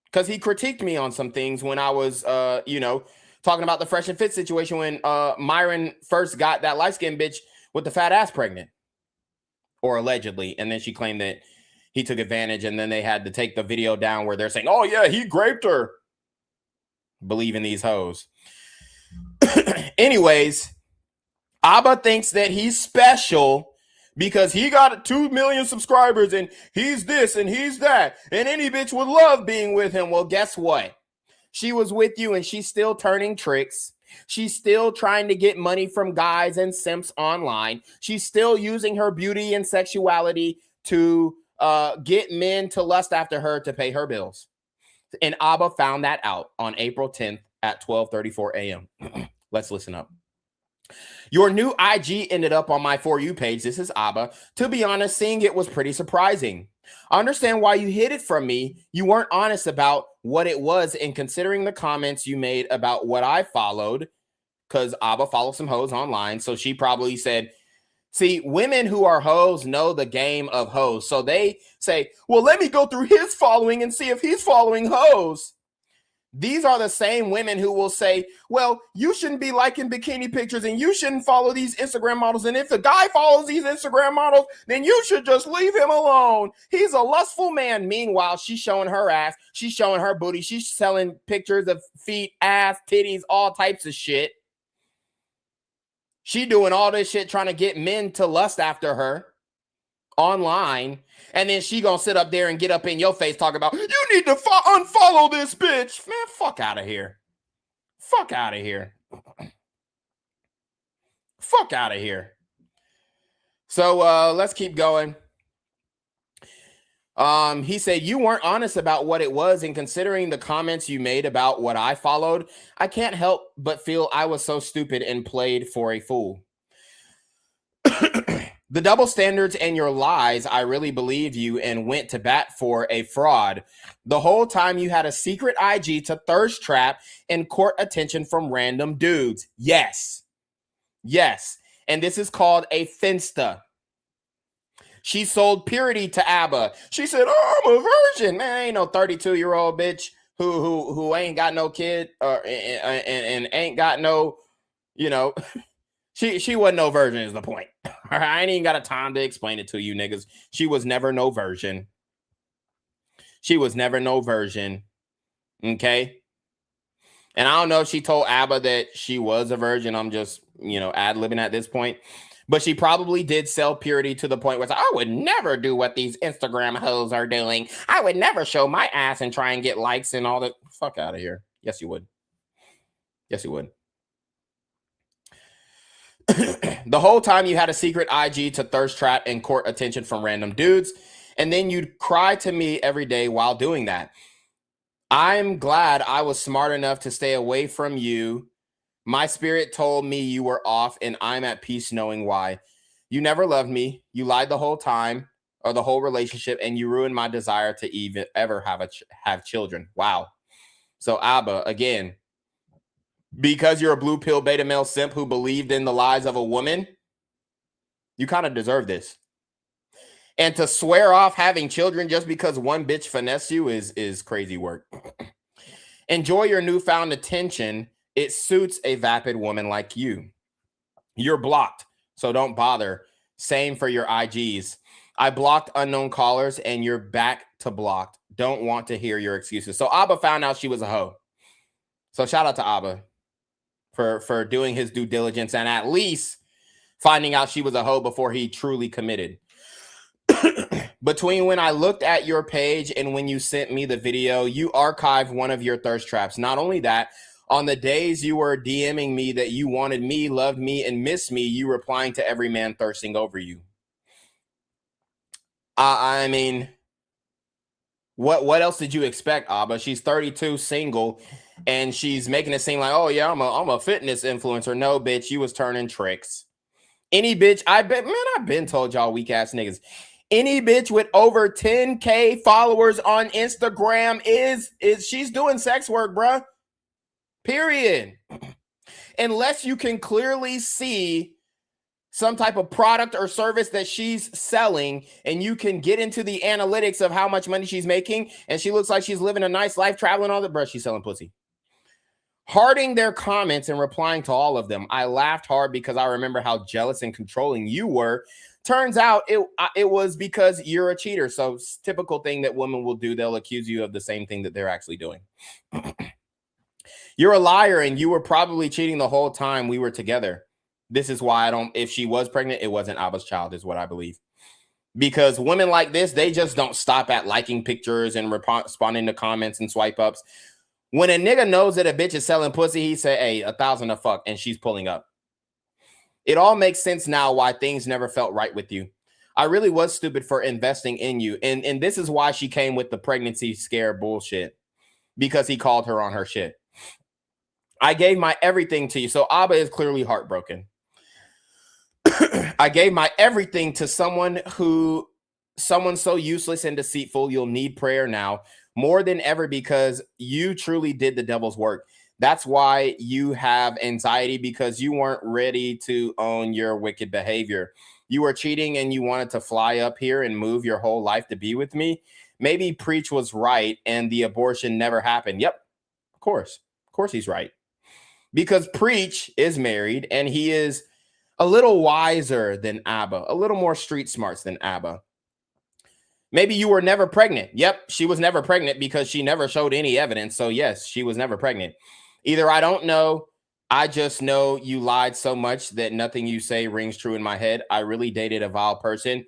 because he critiqued me on some things when I was, talking about the Fresh and Fit situation when Myron first got that light-skinned bitch with the fat ass pregnant, or allegedly. And then she claimed that he took advantage, and then they had to take the video down where they're saying, oh, yeah, he raped her. Believe in these hoes. Anyways, Abba thinks that he's special because he got 2 million subscribers and he's this and he's that. And any bitch would love being with him. Well, guess what? She was with you and she's still turning tricks. She's still trying to get money from guys and simps online. She's still using her beauty and sexuality to get men to lust after her to pay her bills. And Abba found that out on April 10th at 12:34 a.m. Let's listen up. Your new IG ended up on my For You page. This is Abba. To be honest, seeing it was pretty surprising. I understand why you hid it from me. You weren't honest about what it was, and considering the comments you made about what I followed, because Abba follows some hoes online. So she probably said, see, women who are hoes know the game of hoes. So they say, well, let me go through his following and see if he's following hoes. These are the same women who will say, well, you shouldn't be liking bikini pictures and you shouldn't follow these Instagram models. And if the guy follows these Instagram models, then you should just leave him alone. He's a lustful man. Meanwhile, she's showing her ass. She's showing her booty. She's selling pictures of feet, ass, titties, all types of shit. She doing all this shit trying to get men to lust after her online. And then she gonna sit up there and get up in your face talking about, you need to unfollow this bitch. Man, fuck out of here. Fuck out of here. Fuck out of here. So let's keep going. He said, you weren't honest about what it was, and considering the comments you made about what I followed, I can't help but feel I was so stupid and played for a fool. The double standards and your lies, I really believe you and went to bat for a fraud. The whole time you had a secret IG to thirst trap and court attention from random dudes. Yes. Yes. And this is called a finsta. She sold purity to Abba. She said, oh, I'm a virgin. Man, ain't no 32-year-old bitch who ain't got no kid and ain't got no, She wasn't no virgin is the point. All right, I ain't even got a time to explain it to you niggas. She was never no virgin. She was never no virgin. Okay? And I don't know if she told Abba that she was a virgin. I'm just, ad-libbing at this point. But she probably did sell purity to the point where it's like, I would never do what these Instagram hoes are doing. I would never show my ass and try and get likes and all that. Fuck out of here. Yes, you would. Yes, you would. The whole time you had a secret IG to thirst trap and court attention from random dudes, and then you'd cry to me every day while doing that. I'm glad I was smart enough to stay away from you. My spirit told me you were off, and I'm at peace knowing why. You never loved me. You lied the whole time, or the whole relationship, and you ruined my desire to even ever have children. Wow. So Abba, again, because you're a blue pill beta male simp who believed in the lies of a woman, you kind of deserve this. And to swear off having children just because one bitch finessed you is crazy work. Enjoy your newfound attention. It suits a vapid woman like you. You're blocked, so don't bother. Same for your IGs. I blocked unknown callers and you're back to blocked. Don't want to hear your excuses. So Abba found out she was a hoe. So shout out to Abba for doing his due diligence and at least finding out she was a hoe before he truly committed. Between when I looked at your page and when you sent me the video, you archived one of your thirst traps. Not only that, on the days you were DMing me that you wanted me, loved me, and missed me, you replying to every man thirsting over you. I mean, what else did you expect, Abba? She's 32, single, and she's making it seem like, oh yeah, I'm a fitness influencer. No, bitch, you was turning tricks. Any bitch, I've been told y'all weak ass niggas. Any bitch with over 10K followers on Instagram is she's doing sex work, bruh. Period. Unless you can clearly see some type of product or service that she's selling, and you can get into the analytics of how much money she's making, and she looks like she's living a nice life, traveling all the brush, she's selling pussy. Hearting their comments and replying to all of them. I laughed hard because I remember how jealous and controlling you were. Turns out it was because you're a cheater. So typical thing that women will do. They'll accuse you of the same thing that they're actually doing. You're a liar, and you were probably cheating the whole time we were together. This is why I don't, if she was pregnant, it wasn't Abba's child, is what I believe. Because women like this, they just don't stop at liking pictures and responding to comments and swipe ups. When a nigga knows that a bitch is selling pussy, he say, hey, 1,000 a fuck, and she's pulling up. It all makes sense now why things never felt right with you. I really was stupid for investing in you. And this is why she came with the pregnancy scare bullshit. Because he called her on her shit. I gave my everything to you. So Abba is clearly heartbroken. I gave my everything to someone so useless and deceitful. You'll need prayer now more than ever because you truly did the devil's work. That's why you have anxiety, because you weren't ready to own your wicked behavior. You were cheating and you wanted to fly up here and move your whole life to be with me. Maybe Preach was right and the abortion never happened. Yep, of course he's right. Because Preach is married and he is a little wiser than Abba, a little more street smarts than Abba. Maybe you were never pregnant. Yep, she was never pregnant because she never showed any evidence. So yes, she was never pregnant. Either I don't know, I just know you lied so much that nothing you say rings true in my head. I really dated a vile person.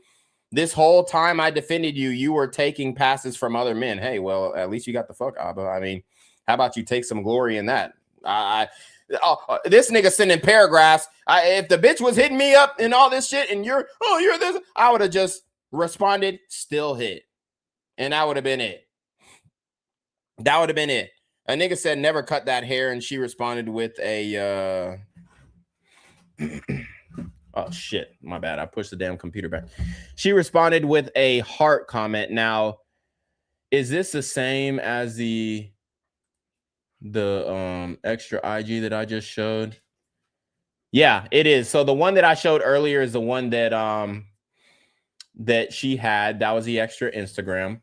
This whole time I defended you, you were taking passes from other men. Hey, well, at least you got the fuck, Abba. I mean, how about you take some glory in that? This nigga sending paragraphs. If the bitch was hitting me up and all this shit and you're this, I would have just responded, still hit. And that would have been it. That would have been it. A nigga said, never cut that hair. And she responded with a, oh shit, my bad. I pushed the damn computer back. She responded with a heart comment. Now, is this the same as the extra IG that I just showed? Yeah, it is. So the one that I showed earlier is the one that that she had. That was the extra Instagram.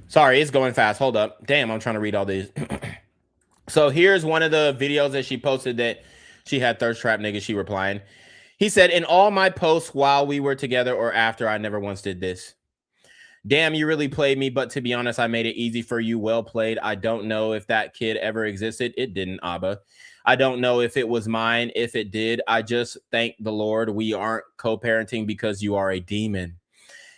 Sorry, it's going fast. Hold up. Damn, I'm trying to read all these. So here's one of the videos that she posted that she had thirst trap nigga. She replying. He said, in all my posts while we were together or after, I never once did this. Damn, you really played me, but to be honest, I made it easy for you. Well played. I don't know if that kid ever existed. It didn't, Abba. I don't know if it was mine. If it did, I just thank the Lord we aren't co-parenting because you are a demon.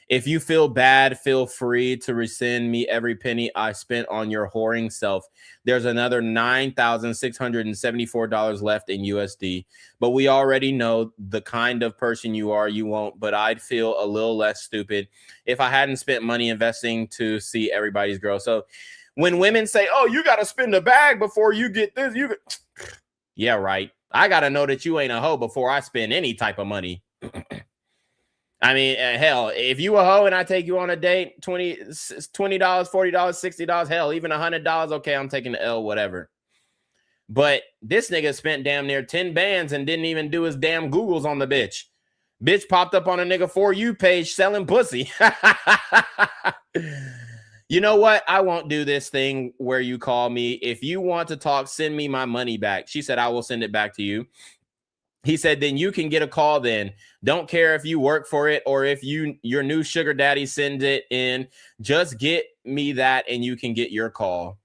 If you feel bad, feel free to rescind me every penny I spent on your whoring self. There's another $9,674 left in USD. But we already know the kind of person you are. You won't, but I'd feel a little less stupid if I hadn't spent money investing to see everybody's girl. So when women say, oh, you got to spend a bag before you get this, yeah, right. I got to know that you ain't a hoe before I spend any type of money. I mean, hell, if you a hoe and I take you on a date, $20, $40, $60, hell, even $100, okay, I'm taking the L, whatever. But this nigga spent damn near 10 bands and didn't even do his damn Googles on the bitch. Bitch popped up on a nigga For You page selling pussy. You know what? I won't do this thing where you call me. If you want to talk, send me my money back. She said, I will send it back to you. He said, then you can get a call then. Don't care if you work for it or if your new sugar daddy sends it in. Just get me that and you can get your call.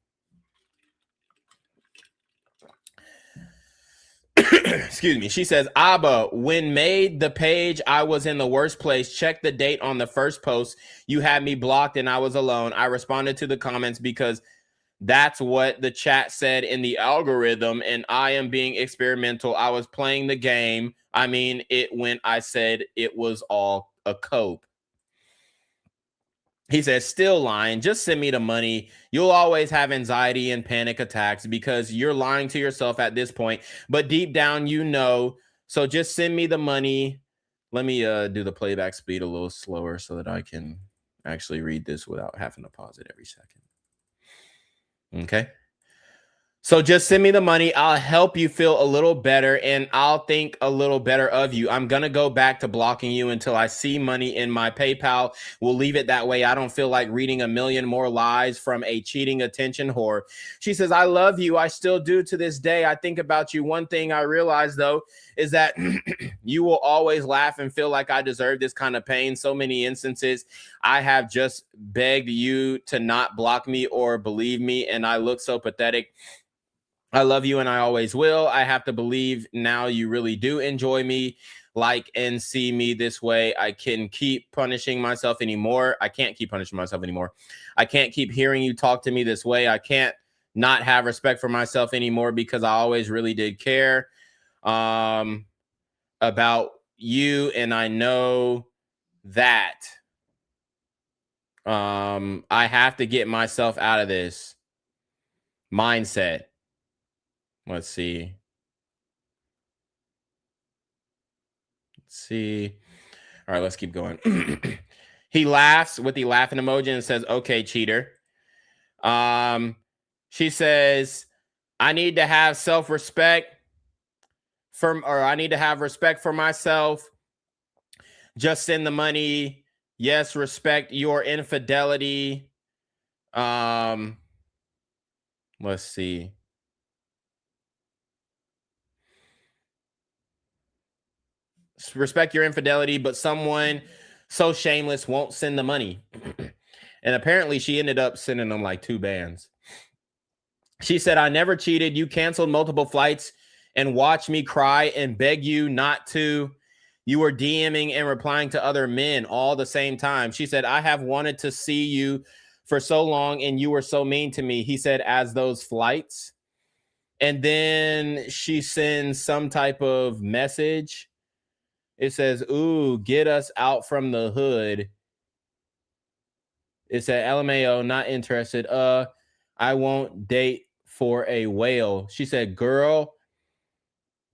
Excuse me. She says, Abba, when made the page, I was in the worst place. Check the date on the first post. You had me blocked and I was alone. I responded to the comments because that's what the chat said in the algorithm, and I am being experimental. I was playing the game. I mean, when I said it was all a cope. He says, still lying. Just send me the money. You'll always have anxiety and panic attacks because you're lying to yourself at this point. But deep down, you know. So just send me the money. Let me do the playback speed a little slower so that I can actually read this without having to pause it every second. Okay. So just send me the money. I'll help you feel a little better and I'll think a little better of you. I'm going to go back to blocking you until I see money in my PayPal. We'll leave it that way. I don't feel like reading a million more lies from a cheating attention whore. She says, I love you. I still do to this day. I think about you. One thing I realize, though, is that you will always laugh and feel like I deserve this kind of pain. So many instances I have just begged you to not block me or believe me, and I look so pathetic. I love you and I always will. I have to believe now you really do enjoy me, like, and see me this way. I can keep punishing myself anymore. I can't keep punishing myself anymore. I can't keep hearing you talk to me this way. I can't not have respect for myself anymore because I always really did care about you. And I know that I have to get myself out of this mindset. Let's see. All right, let's keep going. He laughs with the laughing emoji and says, okay, cheater. She says, I need to have self-respect I need to have respect for myself. Just send the money. Yes, respect your infidelity. Let's see. Respect your infidelity, but someone so shameless won't send the money. And apparently she ended up sending them like 2 bands. She said, I never cheated. You canceled multiple flights and watched me cry and beg you not to. You were DMing and replying to other men all the same time. She said, I have wanted to see you for so long and you were so mean to me. He said, as those flights. And then she sends some type of message. It says, ooh, get us out from the hood. It said, LMAO, not interested. I won't date for a whale. She said, girl.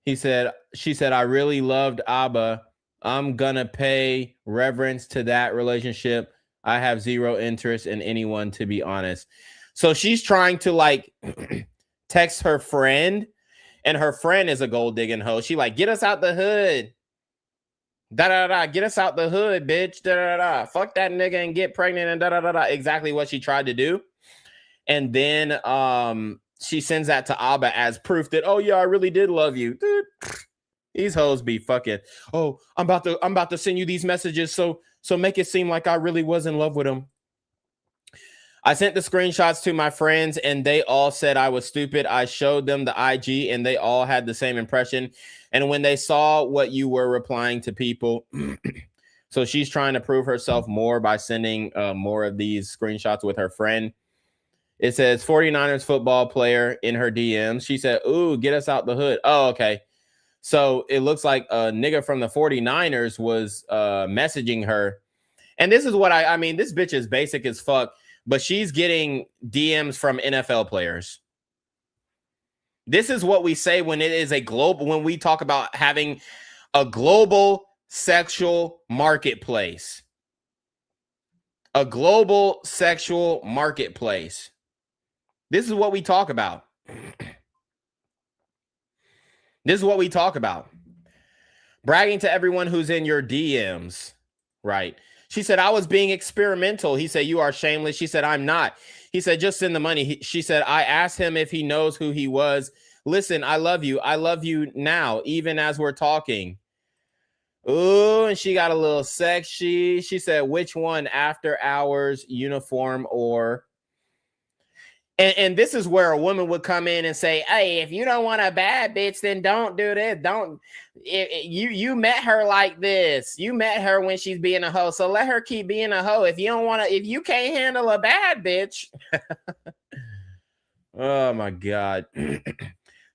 She said, I really loved Abba. I'm gonna pay reverence to that relationship. I have zero interest in anyone, to be honest. So she's trying to like text her friend, and her friend is a gold digging hoe. She like, get us out the hood. Get us out the hood, bitch. Fuck that nigga and get pregnant and exactly what she tried to do. And then she sends that to Abba as proof that, oh yeah, I really did love you. Dude, these hoes be fucking, oh, I'm about to send you these messages so make it seem like I really was in love with him. I sent the screenshots to my friends and they all said I was stupid. I showed them the IG and they all had the same impression. And when they saw what you were replying to people, so she's trying to prove herself more by sending more of these screenshots with her friend. It says 49ers football player in her DMs. She said, ooh, get us out the hood. Oh, okay. So it looks like a nigga from the 49ers was messaging her. And this is what I mean, this bitch is basic as fuck, but she's getting DMs from NFL players. This is what we say when it is a global, when we talk about having a global sexual marketplace. A global sexual marketplace. This is what we talk about. This is what we talk about. Bragging to everyone who's in your DMs. Right. She said, I was being experimental. He said, you are shameless. She said, I'm not. He said, just send the money. She said, I asked him if he knows who he was. Listen, I love you. I love you now, even as we're talking. Ooh, and she got a little sexy. She said, which one? After hours, uniform, or... And this is where a woman would come in and say, hey, if you don't want a bad bitch, then don't do this. You met her like this. You met her when she's being a hoe. So let her keep being a hoe. If you can't handle a bad bitch. Oh my God.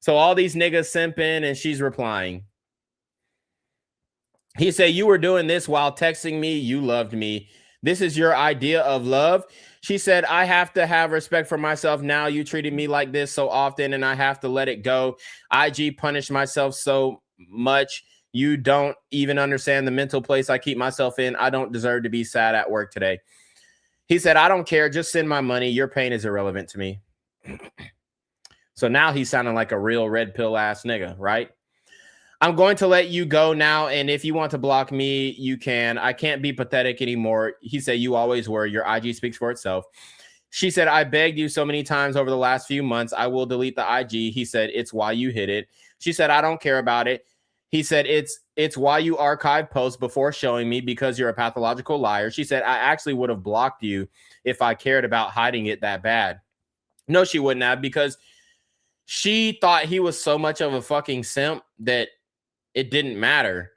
So all these niggas simping and she's replying. He said, you were doing this while texting me. You loved me. This is your idea of love. She said, I have to have respect for myself now. You treated me like this so often and I have to let it go. IG punished myself so much. You don't even understand the mental place I keep myself in. I don't deserve to be sad at work today. He said, I don't care. Just send my money. Your pain is irrelevant to me. So now he's sounding like a real red pill ass nigga, right? I'm going to let you go now, and if you want to block me, you can. I can't be pathetic anymore. He said, you always were. Your IG speaks for itself. She said, I begged you so many times over the last few months. I will delete the IG. He said, it's why you hid it. She said, I don't care about it. He said, it's why you archive posts before showing me because you're a pathological liar. She said, I actually would have blocked you if I cared about hiding it that bad. No, she wouldn't have, because she thought he was so much of a fucking simp that it didn't matter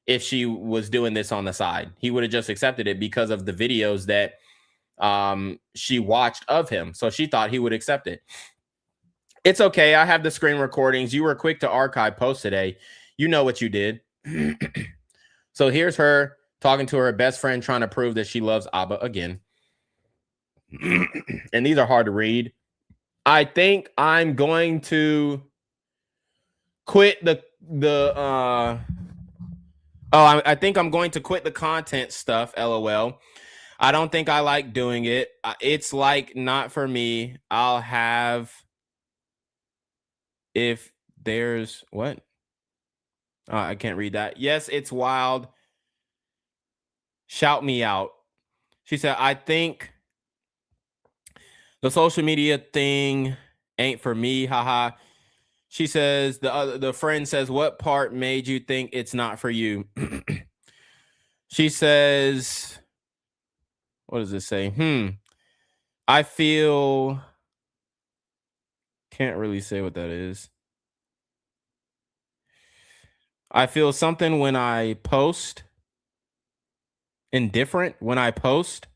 if she was doing this on the side. He would have just accepted it because of the videos that she watched of him. So she thought he would accept it. It's okay. I have the screen recordings. You were quick to archive posts today. You know what you did. So here's her talking to her best friend, trying to prove that she loves Abba again. And these are hard to read. I think I'm going to quit I think I'm going to quit the content stuff, LOL. I don't think I like doing it. It's like not for me. I'll have if there's what? I can't read that. Yes, it's wild. Shout me out. She said, I think the social media thing ain't for me. Haha. She says, the friend says, what part made you think it's not for you? She says, what does it say? I feel, can't really say what that is. I feel something when I post. Indifferent when I post.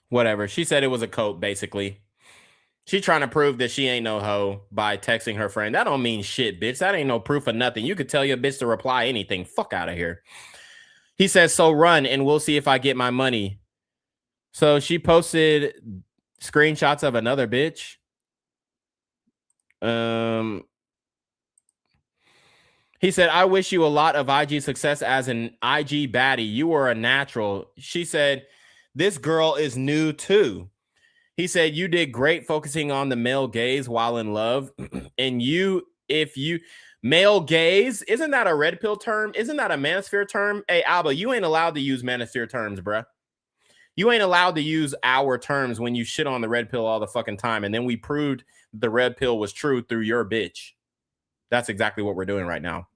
Whatever. She said it was a coat, basically. She trying to prove that she ain't no hoe by texting her friend. That don't mean shit, bitch. That ain't no proof of nothing. You could tell your bitch to reply anything. Fuck out of here. He says, so run and we'll see if I get my money. So she posted screenshots of another bitch. He said, I wish you a lot of IG success as an IG baddie. You were a natural. She said, this girl is new too. He said, you did great focusing on the male gaze while in love. And male gaze, isn't that a red pill term? Isn't that a manosphere term? Hey, Alba, you ain't allowed to use manosphere terms, bruh. You ain't allowed to use our terms when you shit on the red pill all the fucking time. And then we proved the red pill was true through your bitch. That's exactly what we're doing right now.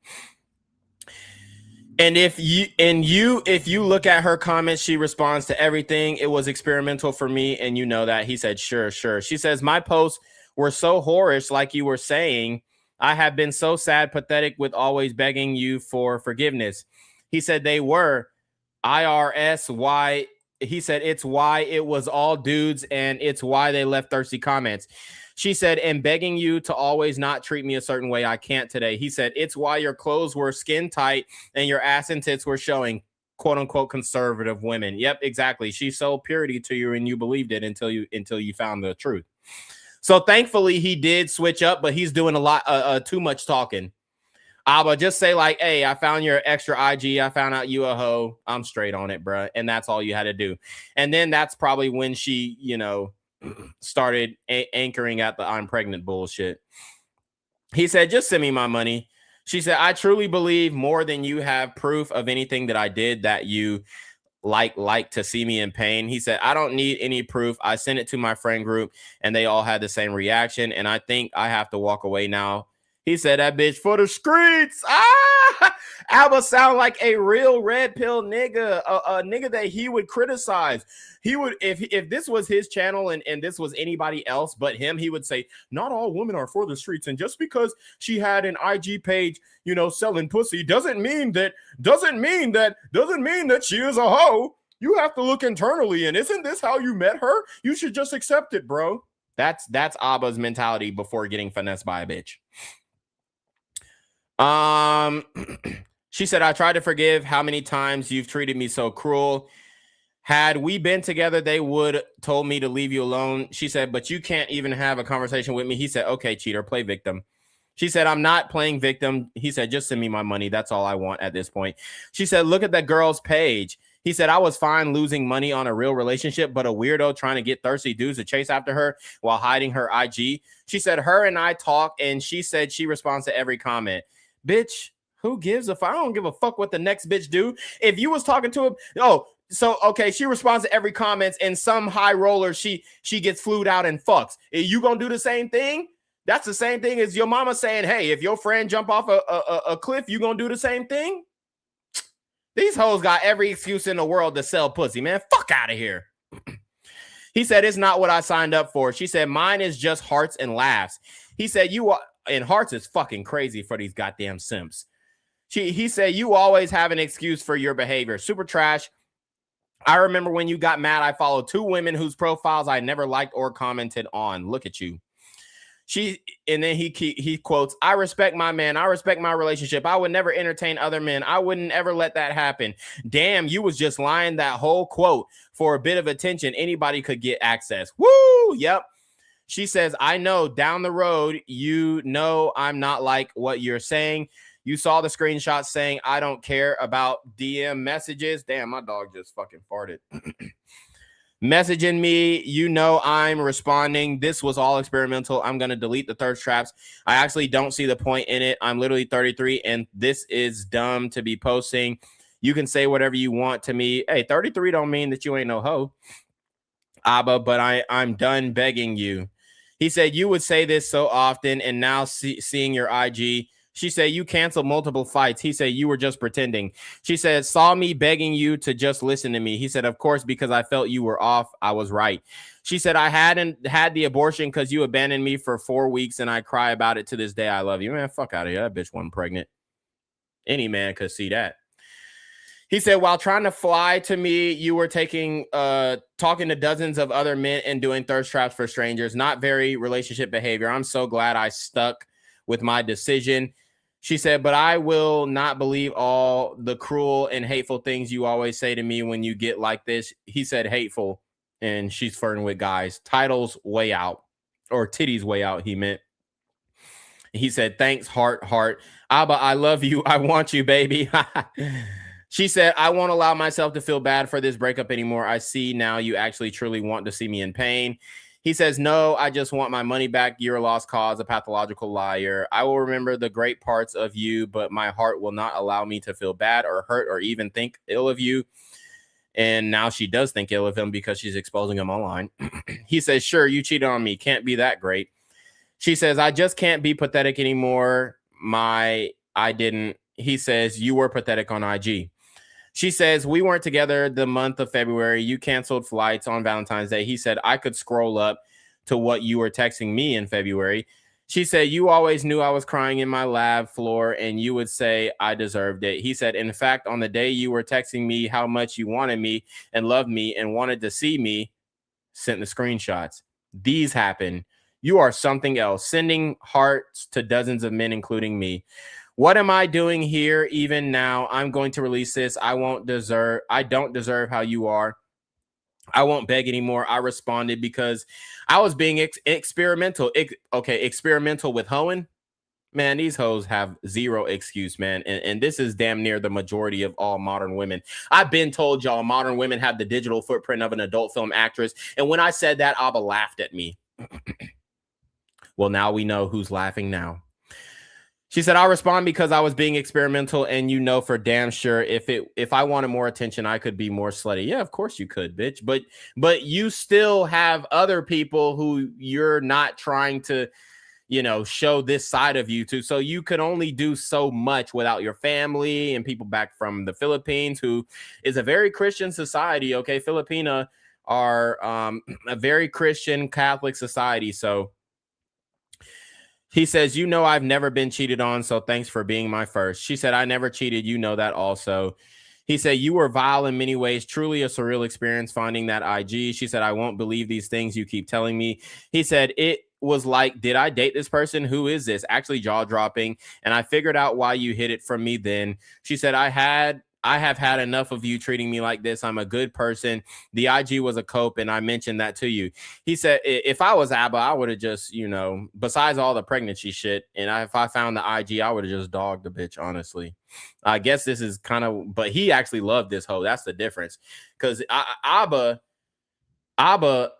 And if you look at her comments, she responds to everything. It was experimental for me, and you know that. He said, sure. She says, my posts were so whorish, like you were saying. I have been so sad, pathetic with always begging you for forgiveness. He said they were IRS. Why? He said it's why it was all dudes, and it's why they left thirsty comments. She said, and begging you to always not treat me a certain way. I can't today. He said, it's why your clothes were skin tight and your ass and tits were showing, quote unquote, conservative women. Yep, exactly. She sold purity to you and you believed it until you found the truth. So thankfully he did switch up, but he's doing a lot, too much talking. Abba, just say like, hey, I found your extra IG. I found out you a hoe. I'm straight on it, bruh. And that's all you had to do. And then that's probably when she, started anchoring at the I'm pregnant bullshit. He said, just send me my money. She said, I truly believe more than you have proof of anything that I did that you like to see me in pain. He said, I don't need any proof. I sent it to my friend group and they all had the same reaction. And I think I have to walk away now. He said, that bitch for the streets. Alba sound like a real red pill nigga, a nigga that he would criticize. He would, if this was his channel and this was anybody else but him, he would say, not all women are for the streets. And just because she had an IG page, selling pussy doesn't mean that she is a hoe. You have to look internally. And isn't this how you met her? You should just accept it, bro. That's Abba's mentality before getting finessed by a bitch. She said, I tried to forgive how many times you've treated me so cruel. Had we been together, they would told me to leave you alone. She said, but you can't even have a conversation with me. He said, okay, cheater, play victim. She said, I'm not playing victim. He said, just send me my money. That's all I want at this point. She said, look at that girl's page. He said, I was fine losing money on a real relationship, but a weirdo trying to get thirsty dudes to chase after her while hiding her IG. She said, her and I talk, and she said she responds to every comment. Bitch, who gives a fuck? I don't give a fuck what the next bitch do. If you was talking to him, so okay, she responds to every comment, and some high roller, she gets flued out and fucks. Are you gonna do the same thing? That's the same thing as your mama saying, hey, if your friend jump off a cliff, you gonna do the same thing? These hoes got every excuse in the world to sell pussy, man. Fuck out of here. He said, it's not what I signed up for. She said, mine is just hearts and laughs. He said, and hearts is fucking crazy for these goddamn simps. He said, you always have an excuse for your behavior. Super trash. I remember when you got mad, I followed 2 women whose profiles I never liked or commented on. Look at you. And then he quotes, I respect my man. I respect my relationship. I would never entertain other men. I wouldn't ever let that happen. Damn, you was just lying that whole quote for a bit of attention. Anybody could get access. Woo! Yep. She says, I know down the road, you know, I'm not like what you're saying. You saw the screenshot saying, I don't care about DM messages. Damn, my dog just fucking farted. Messaging me, you know I'm responding. This was all experimental. I'm going to delete the thirst traps. I actually don't see the point in it. I'm literally 33, and this is dumb to be posting. You can say whatever you want to me. Hey, 33 don't mean that you ain't no hoe. Abba, but I'm done begging you. He said, you would say this so often, and now seeing your IG. She said, you canceled multiple fights. He said, you were just pretending. She said, saw me begging you to just listen to me. He said, of course, because I felt you were off. I was right. She said, I hadn't had the abortion because you abandoned me for 4 weeks, and I cry about it to this day. I love you. Man, fuck out of here. That bitch wasn't pregnant. Any man could see that. He said, while trying to fly to me, you were talking to dozens of other men and doing thirst traps for strangers. Not very relationship behavior. I'm so glad I stuck with my decision. She said, but I will not believe all the cruel and hateful things you always say to me when you get like this. He said hateful, and she's flirting with guys. Titles way out, or titties way out, he meant. He said, thanks, heart. Abba, I love you. I want you, baby. She said, I won't allow myself to feel bad for this breakup anymore. I see now you actually truly want to see me in pain. He says, no, I just want my money back. You're a lost cause, a pathological liar. I will remember the great parts of you, but my heart will not allow me to feel bad or hurt or even think ill of you. And now she does think ill of him because she's exposing him online. He says, sure, you cheated on me. Can't be that great. She says, I just can't be pathetic anymore. I didn't. He says, you were pathetic on IG. She says, we weren't together the month of February. You canceled flights on Valentine's Day. He said, I could scroll up to what you were texting me in February. She said, you always knew I was crying in my lab floor, and you would say I deserved it. He said, in fact, on the day you were texting me how much you wanted me and loved me and wanted to see me, sent the screenshots. These happen. You are something else. Sending hearts to dozens of men, including me. What am I doing here even now? I'm going to release this. I don't deserve how you are. I won't beg anymore. I responded because I was being experimental. Experimental with hoeing. Man, these hoes have zero excuse, man. And this is damn near the majority of all modern women. I've been told y'all modern women have the digital footprint of an adult film actress. And when I said that, Abba laughed at me. Well, now we know who's laughing now. She said, I'll respond because I was being experimental, and you know for damn sure if I wanted more attention, I could be more slutty. Yeah, of course you could, bitch. But you still have other people who you're not trying to, show this side of you to. So you could only do so much without your family and people back from the Philippines, who is a very Christian society. Okay, Filipina are a very Christian Catholic society. So he says, I've never been cheated on, so thanks for being my first. She said, I never cheated. You know that also. He said, you were vile in many ways. Truly a surreal experience finding that IG. She said, I won't believe these things you keep telling me. He said, it was like, did I date this person? Who is this? Actually jaw dropping. And I figured out why you hid it from me then. She said, I I have had enough of you treating me like this. I'm a good person. The IG was a cope, and I mentioned that to you. He said, if I was Abba, I would have just, you know, besides all the pregnancy shit, and if I found the IG, I would have just dogged the bitch, honestly. I guess this is kind of, but he actually loved this hoe. That's the difference. Because Abba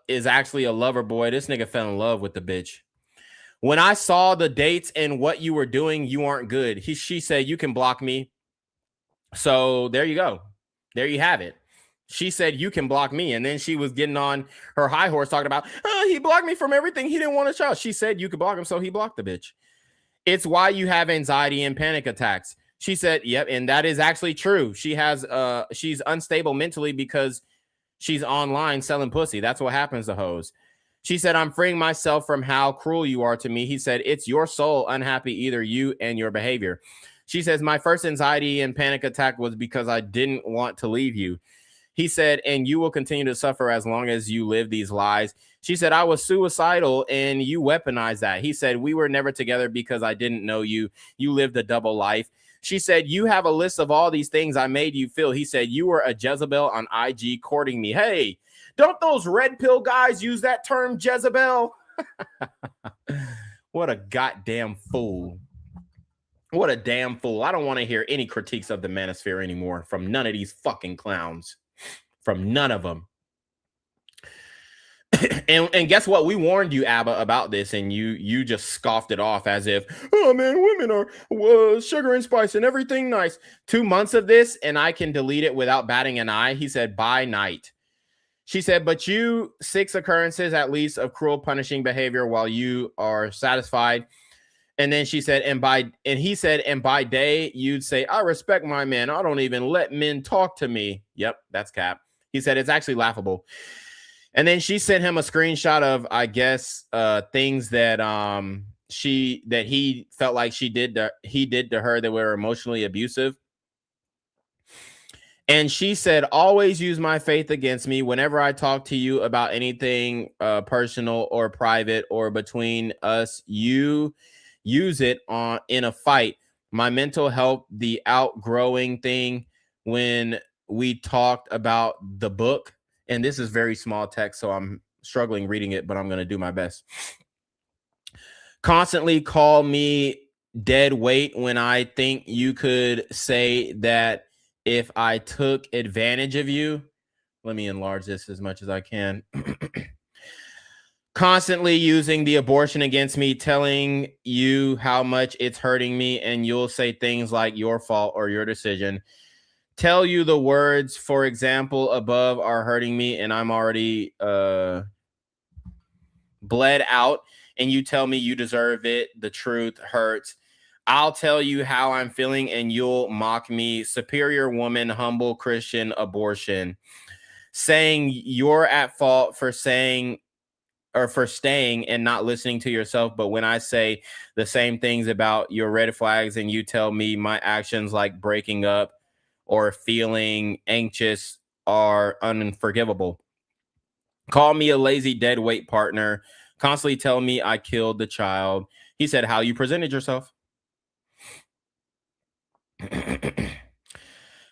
is actually a lover boy. This nigga fell in love with the bitch. When I saw the dates and what you were doing, you aren't good. She said, you can block me. So there you go. There you have it. She said, you can block me. And then she was getting on her high horse talking about, he blocked me from everything. He didn't want to show. She said, you could block him. So he blocked the bitch. It's why you have anxiety and panic attacks. She said, yep. And that is actually true. She has, she's unstable mentally because she's online selling pussy. That's what happens to hoes. She said, I'm freeing myself from how cruel you are to me. He said, it's your soul unhappy, either you and your behavior. She says, my first anxiety and panic attack was because I didn't want to leave you. He said, and you will continue to suffer as long as you live these lies. She said, I was suicidal and you weaponized that. He said, we were never together because I didn't know you. You lived a double life. She said, you have a list of all these things I made you feel. He said, you were a Jezebel on IG courting me. Hey, don't those red pill guys use that term Jezebel? What a goddamn fool. What a damn fool. I don't want to hear any critiques of the manosphere anymore from none of these fucking clowns. From none of them. and guess what? We warned you, Abba, about this, and you just scoffed it off as if, oh man, women are sugar and spice and everything nice. 2 months of this, and I can delete it without batting an eye. He said, by night. She said, but you 6 occurrences at least of cruel punishing behavior while you are satisfied. And then she said, and he said, and by day, you'd say, I respect my men. I don't even let men talk to me. Yep, that's cap. He said, it's actually laughable. And then she sent him a screenshot of, I guess, things that he felt like he did to her that were emotionally abusive. And she said, always use my faith against me whenever I talk to you about anything personal or private or between us. You use it in a fight. My mental health, the outgrowing thing when we talked about the book, and this is very small text, so I'm struggling reading it, but I'm going to do my best. Constantly call me dead weight when I think you could say that if I took advantage of you. Let me enlarge this as much as I can. Constantly using the abortion against me, telling you how much it's hurting me, and you'll say things like your fault or your decision. Tell you the words, for example, above are hurting me, and I'm already bled out, and you tell me you deserve it. The truth hurts. I'll tell you how I'm feeling, and you'll mock me. Superior woman, humble Christian, abortion. Saying you're at fault for saying or for staying and not listening to yourself. But when I say the same things about your red flags and you tell me my actions like breaking up or feeling anxious are unforgivable. Call me a lazy dead weight partner. Constantly tell me I killed the child. He said how you presented yourself.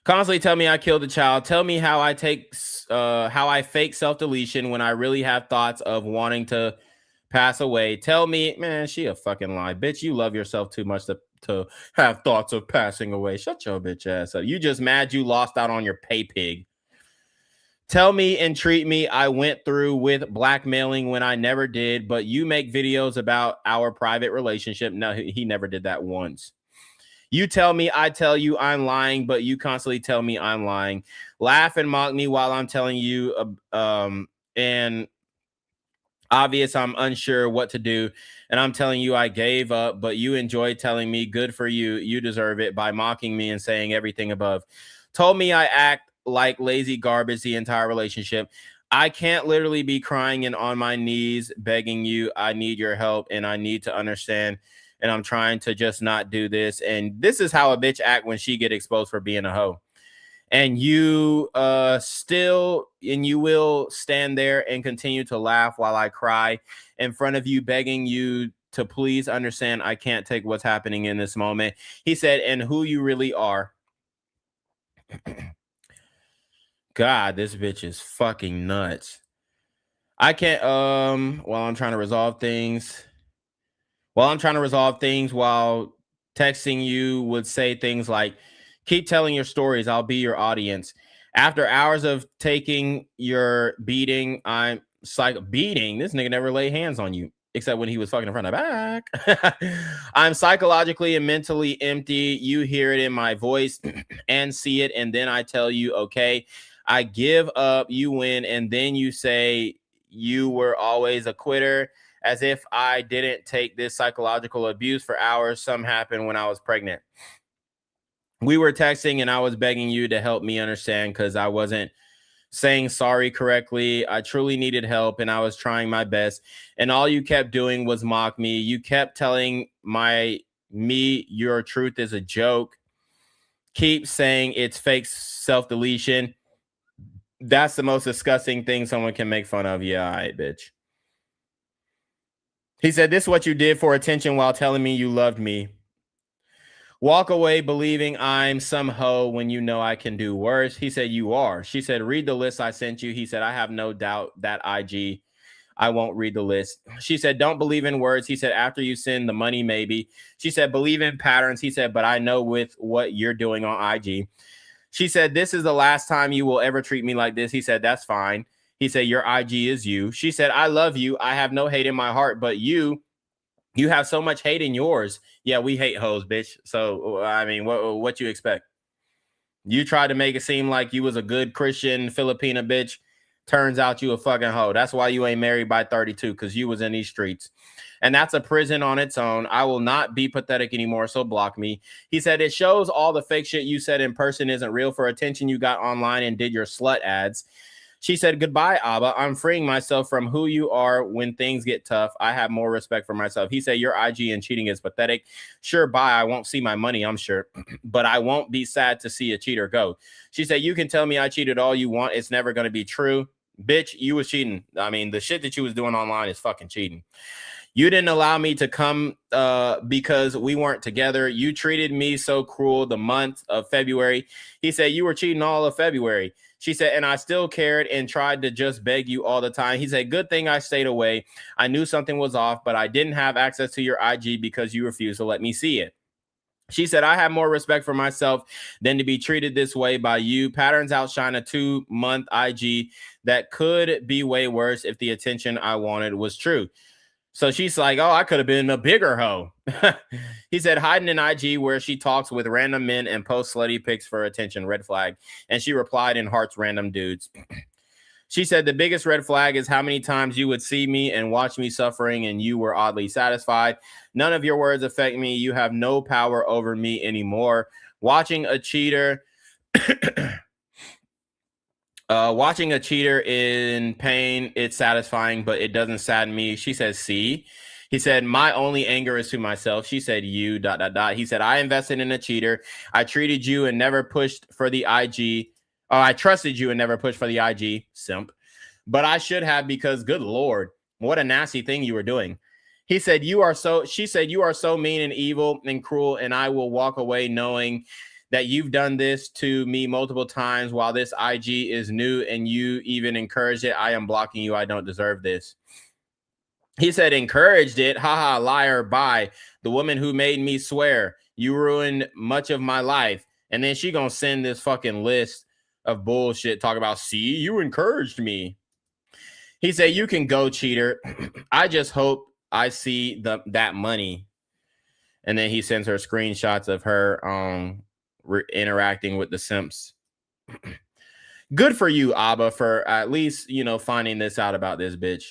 Constantly tell me I killed the child. Tell me how I fake self-deletion when I really have thoughts of wanting to pass away. Tell me, man, she a fucking lie. Bitch, you love yourself too much to have thoughts of passing away. Shut your bitch ass up. You just mad you lost out on your pay pig. Tell me and treat me I went through with blackmailing when I never did, but you make videos about our private relationship. No, he never did that once. You tell me, I tell you I'm lying, but you constantly tell me I'm lying. Laugh and mock me while I'm telling you, and obvious I'm unsure what to do. And I'm telling you I gave up, but you enjoy telling me good for you. You deserve it by mocking me and saying everything above. Told me I act like lazy garbage the entire relationship. I can't literally be crying and on my knees begging you. I need your help and I need to understand. And I'm trying to just not do this. And this is how a bitch act when she get exposed for being a hoe. And you you will stand there and continue to laugh while I cry in front of you, begging you to please understand I can't take what's happening in this moment. He said, and who you really are. God, this bitch is fucking nuts. I can't, while I'm trying to resolve things, while texting you would say things like, keep telling your stories, I'll be your audience. After hours of taking your beating, I'm beating. This nigga never laid hands on you, except when he was fucking in front of back. I'm psychologically and mentally empty. You hear it in my voice and see it, and then I tell you, okay, I give up, you win, and then you say you were always a quitter, as if I didn't take this psychological abuse for hours. Some happened when I was pregnant. We were texting and I was begging you to help me understand because I wasn't saying sorry correctly. I truly needed help and I was trying my best. And all you kept doing was mock me. You kept telling me your truth is a joke. Keep saying it's fake self-deletion. That's the most disgusting thing someone can make fun of. Yeah, all right, bitch. He said, this is what you did for attention while telling me you loved me. Walk away believing I'm some hoe when you know I can do worse. He said, you are. She said, read the list I sent you. He said, I have no doubt that IG. I won't read the list. She said, don't believe in words. He said, after you send the money, maybe. She said, believe in patterns. He said, but I know with what you're doing on IG. She said, this is the last time you will ever treat me like this. He said, that's fine. He said, your IG is you. She said, I love you. I have no hate in my heart, but you have so much hate in yours. Yeah, we hate hoes, bitch. So, I mean, what you expect? You tried to make it seem like you was a good Christian Filipina bitch. Turns out you a fucking hoe. That's why you ain't married by 32, because you was in these streets. And that's a prison on its own. I will not be pathetic anymore, so block me. He said, it shows all the fake shit you said in person isn't real for attention you got online and did your slut ads. She said, goodbye, Abba. I'm freeing myself from who you are when things get tough. I have more respect for myself. He said, your IG and cheating is pathetic. Sure, bye. I won't see my money, I'm sure. But I won't be sad to see a cheater go. She said, you can tell me I cheated all you want. It's never going to be true. Bitch, you was cheating. I mean, the shit that you was doing online is fucking cheating. You didn't allow me to come because we weren't together. You treated me so cruel the month of February. He said, you were cheating all of February. She said, and I still cared and tried to just beg you all the time. He said, good thing I stayed away. I knew something was off, but I didn't have access to your IG because you refused to let me see it. She said, I have more respect for myself than to be treated this way by you. Patterns outshine a 2-month IG that could be way worse if the attention I wanted was true. So she's like, oh, I could have been a bigger hoe. He said, hiding in IG where she talks with random men and posts slutty pics for attention, red flag. And she replied in hearts, random dudes. She said, the biggest red flag is how many times you would see me and watch me suffering and you were oddly satisfied. None of your words affect me. You have no power over me anymore. Watching a cheater... watching a cheater in pain, it's satisfying, but it doesn't sadden me. She says, see. He said, my only anger is to myself. She said, you, ... He said, I invested in a cheater. I treated you and never pushed for the IG. Oh, I trusted you and never pushed for the IG. Simp. But I should have, because good Lord, what a nasty thing you were doing. He said, she said, you are so mean and evil and cruel, and I will walk away knowing that you've done this to me multiple times while this IG is new and you even encouraged it. I am blocking you. I don't deserve this. He said, encouraged it. Haha, liar, bye. The woman who made me swear. You ruined much of my life. And then she gonna send this fucking list of bullshit. Talk about, see, you encouraged me. He said, you can go, cheater. I just hope I see that money. And then he sends her screenshots of her interacting with the simps. Good for you, Abba, for at least, finding this out about this bitch.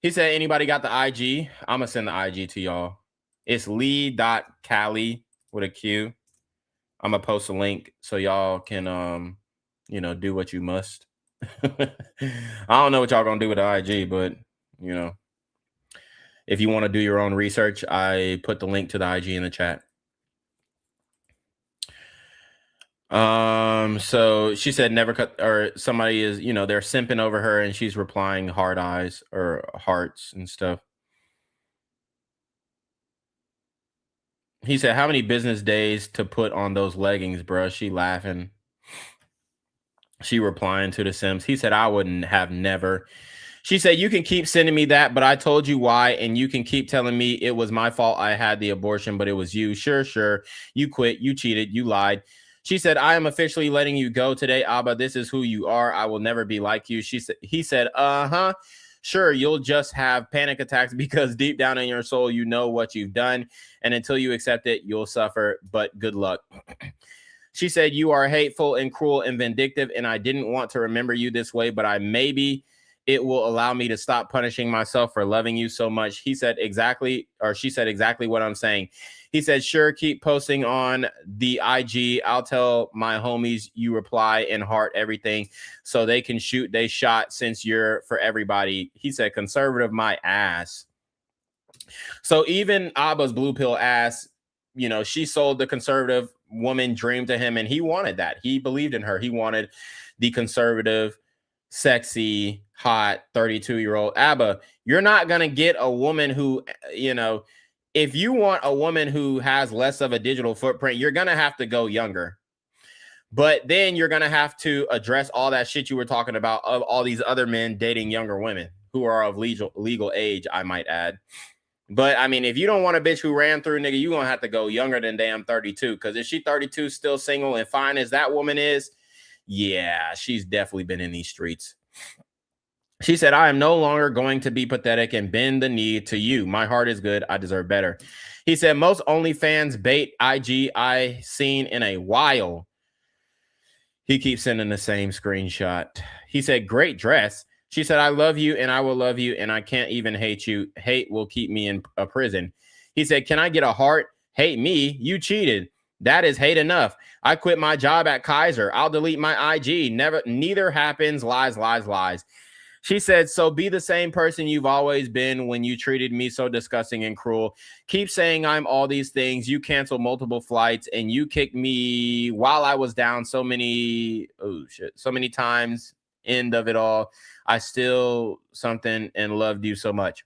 He said, anybody got the IG? I'm going to send the IG to y'all. It's lee.cali with a Q. I'm going to post a link so y'all can, do what you must. I don't know what y'all going to do with the IG, but, if you want to do your own research, I put the link to the IG in the chat. So she said never cut, or somebody is, they're simping over her and she's replying hard eyes or hearts and stuff. He said, how many business days to put on those leggings, bro? She laughing. She replying to the Sims. He said, I wouldn't have never. She said, you can keep sending me that, but I told you why. And you can keep telling me it was my fault. I had the abortion, but it was you. Sure. You quit. You cheated. You lied. She said, I am officially letting you go today, Abba. This is who you are. I will never be like you. He said, uh-huh. Sure, you'll just have panic attacks because deep down in your soul, you know what you've done. And until you accept it, you'll suffer. But good luck. She said, you are hateful and cruel and vindictive. And I didn't want to remember you this way, but maybe it will allow me to stop punishing myself for loving you so much. She said exactly what I'm saying. He said, sure, keep posting on the IG. I'll tell my homies you reply and heart everything so they can shoot they shot since you're for everybody. He said, conservative my ass. So even Abba's blue pill ass, you know, she sold the conservative woman dream to him and he wanted that. He believed in her. He wanted the conservative, sexy, hot 32-year-old Abba. You're not going to get a woman who, you know, if you want a woman who has less of a digital footprint, you're going to have to go younger. But then you're going to have to address all that shit you were talking about of all these other men dating younger women who are of legal age, I might add. But I mean, if you don't want a bitch who ran through, nigga, you're going to have to go younger than damn 32. Because if she 32, still single and fine as that woman is, yeah, she's definitely been in these streets. She said, I am no longer going to be pathetic and bend the knee to you. My heart is good. I deserve better. He said, most OnlyFans bait IG I seen in a while. He keeps sending the same screenshot. He said, great dress. She said, I love you and I will love you and I can't even hate you. Hate will keep me in a prison. He said, can I get a heart? Hate me? You cheated. That is hate enough. I quit my job at Kaiser. I'll delete my IG. Neither happens. Lies. She said, so be the same person you've always been when you treated me so disgusting and cruel. Keep saying I'm all these things. You canceled multiple flights and you kicked me while I was down so many times. End of it all. I still something and loved you so much.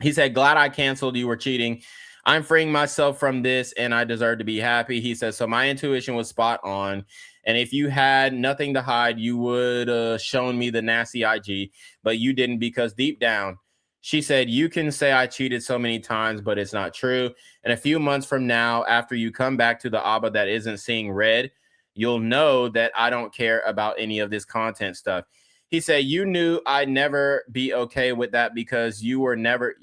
He said, glad I canceled. You were cheating. I'm freeing myself from this and I deserve to be happy. He says, so my intuition was spot on. And if you had nothing to hide, you would shown me the nasty IG, but you didn't because deep down, she said, you can say I cheated so many times, but it's not true. And a few months from now, after you come back to the Abba that isn't seeing red, you'll know that I don't care about any of this content stuff. He said, you knew I'd never be okay with that because you were never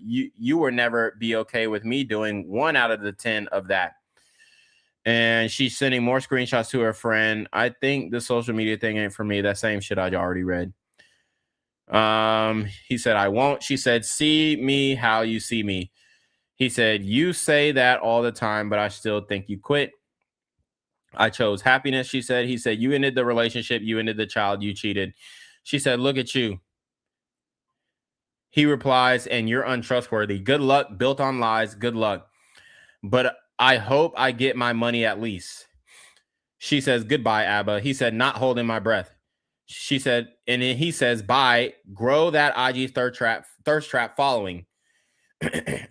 be okay with me doing 1 out of the 10 of that. And she's sending more screenshots to her friend. I think the social media thing ain't for me. That same shit I already read. He said, I won't. She said, see me how you see me. He said, you say that all the time, but I still think you quit. I chose happiness, she said. He said, you ended the relationship. You ended the child. You cheated. She said, look at you. He replies, and you're untrustworthy. Good luck. Built on lies. Good luck. But I hope I get my money at least. She says, goodbye, Abba. He said, not holding my breath. She said, and then he says, bye. Grow that IG thirst trap following.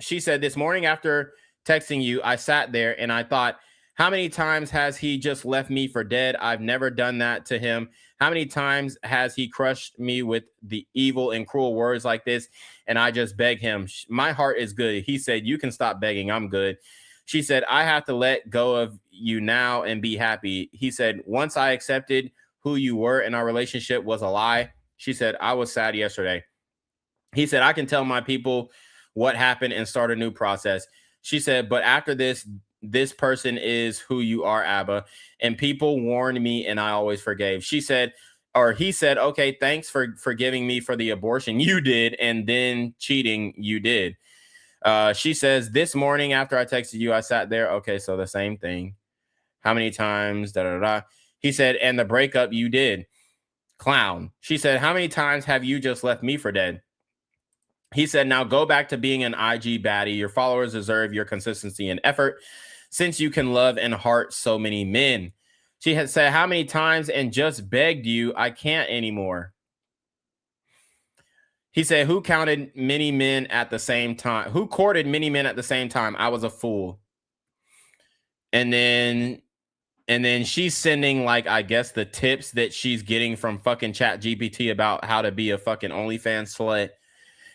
She said, this morning after texting you, I sat there and I thought, how many times has he just left me for dead? I've never done that to him. How many times has he crushed me with the evil and cruel words like this? And I just beg him. My heart is good. He said, you can stop begging. I'm good. She said, I have to let go of you now and be happy. He said, once I accepted who you were and our relationship was a lie. She said, I was sad yesterday. He said, I can tell my people what happened and start a new process. She said, but after this person is who you are, Abba. And people warned me and I always forgave. She said, or he said, okay, thanks for forgiving me for the abortion you did and then cheating you did. She says, this morning after I texted you, I sat there. Okay, so the same thing. How many times? He said, and the breakup you did. Clown. She said, how many times have you just left me for dead? He said, now go back to being an IG baddie. Your followers deserve your consistency and effort since you can love and heart so many men. She had said, how many times and just begged you, I can't anymore. He said, who counted many men at the same time? Who courted many men at the same time? I was a fool. And then And then she's sending, like, I guess the tips that she's getting from fucking ChatGPT about how to be a fucking OnlyFans slut.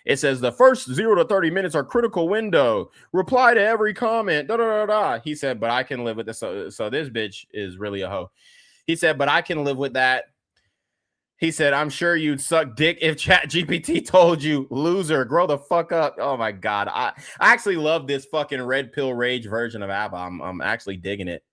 It says the first 0 to 30 minutes are critical window. Reply to every comment. Da, da, da, da. He said, but I can live with this. So this bitch is really a hoe. He said, but I can live with that. He said, I'm sure you'd suck dick if ChatGPT told you, loser, grow the fuck up. Oh my God. I actually love this fucking red pill rage version of ABBA. I'm actually digging it.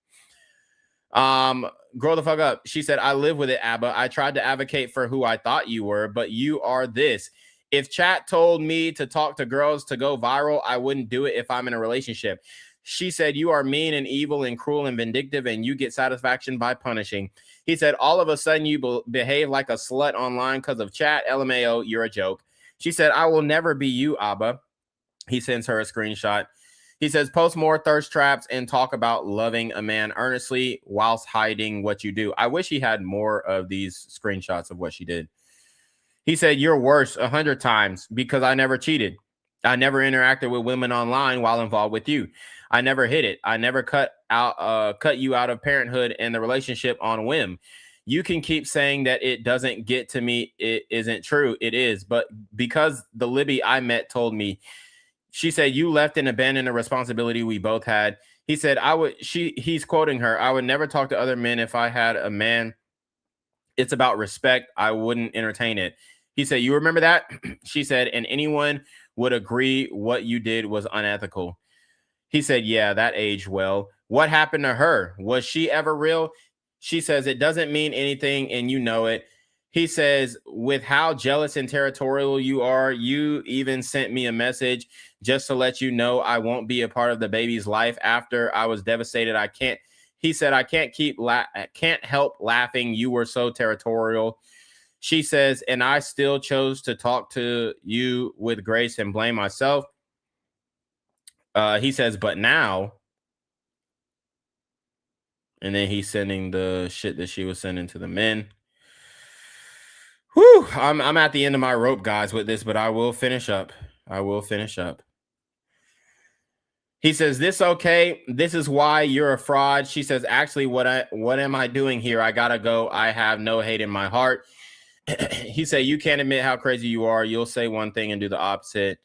Grow the fuck up. She said, I live with it, ABBA. I tried to advocate for who I thought you were, but you are this. If chat told me to talk to girls to go viral, I wouldn't do it if I'm in a relationship. She said, you are mean and evil and cruel and vindictive, and you get satisfaction by punishing. He said, all of a sudden you behave like a slut online because of chat. LMAO, you're a joke. She said, I will never be you, ABBA. He sends her a screenshot. He says, post more thirst traps and talk about loving a man earnestly whilst hiding what you do. I wish he had more of these screenshots of what she did. He said, you're worse 100 times because I never cheated. I never interacted with women online while involved with you. I never hit it. I never cut you out of parenthood and the relationship on whim. You can keep saying that it doesn't get to me. It isn't true. It is. But because the Libby I met told me, she said, you left and abandoned a responsibility we both had. He said, he's quoting her. I would never talk to other men if I had a man. It's about respect. I wouldn't entertain it. He said, you remember that? She said, and anyone would agree what you did was unethical. He said, yeah, that aged well. What happened to her? Was she ever real? She says, it doesn't mean anything and you know it. He says, with how jealous and territorial you are, you even sent me a message just to let you know I won't be a part of the baby's life after I was devastated. He said, I can't help laughing. You were so territorial. She says, and I still chose to talk to you with grace and blame myself. He says, but now, and then he's sending the shit that she was sending to the men. Whew, I'm at the end of my rope, guys, with this, but I will finish up. He says, this okay? This is why you're a fraud. She says, actually, what am I doing here? I gotta go. I have no hate in my heart. He said, you can't admit how crazy you are. You'll say one thing and do the opposite.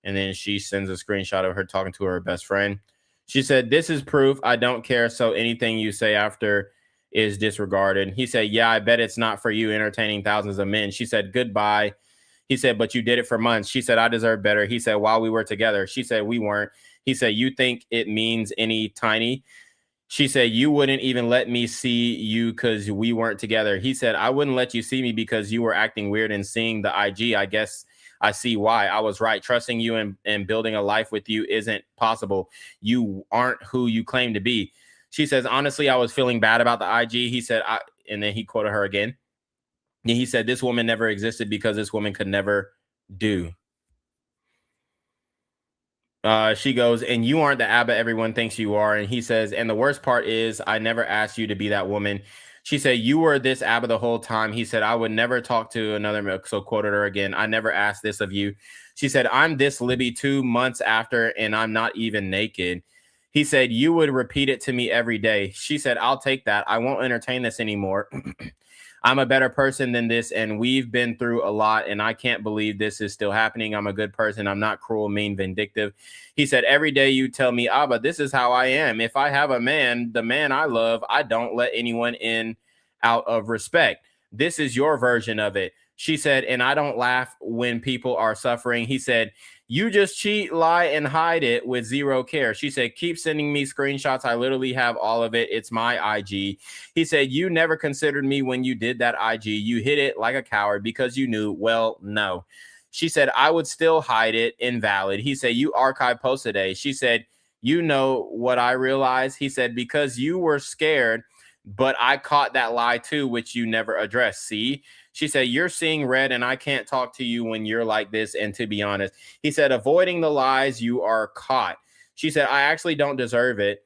And then she sends a screenshot of her talking to her best friend. She said, this is proof. I don't care. So anything you say after is disregarded. He said, yeah, I bet it's not for you entertaining thousands of men. She said, goodbye. He said, but you did it for months. She said, I deserve better. He said, while we were together. She said, we weren't. He said, you think it means any tiny? She said, you wouldn't even let me see you because we weren't together. He said, I wouldn't let you see me because you were acting weird and seeing the IG. I guess I see why. I was right. Trusting you and building a life with you isn't possible. You aren't who you claim to be. She says, honestly, I was feeling bad about the IG. He said, and then he quoted her again. And he said, this woman never existed because this woman could never do. She goes, and you aren't the ABBA everyone thinks you are. And he says, and the worst part is I never asked you to be that woman. She said, you were this ABBA the whole time. He said, I would never talk to another. So quoted her again. I never asked this of you. She said, I'm this Libby 2 months after, and I'm not even naked. He said, you would repeat it to me every day. She said, I'll take that. I won't entertain this anymore. I'm a better person than this, and we've been through a lot, and I can't believe this is still happening. I'm a good person. I'm not cruel, mean, vindictive. He said, every day you tell me, Abba, this is how I am. If I have a man, the man I love, I don't let anyone in out of respect. This is your version of it. She said, and I don't laugh when people are suffering. He said, you just cheat, lie, and hide it with zero care. She said, keep sending me screenshots. I literally have all of it. It's my IG. He said, you never considered me when you did that IG. You hid it like a coward because you knew. Well, no. She said, I would still hide it. Invalid. He said, you archive posts today. She said, you know what I realized? He said, because you were scared, but I caught that lie too, which you never addressed. See? She said, you're seeing red and I can't talk to you when you're like this. And to be honest, he said, avoiding the lies, you are caught. She said, I actually don't deserve it.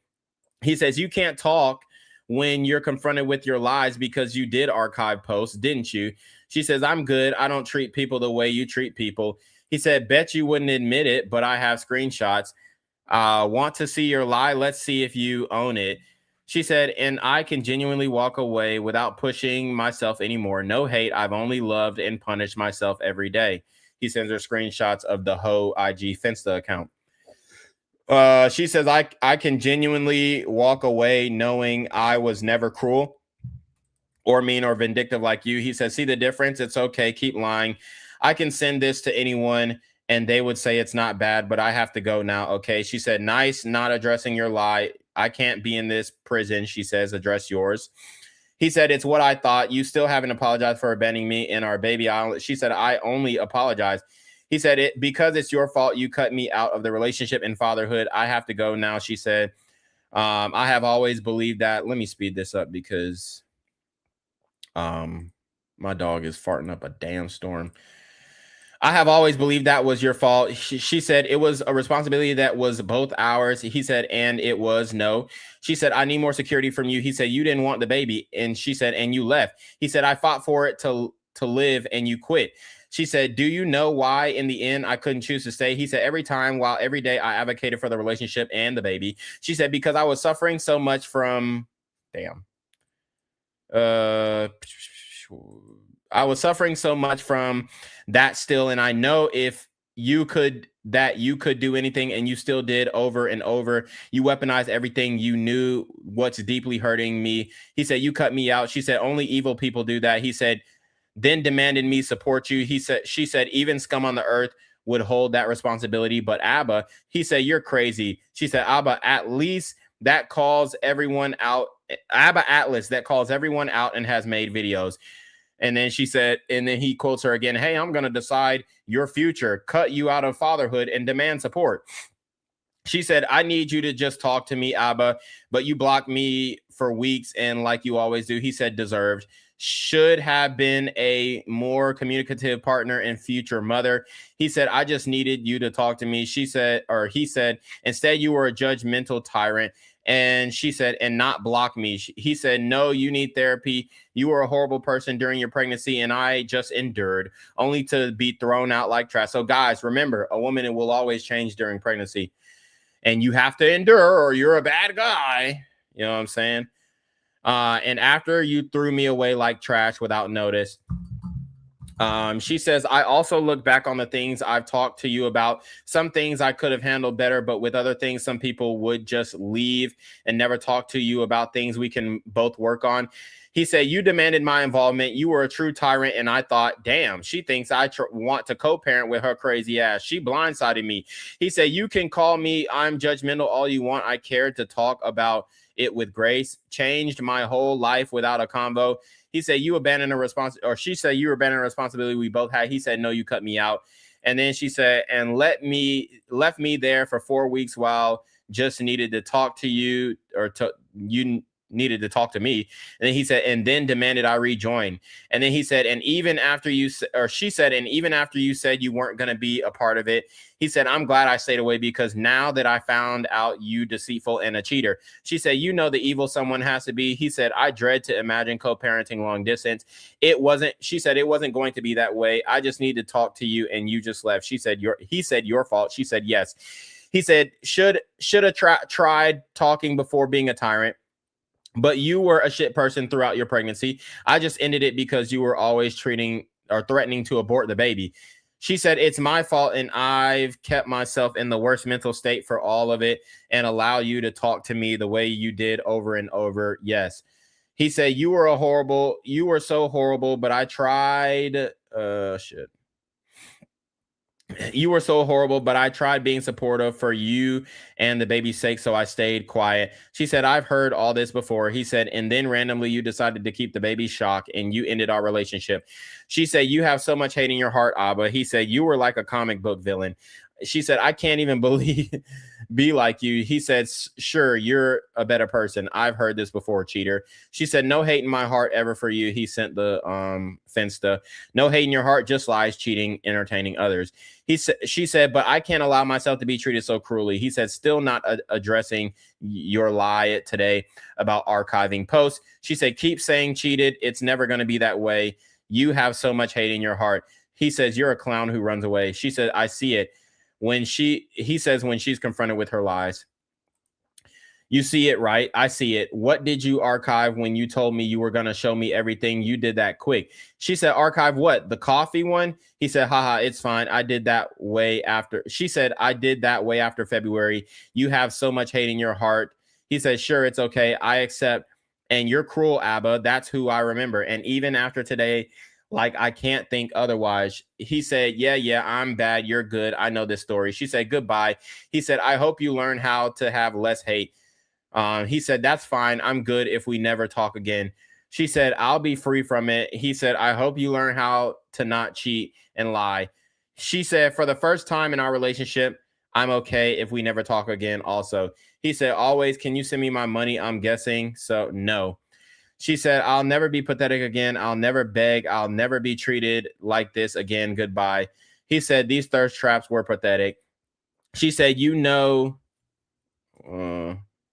He says, you can't talk when you're confronted with your lies because you did archive posts, didn't you? She says, I'm good. I don't treat people the way you treat people. He said, bet you wouldn't admit it, but I have screenshots. Want to see your lie? Let's see if you own it. She said, and I can genuinely walk away without pushing myself anymore. No hate. I've only loved and punished myself every day. He sends her screenshots of the Ho IG Finsta account. She says, I can genuinely walk away knowing I was never cruel or mean or vindictive like you. He says, see the difference? It's okay. Keep lying. I can send this to anyone and they would say it's not bad, but I have to go now. Okay. She said, nice, not addressing your lie. I can't be in this prison. She says, address yours. He said, it's what I thought. You still haven't apologized for abandoning me in our baby island. She said, I only apologize. He said, it because it's your fault. You cut me out of the relationship and fatherhood. I have to go now. She said, I have always believed that. Let me speed this up because my dog is farting up a damn storm. I have always believed that was your fault. She said it was a responsibility that was both ours. He said, and it was no. She said, I need more security from you. He said, you didn't want the baby. And she said, and you left. He said, I fought for it to live and you quit. She said, do you know why in the end I couldn't choose to stay? He said, every time, while every day I advocated for the relationship and the baby. She said, because I was suffering so much from, I was suffering so much from that still. And I know if you could do anything and you still did over and over. You weaponized everything. You knew what's deeply hurting me. He said, you cut me out. She said, only evil people do that. He said, then demanded me support you. She said, even scum on the earth would hold that responsibility. But Abba, he said, you're crazy. She said, Abba, at least that calls everyone out. Abba Atlas that calls everyone out and has made videos. And then she said, and then he quotes her again, hey, I'm going to decide your future, cut you out of fatherhood and demand support. She said, I need you to just talk to me, Abba, but you blocked me for weeks. And like you always do, he said, deserved. Should have been a more communicative partner and future mother. He said, I just needed you to talk to me. She said, or he said, instead you were a judgmental tyrant. And she said, and not block me. He said, no, you need therapy. You were a horrible person during your pregnancy, and I just endured only to be thrown out like trash. So guys, remember, a woman will always change during pregnancy, and you have to endure or you're a bad guy. You know what I'm saying? And after you threw me away like trash without notice, she says, I also look back on the things I've talked to you about. Some things I could have handled better, but with other things, some people would just leave and never talk to you about things we can both work on. He said, you demanded my involvement. You were a true tyrant. And I thought, damn, she thinks I want to co-parent with her crazy ass. She blindsided me. He said, you can call me I'm judgmental all you want. I cared to talk about it with grace. Changed my whole life without a convo. He said, you abandoned a responsibility, or she said, you abandoned a responsibility we both had. He said, no, you cut me out. And then she said, and left me there for 4 weeks while just needed to talk to you, or you needed to talk to me. And then he said, and then demanded I rejoin. And then he said, and even after you, or she said, and even after you said you weren't going to be a part of it, he said, I'm glad I stayed away because now that I found out you deceitful and a cheater. She said, you know the evil someone has to be. He said, I dread to imagine co-parenting long distance. She said, it wasn't going to be that way. I just need to talk to you and you just left. He said, your fault. She said, yes. He said, should have tried talking before being a tyrant. But you were a shit person throughout your pregnancy. I just ended it because you were always treating or threatening to abort the baby. She said, it's my fault and I've kept myself in the worst mental state for all of it and allow you to talk to me the way you did over and over. Yes. He said, you were so horrible, but I tried. You were so horrible, but I tried being supportive for you and the baby's sake, so I stayed quiet. She said, I've heard all this before. He said, and then randomly you decided to keep the baby shocked and you ended our relationship. She said, you have so much hate in your heart, Abba. He said, you were like a comic book villain. She said, I can't even be like you. He said, sure, you're a better person. I've heard this before, cheater. She said, no hate in my heart ever for you. He sent the Finsta. No hate in your heart, just lies, cheating, entertaining others. She said, but I can't allow myself to be treated so cruelly. He said, still not addressing your lie today about archiving posts. She said, keep saying cheated. It's never going to be that way. You have so much hate in your heart. He says, you're a clown who runs away. She said, I see it. He says when she's confronted with her lies. You see it, right? I see it. What did you archive when you told me you were going to show me everything? You did that quick. She said, archive what? The coffee one? He said, haha, it's fine. I did that way after. She said, I did that way after February. You have so much hate in your heart. He said, sure, it's okay. I accept. And you're cruel, Abba. That's who I remember. And even after today, like, I can't think otherwise. He said, yeah, I'm bad. You're good. I know this story. She said, goodbye. He said, I hope you learn how to have less hate. He said, that's fine. I'm good if we never talk again. She said, I'll be free from it. He said, I hope you learn how to not cheat and lie. She said, for the first time in our relationship, I'm okay if we never talk again also. He said, always, can you send me my money? I'm guessing. So no. She said, I'll never be pathetic again. I'll never beg. I'll never be treated like this again. Goodbye. He said, these thirst traps were pathetic. She said, you know,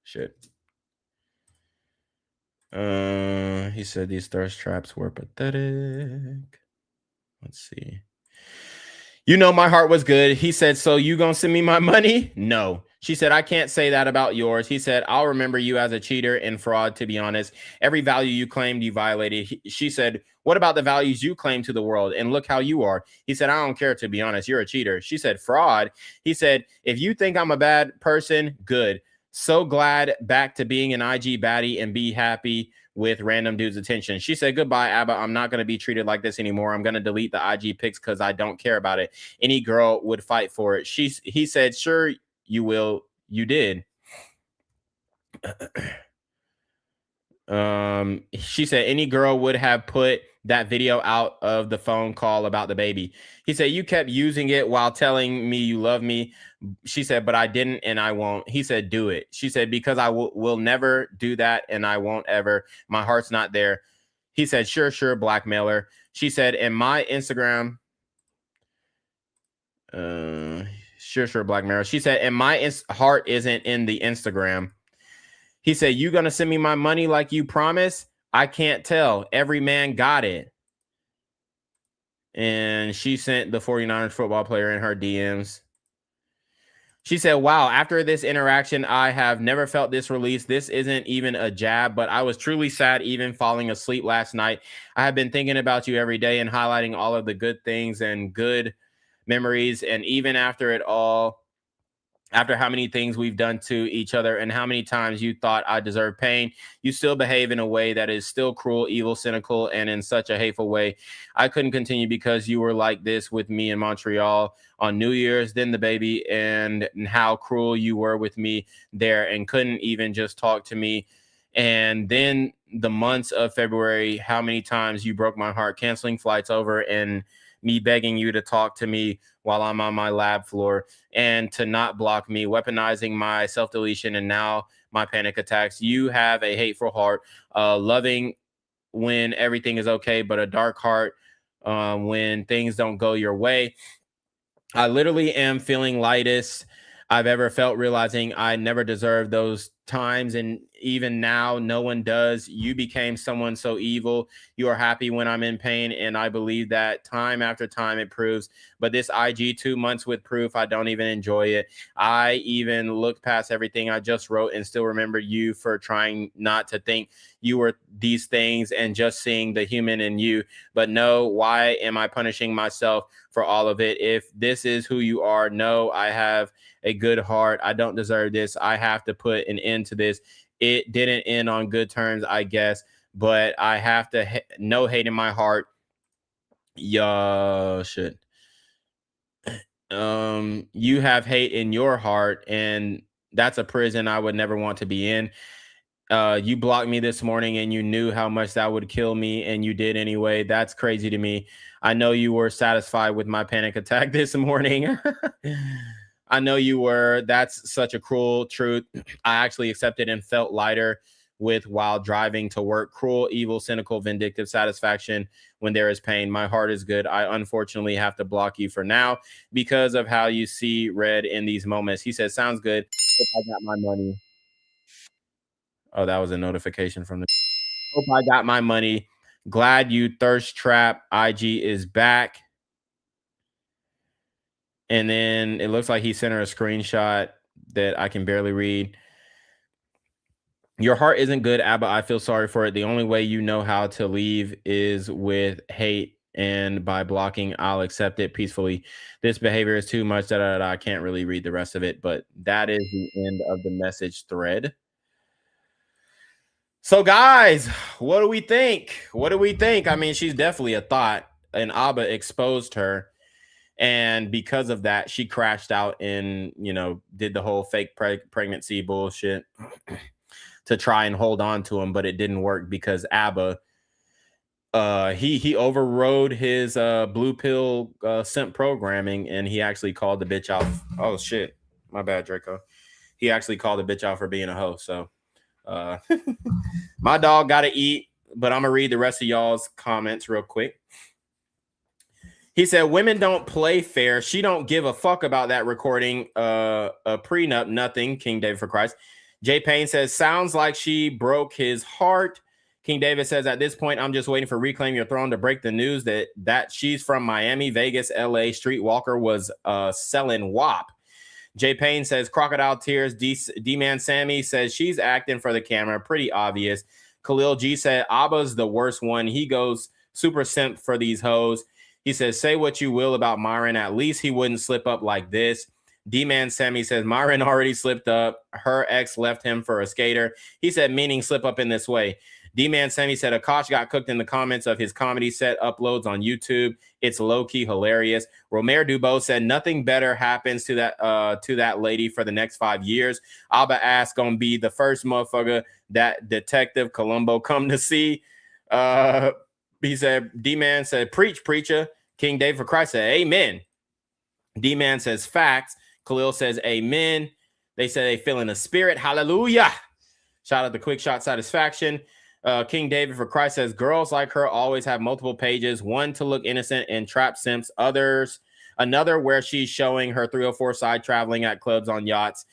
shit. He said these thirst traps were pathetic. Let's see. You know, my heart was good. He said, so you gonna send me my money? No. She said, I can't say that about yours. He said, I'll remember you as a cheater and fraud, to be honest. Every value you claimed, you violated. She said, what about the values you claim to the world? And look how you are. He said, I don't care, to be honest. You're a cheater. She said, fraud. He said, if you think I'm a bad person, good. So glad back to being an IG baddie and be happy with random dudes' attention. She said, goodbye, Abba. I'm not going to be treated like this anymore. I'm going to delete the IG pics because I don't care about it. Any girl would fight for it. He said, sure, you will. You did. She said, any girl would have put that video out of the phone call about the baby. He said, you kept using it while telling me you love me. She said, but I didn't and I won't. He said, do it. She said, because I will never do that and I won't ever. My heart's not there. He said, sure, blackmailer. She said, in my Instagram, sure, blackmailer. She said, and my heart isn't in the Instagram. He said, you gonna send me my money like you promised? I can't tell. Every man got it. And she sent the 49ers football player in her DMs. She said, wow, after this interaction, I have never felt this release. This isn't even a jab, but I was truly sad even falling asleep last night. I have been thinking about you every day and highlighting all of the good things and good memories. And even after it all, after how many things we've done to each other and how many times you thought I deserved pain, you still behave in a way that is still cruel, evil, cynical, and in such a hateful way. I couldn't continue because you were like this with me in Montreal on New Year's, then the baby, and how cruel you were with me there and couldn't even just talk to me. And then the months of February, how many times you broke my heart, canceling flights over and me begging you to talk to me while I'm on my lab floor and to not block me, weaponizing my self-deletion and now my panic attacks. You have a hateful heart, loving when everything is okay, but a dark heart when things don't go your way. I literally am feeling lightest I've ever felt, realizing I never deserved those times. And even now, no one does. You became someone so evil. You are happy when I'm in pain. And I believe that time after time it proves. But this IG 2 months with proof, I don't even enjoy it. I even looked past everything I just wrote and still remember you for trying not to think you were these things and just seeing the human in you. But no, why am I punishing myself for all of it? If this is who you are, no, I have a good heart. I don't deserve this. I have to put an end to this. It didn't end on good terms, I guess, but I have to no hate in my heart. Yeah, shit. You have hate in your heart, and that's a prison I would never want to be in. You blocked me this morning and you knew how much that would kill me and you did anyway. That's crazy to me. I know you were satisfied with my panic attack this morning. I know you were. That's such a cruel truth. I actually accepted and felt lighter with while driving to work. Cruel, evil, cynical, vindictive satisfaction when there is pain. My heart is good. I unfortunately have to block you for now because of how you see red in these moments. He said, sounds good. Hope I got my money. Oh, that was a notification from the. Hope I got my money. Glad you thirst trap. IG is back. And then it looks like he sent her a screenshot that I can barely read. Your heart isn't good, Abba. I feel sorry for it. The only way you know how to leave is with hate, and by blocking, I'll accept it peacefully. This behavior is too much. I can't really read the rest of it, but that is the end of the message thread. So, guys, what do we think? What do we think? I mean, she's definitely a thought, and Abba exposed her. And because of that, she crashed out and, you know, did the whole fake pregnancy bullshit to try and hold on to him, but it didn't work because Abba, he overrode his blue pill simp programming, and he actually called the bitch out. Oh shit, my bad, Draco. He actually called the bitch out for being a hoe. So my dog gotta eat, but I'm gonna read the rest of y'all's comments real quick. He said, women don't play fair. She don't give a fuck about that recording. A prenup, nothing. King David for Christ. Jay Payne says, sounds like she broke his heart. King David says, at this point, I'm just waiting for Reclaim Your Throne to break the news that she's from Miami, Vegas, LA. Streetwalker was selling WAP. Jay Payne says, crocodile tears. D-Man Sammy says, she's acting for the camera. Pretty obvious. Khalil G said, Abba's the worst one. He goes super simp for these hoes. He says, say what you will about Myron. At least he wouldn't slip up like this. D-Man Sammy says, Myron already slipped up. Her ex left him for a skater. He said, meaning slip up in this way. D-Man Sammy said, Akash got cooked in the comments of his comedy set uploads on YouTube. It's low-key hilarious. Romer Dubois said, nothing better happens to that lady for the next 5 years. Abba asked, gonna be the first motherfucker that Detective Columbo come to see. He said, D-Man said, preach, preacher. King David for Christ said, amen. D-Man says, facts. Khalil says, amen. They say they feel in the spirit. Hallelujah. Shout out to Quick Shot Satisfaction. King David for Christ says, girls like her always have multiple pages. One to look innocent and trap simps. Another where she's showing her 304 side traveling at clubs on yachts.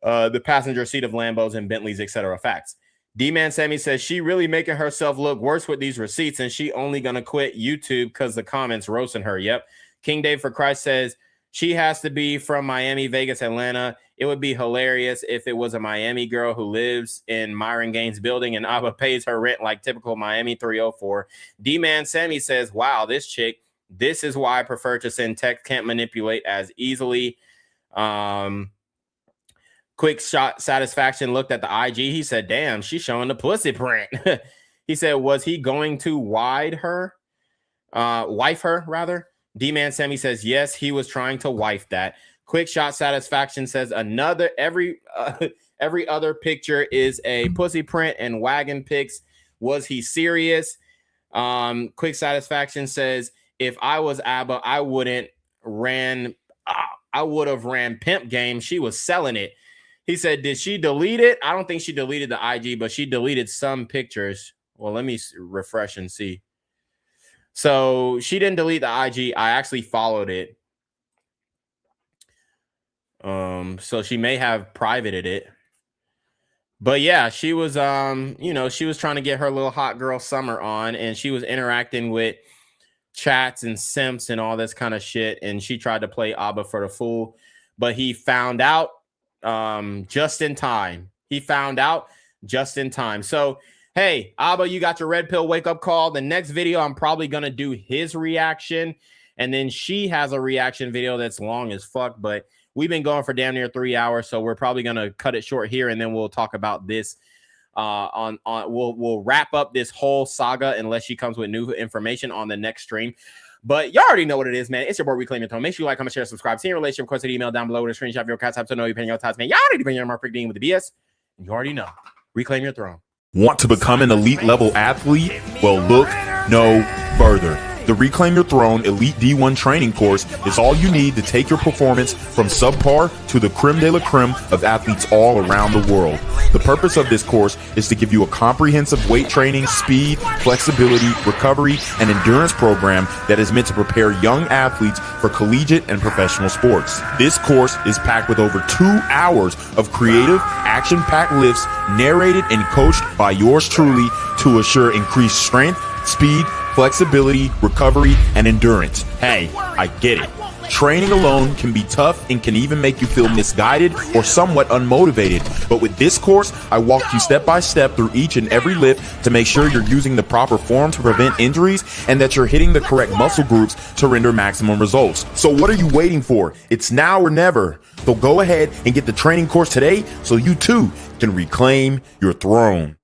The passenger seat of Lambos and Bentleys, etc. Facts. D-Man Sammy says, she really making herself look worse with these receipts, and she only going to quit YouTube because the comments roasting her. Yep. King Dave for Christ says, she has to be from Miami, Vegas, Atlanta. It would be hilarious if it was a Miami girl who lives in Myron Gaines building and Abba pays her rent like typical Miami 304. D-Man Sammy says, wow, this chick, this is why I prefer to send text, can't manipulate as easily. Quick Shot Satisfaction looked at the IG. He said, damn, she's showing the pussy print. He said, was he going to wife her rather? D-Man Sammy says, yes, he was trying to wife that. Quick Shot Satisfaction says, every other picture is a pussy print and wagon pics. Was he serious? Quick Satisfaction says, if I was Abba, I would have ran Pimp Game. She was selling it. He said, did she delete it? I don't think she deleted the IG, but she deleted some pictures. Well, let me refresh and see. So she didn't delete the IG. I actually followed it. So she may have privated it. But yeah, she was, she was trying to get her little hot girl summer on, and she was interacting with chats and simps and all this kind of shit. And she tried to play Abba for the fool, but he found out just in time. So, hey, Abba, you got your red pill wake up call. The next video, I'm probably going to do his reaction. And then she has a reaction video that's long as fuck, but we've been going for damn near 3 hours. So we're probably going to cut it short here. And then we'll talk about this we'll wrap up this whole saga unless she comes with new information on the next stream. But y'all already know what it is, man. It's your boy Reclaim Your Throne. Make sure you like, comment, share, subscribe. See your relation, request an email down below with a screenshot of your CashApp to know you're paying your tax, man. Y'all already been your mark with the BS. And you already know. Reclaim your throne. Want to become an elite level athlete? Well, look no further. The Reclaim Your Throne Elite D1 training course is all you need to take your performance from subpar to the creme de la creme of athletes all around the world. The purpose of this course is to give you a comprehensive weight training, speed, flexibility, recovery, and endurance program that is meant to prepare young athletes for collegiate and professional sports. This course is packed with over 2 hours of creative, action-packed lifts narrated and coached by yours truly to assure increased strength, speed, flexibility, recovery, and endurance. Hey, I get it. Training alone can be tough and can even make you feel misguided or somewhat unmotivated. But with this course, I walk you step by step through each and every lift to make sure you're using the proper form to prevent injuries and that you're hitting the correct muscle groups to render maximum results. So what are you waiting for? It's now or never. So go ahead and get the training course today so you too can reclaim your throne.